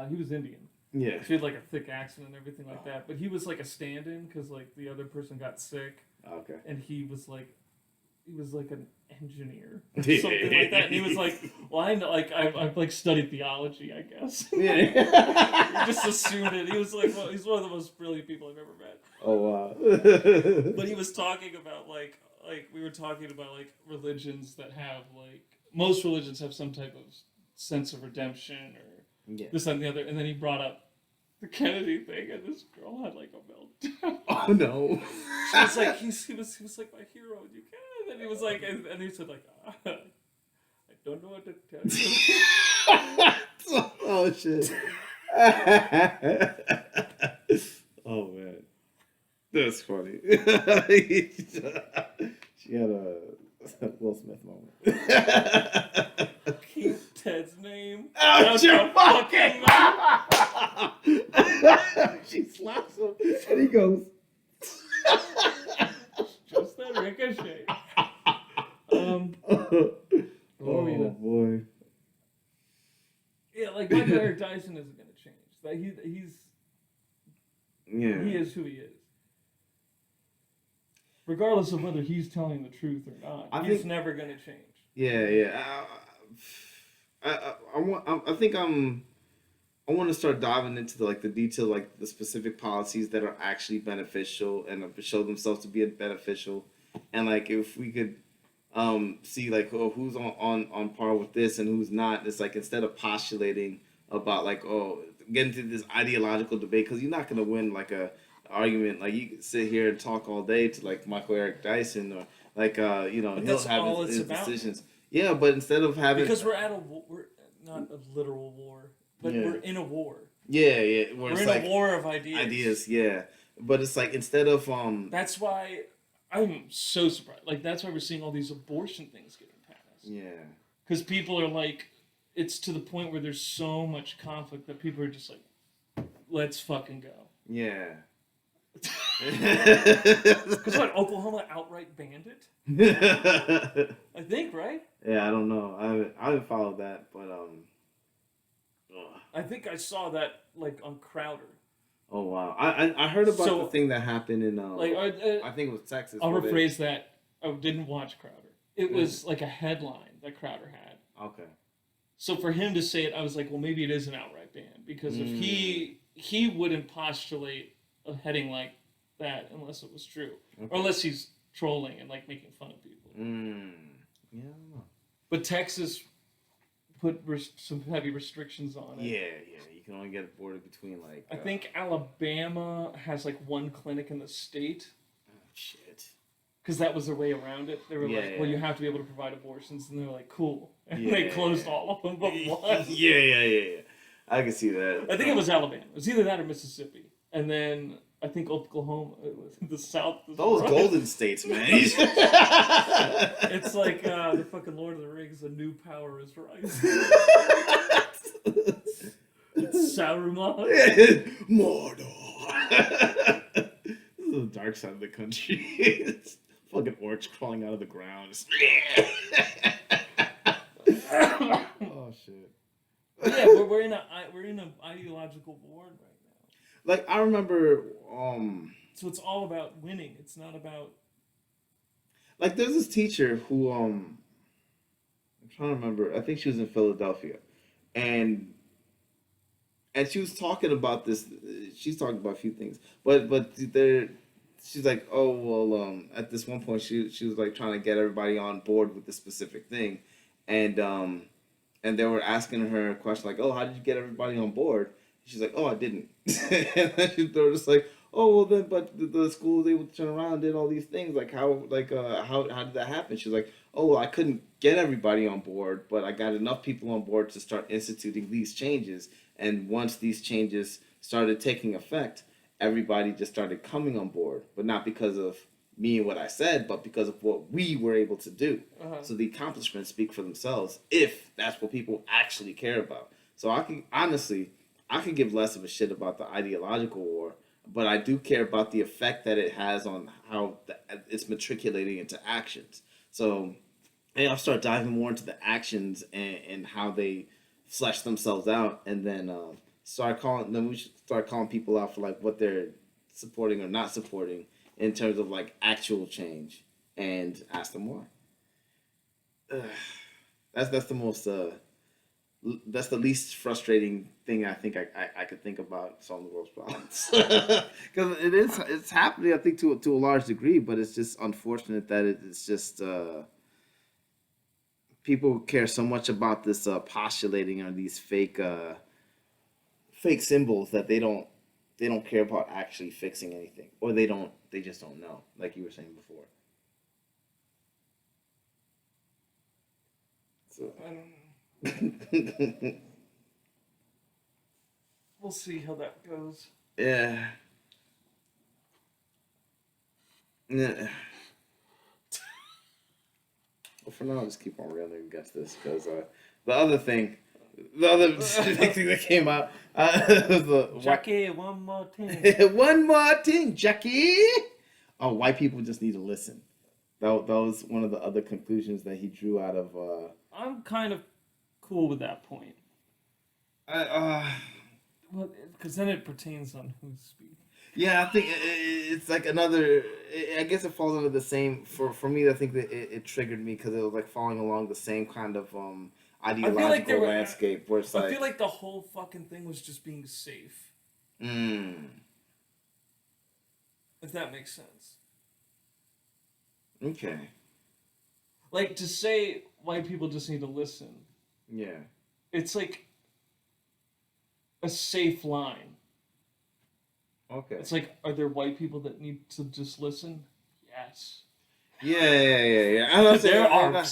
he was Indian. Yeah. So he had like a thick accent and everything like that, but he was like a stand-in because like the other person got sick. Okay. And he was like an engineer or something like that. And he was like, well, I've like studied theology, I guess. Yeah. He just assumed it. He was like, well, he's one of the most brilliant people I've ever met. Oh wow. But he was talking about like we were talking about like religions that have like, most religions have some type of sense of redemption or this, that, and the other. And then he brought up the Kennedy thing, and this girl had like a meltdown. Oh no. She was like, he was like my hero, you can. And he was like, and he said like, I don't know what to tell you. Oh shit. Oh man, that's funny. She had a Will Smith moment. Keep Ted's name. Oh, your fucking mouth. She slaps him, and he goes. Just that ricochet. Oh boy. Yeah, like Michael Eric Dyson isn't gonna change. Like he's he is who he is. Regardless of whether he's telling the truth or not, he's never gonna change. Yeah. I think I'm I want to start diving into the detail, like the specific policies that are actually beneficial and show themselves to be beneficial, and like if we could see like who's on par with this and who's not. It's like instead of postulating about like get into this ideological debate, because you're not gonna win like a argument. Like you can sit here and talk all day to like Michael Eric Dyson or like he'll have his decisions. Yeah, but instead of having, because we're not a literal war, but we're in a war. Yeah. We're in a war of ideas. Ideas, yeah. But it's like instead of That's why I'm so surprised. Like that's why we're seeing all these abortion things getting passed. Yeah. Because people are like, it's to the point where there's so much conflict that people are just like, let's fucking go. Yeah. Because what, Oklahoma outright banned it? I think, right? Yeah, I don't know. I haven't followed that, but I think I saw that like on Crowder. Oh wow! I heard about the thing that happened in I think it was Texas. I'll rephrase that. I didn't watch Crowder. It was like a headline that Crowder had. Okay. So for him to say it, I was like, well, maybe it is an outright ban, because if he wouldn't postulate a heading like that unless it was true, or unless he's trolling and like making fun of people. Yeah, I don't know. But Texas put some heavy restrictions on it. Yeah. You can only get aborted between like. I think Alabama has like one clinic in the state. Oh shit. Because that was their way around it. They were well, you have to be able to provide abortions, and they're like, cool. And they closed all of them but one. Yeah. I can see that. I think it was Alabama. It was either that or Mississippi, and then I think Oklahoma. It was the South. Those golden states, man. It's like the fucking Lord of the Rings. A new power is rising. It's Saruman. Mordor. This is the dark side of the country. It's fucking orcs crawling out of the ground. Oh shit. Yeah, we're in an ideological war right now. Like I remember. So it's all about winning. It's not about. Like there's this teacher who I'm trying to remember. I think she was in Philadelphia, and she was talking about this. She's talking about a few things, but there. She's like, oh well. At this one point, she was like trying to get everybody on board with this specific thing, and they were asking her a question like, oh, how did you get everybody on board? She's like, oh, I didn't. And then they were just like, oh well, then but the school was able to turn around and did all these things. Like how did that happen? She's like, oh well, I couldn't get everybody on board, but I got enough people on board to start instituting these changes. And once these changes started taking effect, everybody just started coming on board, but not because of me and what I said, but because of what we were able to do. So the accomplishments speak for themselves if that's what people actually care about. So I can give less of a shit about the ideological war, but I do care about the effect that it has on how it's matriculating into actions. So I'll start diving more into the actions and how they flesh themselves out, and then we should start calling people out for like what they're supporting or not supporting in terms of like actual change, and ask them why. That's the most that's the least frustrating thing I think I could think about solving the world's problems, because it's happening, I think, to a large degree, but it's just unfortunate that it's just people care so much about this postulating or these fake symbols that they don't care about actually fixing anything, or they just don't know, like you were saying before. So I don't know. We'll see how that goes. Yeah. Well, for now, I'll just keep on railing against this, because the other thing that came out was the Jackie, one more thing. one more thing, Jackie. Oh, white people just need to listen. That was one of the other conclusions that he drew out of. I'm kind of cool with that point. Well, because then it pertains on who's speaking. Yeah, I think it's like another. I guess it falls under the same. For me, I think that it triggered me because it was like following along the same kind of ideological landscape where it's like. I feel like the whole fucking thing was just being safe. If that makes sense. Okay. Like to say white people just need to listen. Yeah. It's like a safe line. Okay. It's like, are there white people that need to just listen? Yes. Yeah. There are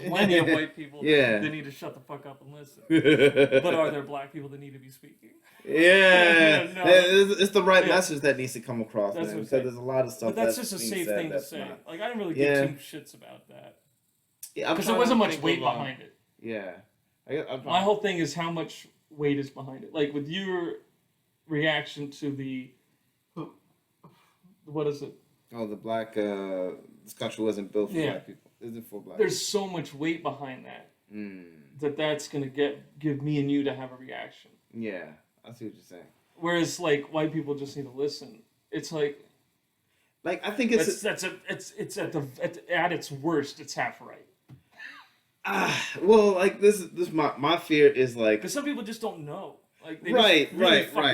plenty of white people that need to shut the fuck up and listen. But are there black people that need to be speaking? Yeah. No. It's the right message that needs to come across, That's man. what Because there's a lot of stuff. But that's just a safe thing to say. Not. Like I didn't really give two shits about that. Yeah, because there wasn't much weight behind it. Yeah. My whole thing is how much weight is behind it. Like with your reaction to the what is it? Oh, the black. This country wasn't built for black people. Isn't for black. There's so much weight behind that that's gonna give me and you to have a reaction. Yeah, I see what you're saying. Whereas like white people just need to listen. It's like I think it's at its worst. It's half right. Well, like this my fear is like because some people just don't know. Like they right.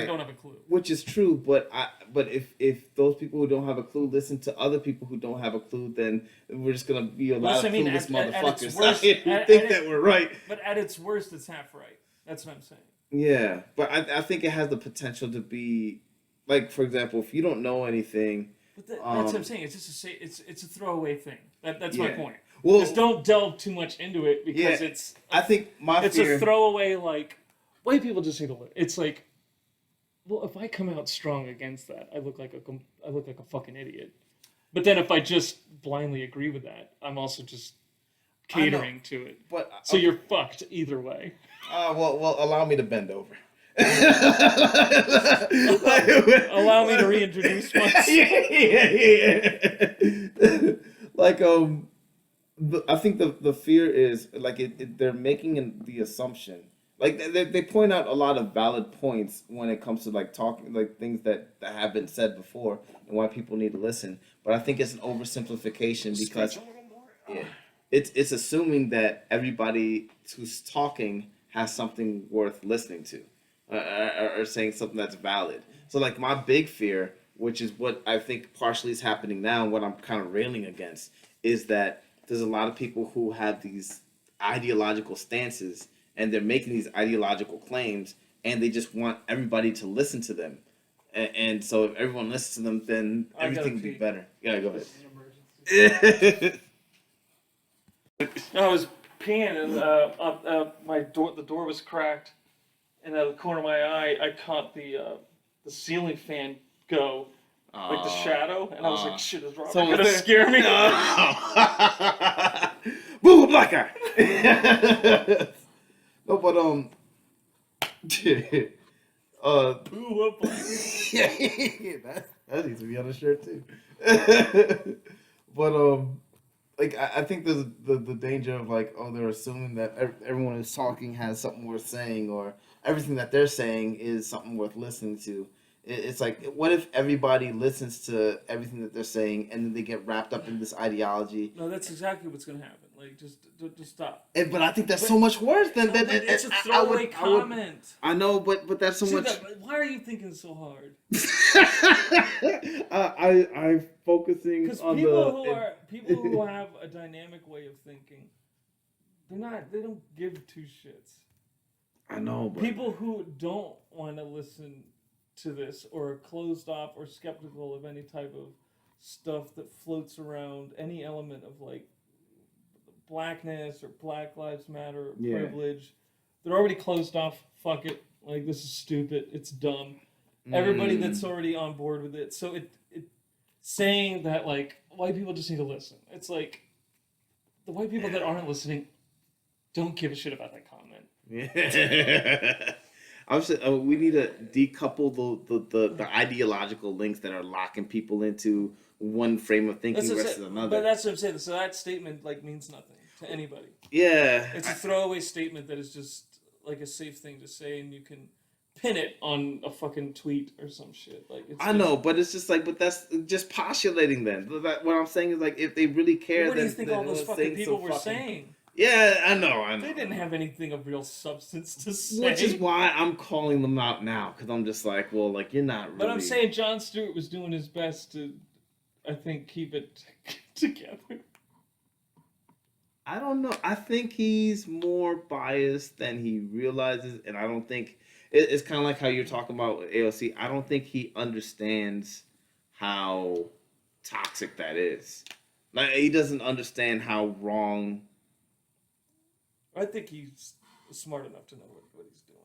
don't have a clue. Which is true, but if those people who don't have a clue listen to other people who don't have a clue, then we're just gonna be a lot of clueless motherfuckers. I think that we're right. But at its worst, it's half right. That's what I'm saying. Yeah, but I think it has the potential to be, like, for example, if you don't know anything. But that's what I'm saying. It's just it's a throwaway thing. That's my point. Well, just don't delve too much into it because it's. I think it's a throwaway like. White people just need to look. It's like, well, if I come out strong against that, I look like a fucking idiot. But then if I just blindly agree with that, I'm also just catering to it. But so you're fucked either way. Well, allow me to bend over. Allow me to reintroduce myself. Yeah. Like I think the fear is like they're making the assumption. Like they point out a lot of valid points when it comes to like talking like things that have been said before and why people need to listen. But I think it's an oversimplification because it's assuming that everybody who's talking has something worth listening to, or saying something that's valid. So like my big fear, which is what I think partially is happening now, and what I'm kind of railing against, is that there's a lot of people who have these ideological stances. And they're making these ideological claims, and they just want everybody to listen to them. And so if everyone listens to them, then everything will be better. Yeah, go ahead. I was peeing, and the door was cracked, and out of the corner of my eye, I caught the ceiling fan go, like the shadow, and I was like, "Shit, is Robert gonna scare me?" Boo, black guy. No, but that needs to be on the shirt too. But like I think there's the danger of like, oh, they're assuming that everyone who's talking has something worth saying, or everything that they're saying is something worth listening to. It's like, what if everybody listens to everything that they're saying and then they get wrapped up in this ideology? No, that's exactly what's gonna happen. Like, just stop. But I think that's so much worse than that. It's a throwaway comment. I know, but that's so much. Why are you thinking so hard? I'm focusing on people who have a dynamic way of thinking. They don't give two shits. I know, but people who don't want to listen to this or are closed off or skeptical of any type of stuff that floats around any element of like blackness or Black Lives Matter or privilege, they're already closed off. Fuck it, like this is stupid, it's dumb. Everybody that's already on board with it, so it saying that like white people just need to listen, it's like the white people that aren't listening don't give a shit about that comment. I'm saying we need to decouple the ideological links that are locking people into one frame of thinking versus another. But that's what I'm saying. So that statement like means nothing to anybody. Yeah, it's a throwaway statement that is just like a safe thing to say, and you can pin it on a fucking tweet or some shit. Like I know, but it's just like, but that's just postulating. Then what I'm saying is like, if they really care, what do you then think then all those let's fucking say people so were fucking- saying? Yeah, I know. They didn't have anything of real substance to say. Which is why I'm calling them out now, because I'm just like, well, like you're not really. But I'm saying Jon Stewart was doing his best to, I think, keep it together. I don't know. I think he's more biased than he realizes, and I don't think it's kind of like how you're talking about AOC. I don't think he understands how toxic that is. Like he doesn't understand how wrong. I think he's smart enough to know what he's doing.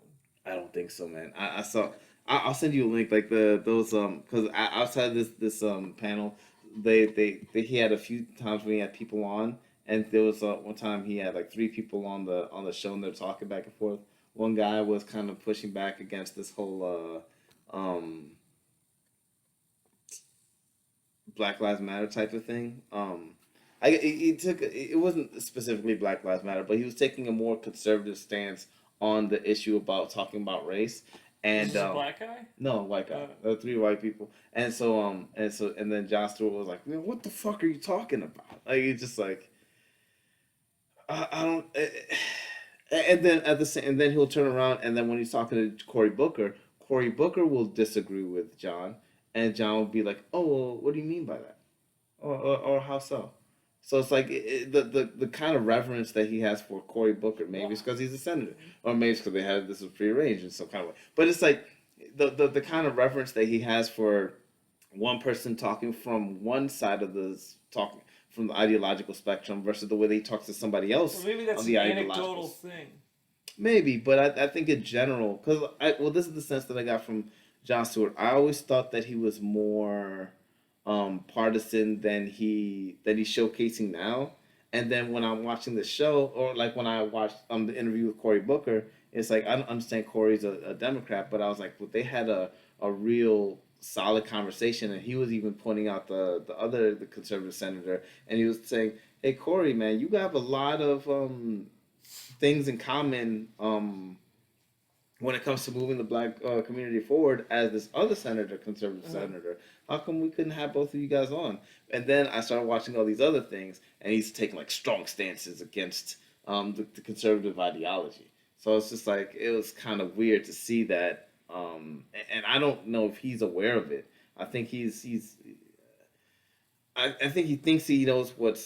I don't think so, man. I saw. I'll send you a link, like those because outside this panel, he had a few times when he had people on. And there was one time he had like 3 people on the show and they're talking back and forth. One guy was kind of pushing back against this whole Black Lives Matter type of thing. It wasn't specifically Black Lives Matter, but he was taking a more conservative stance on the issue about talking about race. And Is this a black guy? No, white guy. There were 3 white people, and then Jon Stewart was like, "Man, what the fuck are you talking about?" Like he's just like. I don't, and then and then he'll turn around, and then when he's talking to Cory Booker will disagree with John, and John will be like, "Oh, well, what do you mean by that?" Or how so? So it's like the kind of reverence that he has for Cory Booker. Maybe it's because he's a senator, or maybe it's because they had this was prearranged in some kind of way. But it's like the kind of reverence that he has for one person talking from one side of talking from the ideological spectrum versus the way they talk to somebody else. Well, maybe that's on the an anecdotal thing. Maybe, but I think in general, this is the sense that I got from Jon Stewart. I always thought that he was more partisan than he's showcasing now. And then when I'm watching the show, or like when I watched the interview with Cory Booker, it's like I don't understand Cory's a Democrat, but I was like, well, they had a real solid conversation, and he was even pointing out the conservative senator, and he was saying, "Hey, Cory, man, you have a lot of things in common when it comes to moving the black community forward as this other conservative senator. How come we couldn't have both of you guys on?" And then I started watching all these other things, and he's taking like strong stances against the conservative ideology. So it's just like it was kind of weird to see that. And I don't know if he's aware of it. I think I think he thinks he knows what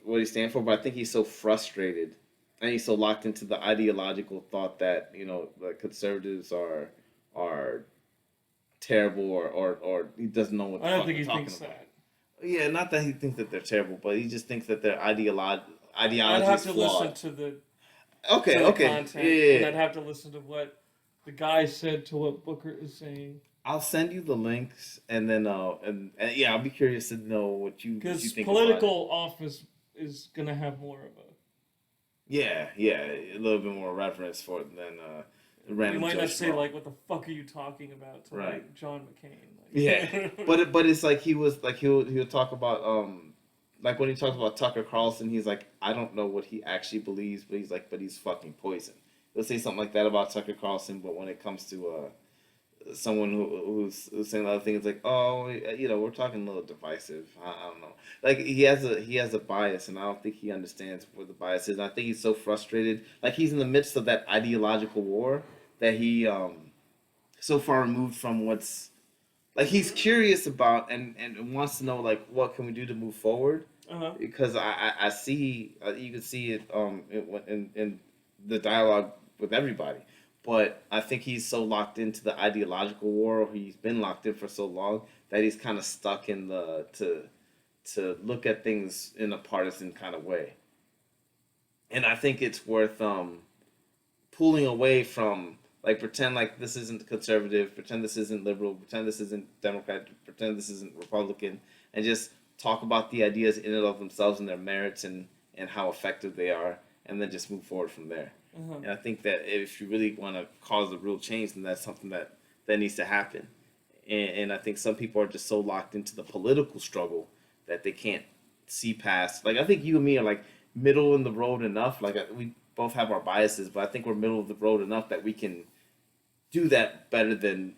he stands for, but I think he's so frustrated and he's so locked into the ideological thought that the conservatives are terrible or he doesn't know what. I don't think he thinks that. Yeah, not that he thinks that they're terrible, but he just thinks that their ideology I'd have to flawed. listen to the content, and I'd have to listen to what the guy said to what Booker is saying. I'll send you the links, and then and yeah, I'll be curious to know what you think. Because political office is gonna have more of a a little bit more reverence for it than random. You might not say Schmo. like, "What the fuck are you talking about?" to Right. like John McCain. Like, Yeah, but it's like he was like he'll talk about like when he talks about Tucker Carlson, he's like, I don't know what he actually believes, but he's like, but he's fucking poison. He'll say something like that about Tucker Carlson, but when it comes to someone who's saying other things, like, oh, we're talking a little divisive. I don't know. Like he has a bias, and I don't think he understands where the bias is. And I think he's so frustrated, like he's in the midst of that ideological war that he so far removed from what's like he's curious about and wants to know like what can we do to move forward. Because I see you can see it in the dialogue with everybody. But I think he's so locked into the ideological war, or he's been locked in for so long that he's kind of stuck in to look at things in a partisan kind of way. And I think it's worth pulling away from like pretend like this isn't conservative, pretend this isn't liberal, pretend this isn't Democrat, pretend this isn't Republican, and just talk about the ideas in and of themselves and their merits and how effective they are, and then just move forward from there. And I think that if you really want to cause a real change, then that's something that needs to happen. And I think some people are just so locked into the political struggle that they can't see past. Like I think you and me are like middle in the road enough. Like we both have our biases, but I think we're middle of the road enough that we can do that better than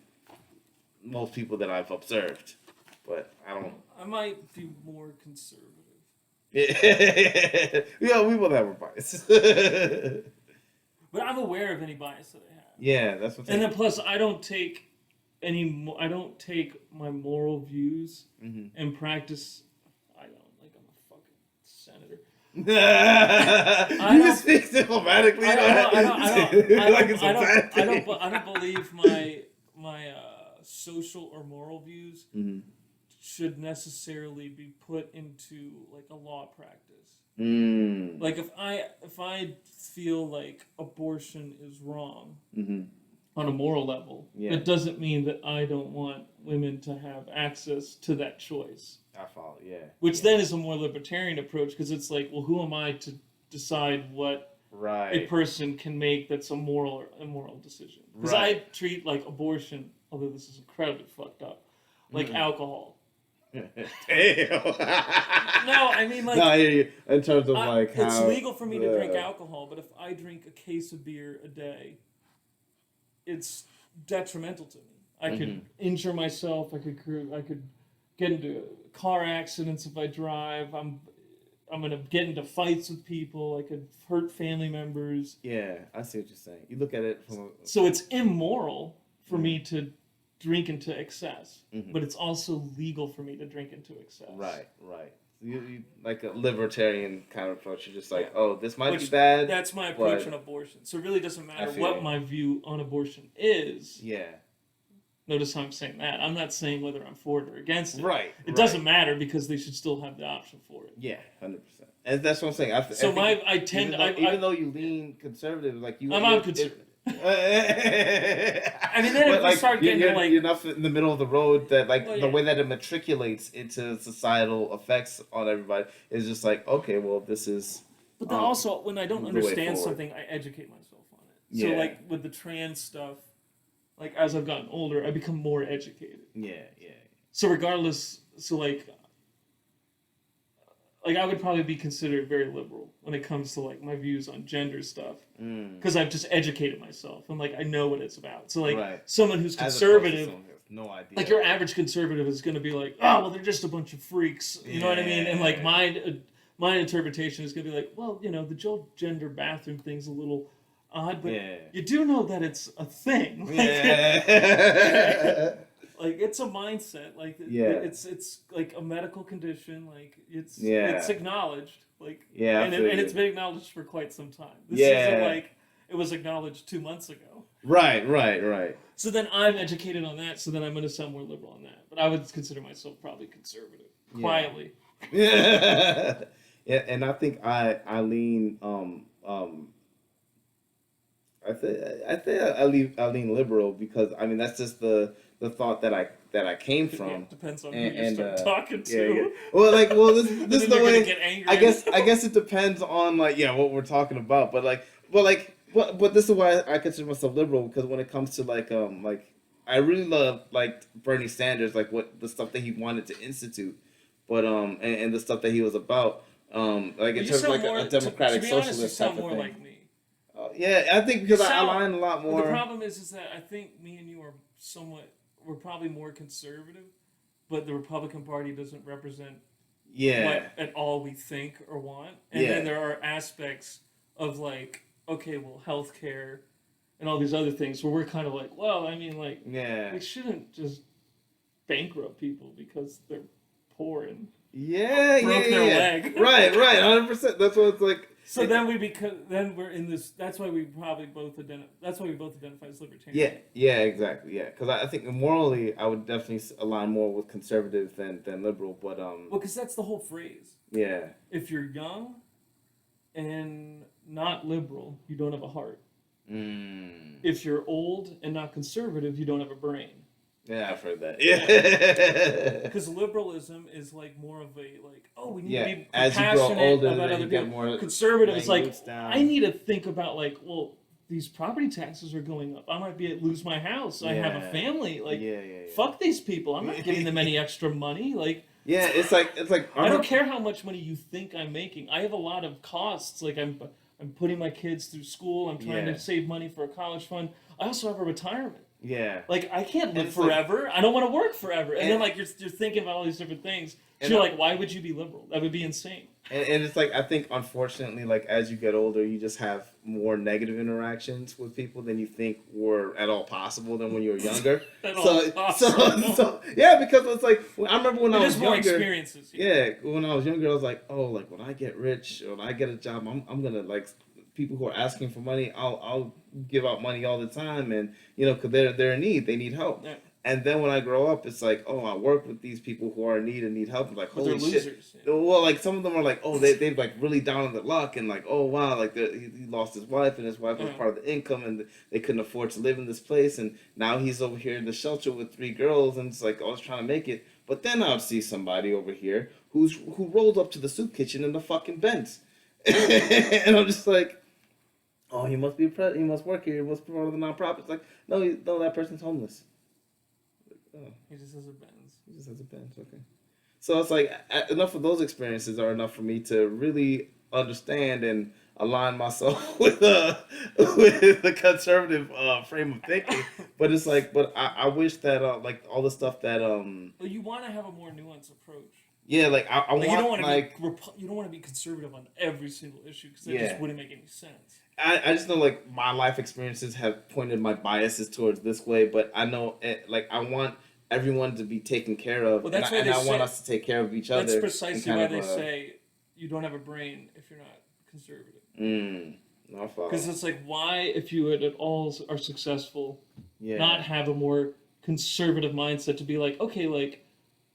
most people that I've observed. But I don't. I might be more conservative. Yeah, we both have our bias. But I'm aware of any bias that I have. Yeah, that's what. And then plus, I don't take my moral views and practice. I don't like. I'm a fucking senator. You can speak diplomatically. I don't believe my social or moral views should necessarily be put into like a law practice. Like if I feel like abortion is wrong on a moral level, it doesn't mean that I don't want women to have access to that choice. I follow, yeah. Which then is a more libertarian approach, because it's like, well, who am I to decide what a person can make that's a moral or immoral decision? Because I treat like abortion, although this is incredibly fucked up, like alcohol. Damn. No, I mean like. No, I hear you. In terms of like how it's legal for me to drink alcohol, but if I drink a case of beer a day, it's detrimental to me. I could injure myself. I could get into car accidents if I drive. I'm gonna get into fights with people. I could hurt family members. Yeah, I see what you're saying. You look at it from so it's immoral for me to drink into excess, but it's also legal for me to drink into excess. Right. You like a libertarian kind of approach. You're just like, oh, this might be bad. That's my approach on abortion. So it really doesn't matter what my view on abortion is. Yeah. Notice how I'm saying that. I'm not saying whether I'm for it or against it. Right. It doesn't matter, because they should still have the option for it. Yeah, 100%. And that's what I'm saying. Even though you lean conservative, like you. I'm conservative. I mean, then if like, you start getting like you're not in the middle of the road, that like the way that it matriculates into societal effects on everybody is just like, okay, well, this is. But then also, when I don't understand something, I educate myself on it. So like with the trans stuff, like as I've gotten older, I become more educated. Yeah. So regardless, like I would probably be considered very liberal when it comes to like my views on gender stuff, because I've just educated myself and like I know what it's about. So like someone who's conservative, no idea. like your average conservative is going to be like, oh well, they're just a bunch of freaks, you know what I mean? And like my interpretation is going to be like, well, you know, the gender bathroom thing's a little odd, but you do know that it's a thing. Like, like it's a mindset, like it's like a medical condition, like it's acknowledged, like and it's been acknowledged for quite some time. This isn't like it was acknowledged 2 months ago. Right. So then I'm educated on that, so then I'm going to sound more liberal on that. But I would consider myself probably conservative, quietly. Yeah, and I think I lean I lean liberal, because I mean that's just the thought that I came from. Yeah, depends on who you start talking to. Yeah. Well, this is the way. Get angry. I guess it depends on like what we're talking about, but this is why I consider myself liberal, because when it comes to like I really love like Bernie Sanders, like what the stuff that he wanted to institute, but and the stuff that he was about, like in terms of like a democratic socialist type of thing. Like me. Yeah, I think because I align a lot more. The problem is that I think me and you are we're probably more conservative, but the Republican Party doesn't represent what at all we think or want. And then there are aspects of like, okay, well, healthcare and all these other things where we're kind of like, well, I mean, like, we shouldn't just bankrupt people because they're poor and broke their leg. Right, 100%. That's what it's like. So then we're in this. That's why we both identify as libertarian. Yeah, exactly. Yeah, because I think morally, I would definitely align more with conservative than liberal. But well, because that's the whole phrase. Yeah. If you're young and not liberal, you don't have a heart. If you're old and not conservative, you don't have a brain. Yeah, I've heard that. Yeah. Because liberalism is like more of a like, oh, we need to be as compassionate you grow older, about other you get people. more. Conservative is like, down. I need to think about like, well, these property taxes are going up. I might lose my house. I have a family. Like, fuck these people. I'm not giving them any extra money. Like, it's like I don't care how much money you think I'm making. I have a lot of costs. Like I'm putting my kids through school. I'm trying Yeah. to save money for a college fund. I also have a retirement. Yeah. Like, I can't live it's like- forever. I don't want to work forever. And then, And- like, you're thinking about all these different things. So And you're I- like, why would you be liberal? That would be insane. And it's like, I think, unfortunately, like, as you get older, you just have more negative interactions with people than you think were at all possible than when you were younger. So, yeah, because it's like, I remember when I was more younger. experiences. Yeah, when I was younger, I was like, oh, like, when I get rich, or when I get a job, I'm going to, like, people who are asking for money, I'll give out money all the time, and, you know, because they're in need, they need help. Yeah. And then when I grow up, it's like, oh, I work with these people who are in need and need help. I'm like, But they're holy shit. losers. Yeah. Well, like, some of them are like, oh, they're like really down on their luck, and like, oh, wow, like he lost his wife, and his wife was part of the income, and they couldn't afford to live in this place, and now he's over here in the shelter with 3 girls, and it's like, oh, I was trying to make it. But then I would see somebody over here who rolled up to the soup kitchen in the fucking Benz. And I'm just like, oh, he must be he must work here, he must be part of the nonprofit. It's like, no, that person's homeless. Oh. He just has a Benz. He just has a Benz, okay. So it's like, enough of those experiences are enough for me to really understand and align myself with the conservative frame of thinking. But it's like, I wish that like all the stuff that Well, you want to have a more nuanced approach. yeah, like I Like, want, you don't want to like, you don't want to be conservative on every single issue because that Yeah. just wouldn't make any sense. I just know, like, my life experiences have pointed my biases towards this way, but I know, like, I want everyone to be taken care of, Well, that's and why I they want say- us to take care of each other. That's precisely and why kind they of, say you don't have a brain if you're not conservative. No, I follow. Because it's like, why, if you at all are successful, Yeah. not have a more conservative mindset to be like, okay, like,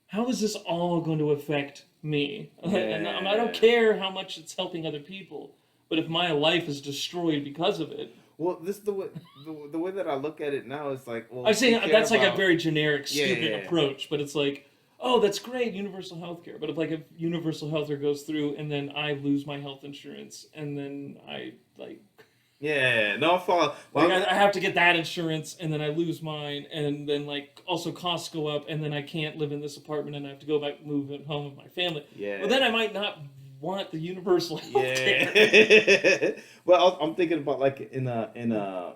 how is this all going to affect me? And I don't care how much it's helping other people, but if my life is destroyed because of it. Well, this the way that I look at it now is like, well, I'm saying we care that's like a about- very generic, stupid yeah. approach, but it's like, oh, that's great, universal health care. But if universal health care goes through and then I lose my health insurance and then I like Yeah, no, I follow. Well, like I have to get that insurance and then I lose mine and then like also costs go up and then I can't live in this apartment and I have to go back move at home with my family. Yeah. Well, then I might not want the universal health care. Yeah. Well, I'm thinking about like in the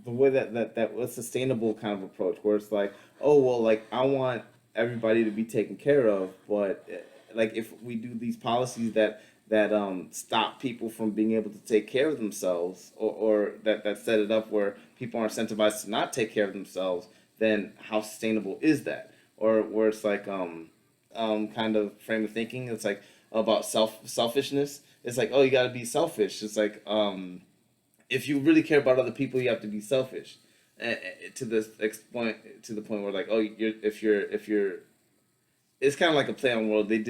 way that was sustainable kind of approach where it's like, oh well, like I want everybody to be taken care of, but like if we do these policies that stop people from being able to take care of themselves, or that set it up where people are incentivized to not take care of themselves, then how sustainable is that? Or where it's like kind of frame of thinking, it's like about selfishness. It's like, oh, you got to be selfish. It's like if you really care about other people, you have to be selfish. To the point where like, oh, if you're it's kind of like a play on world. She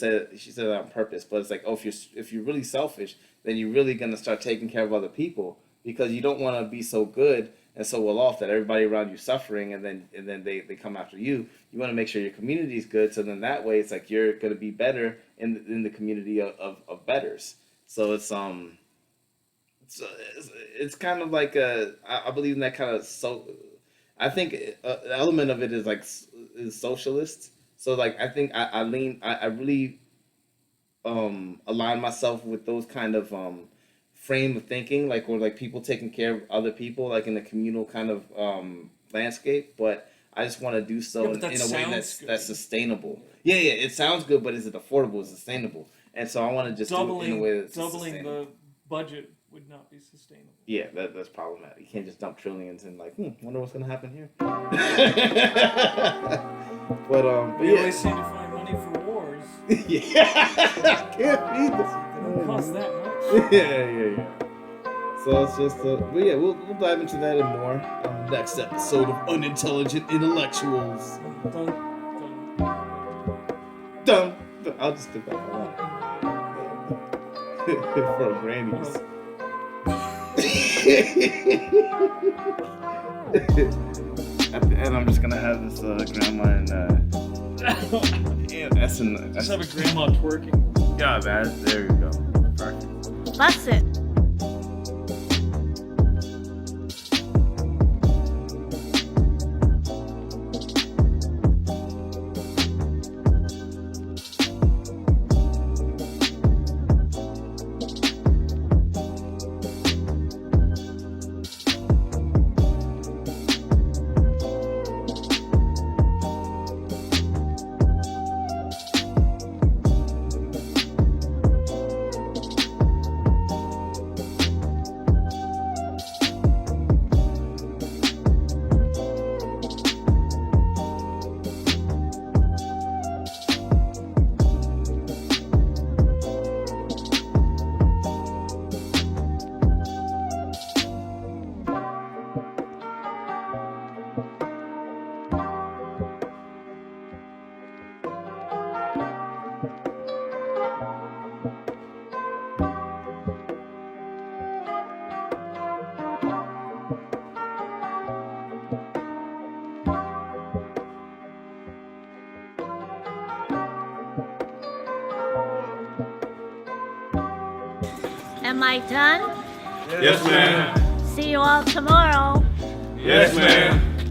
said that on purpose, but it's like, oh, if you're really selfish, then you're really gonna start taking care of other people because you don't want to be so good and so well off that everybody around you suffering, and then they come after you. You want to make sure your community is good, so then that way it's like you're gonna be better in the community of betters. So it's kind of like I believe in that kind of I think an element of it is like is socialist. So like I think I really align myself with those kind of frame of thinking, like where like people taking care of other people, like in a communal kind of landscape. But I just want to do so in a way that's sustainable. Yeah, it sounds good, but is it affordable? Is it sustainable? And so I want to just do it in a way that's doubling the budget would not be sustainable. Yeah, that's problematic. You can't just dump trillions and like, wonder what's gonna happen here. But We yeah. always seem to find money for wars. Yeah, can't beat this. It doesn't cost that much. Yeah. So it's just, but yeah, we'll dive into that and more on the next episode of Unintelligent Intellectuals. Dun. I'll just stick that one for grannies. At the end, I'm just gonna have this grandma and Essen. Just have a grandma twerking. Yeah, man. There you go. Perfect. That's it. mic done? Yes, ma'am. See you all tomorrow. Yes, ma'am.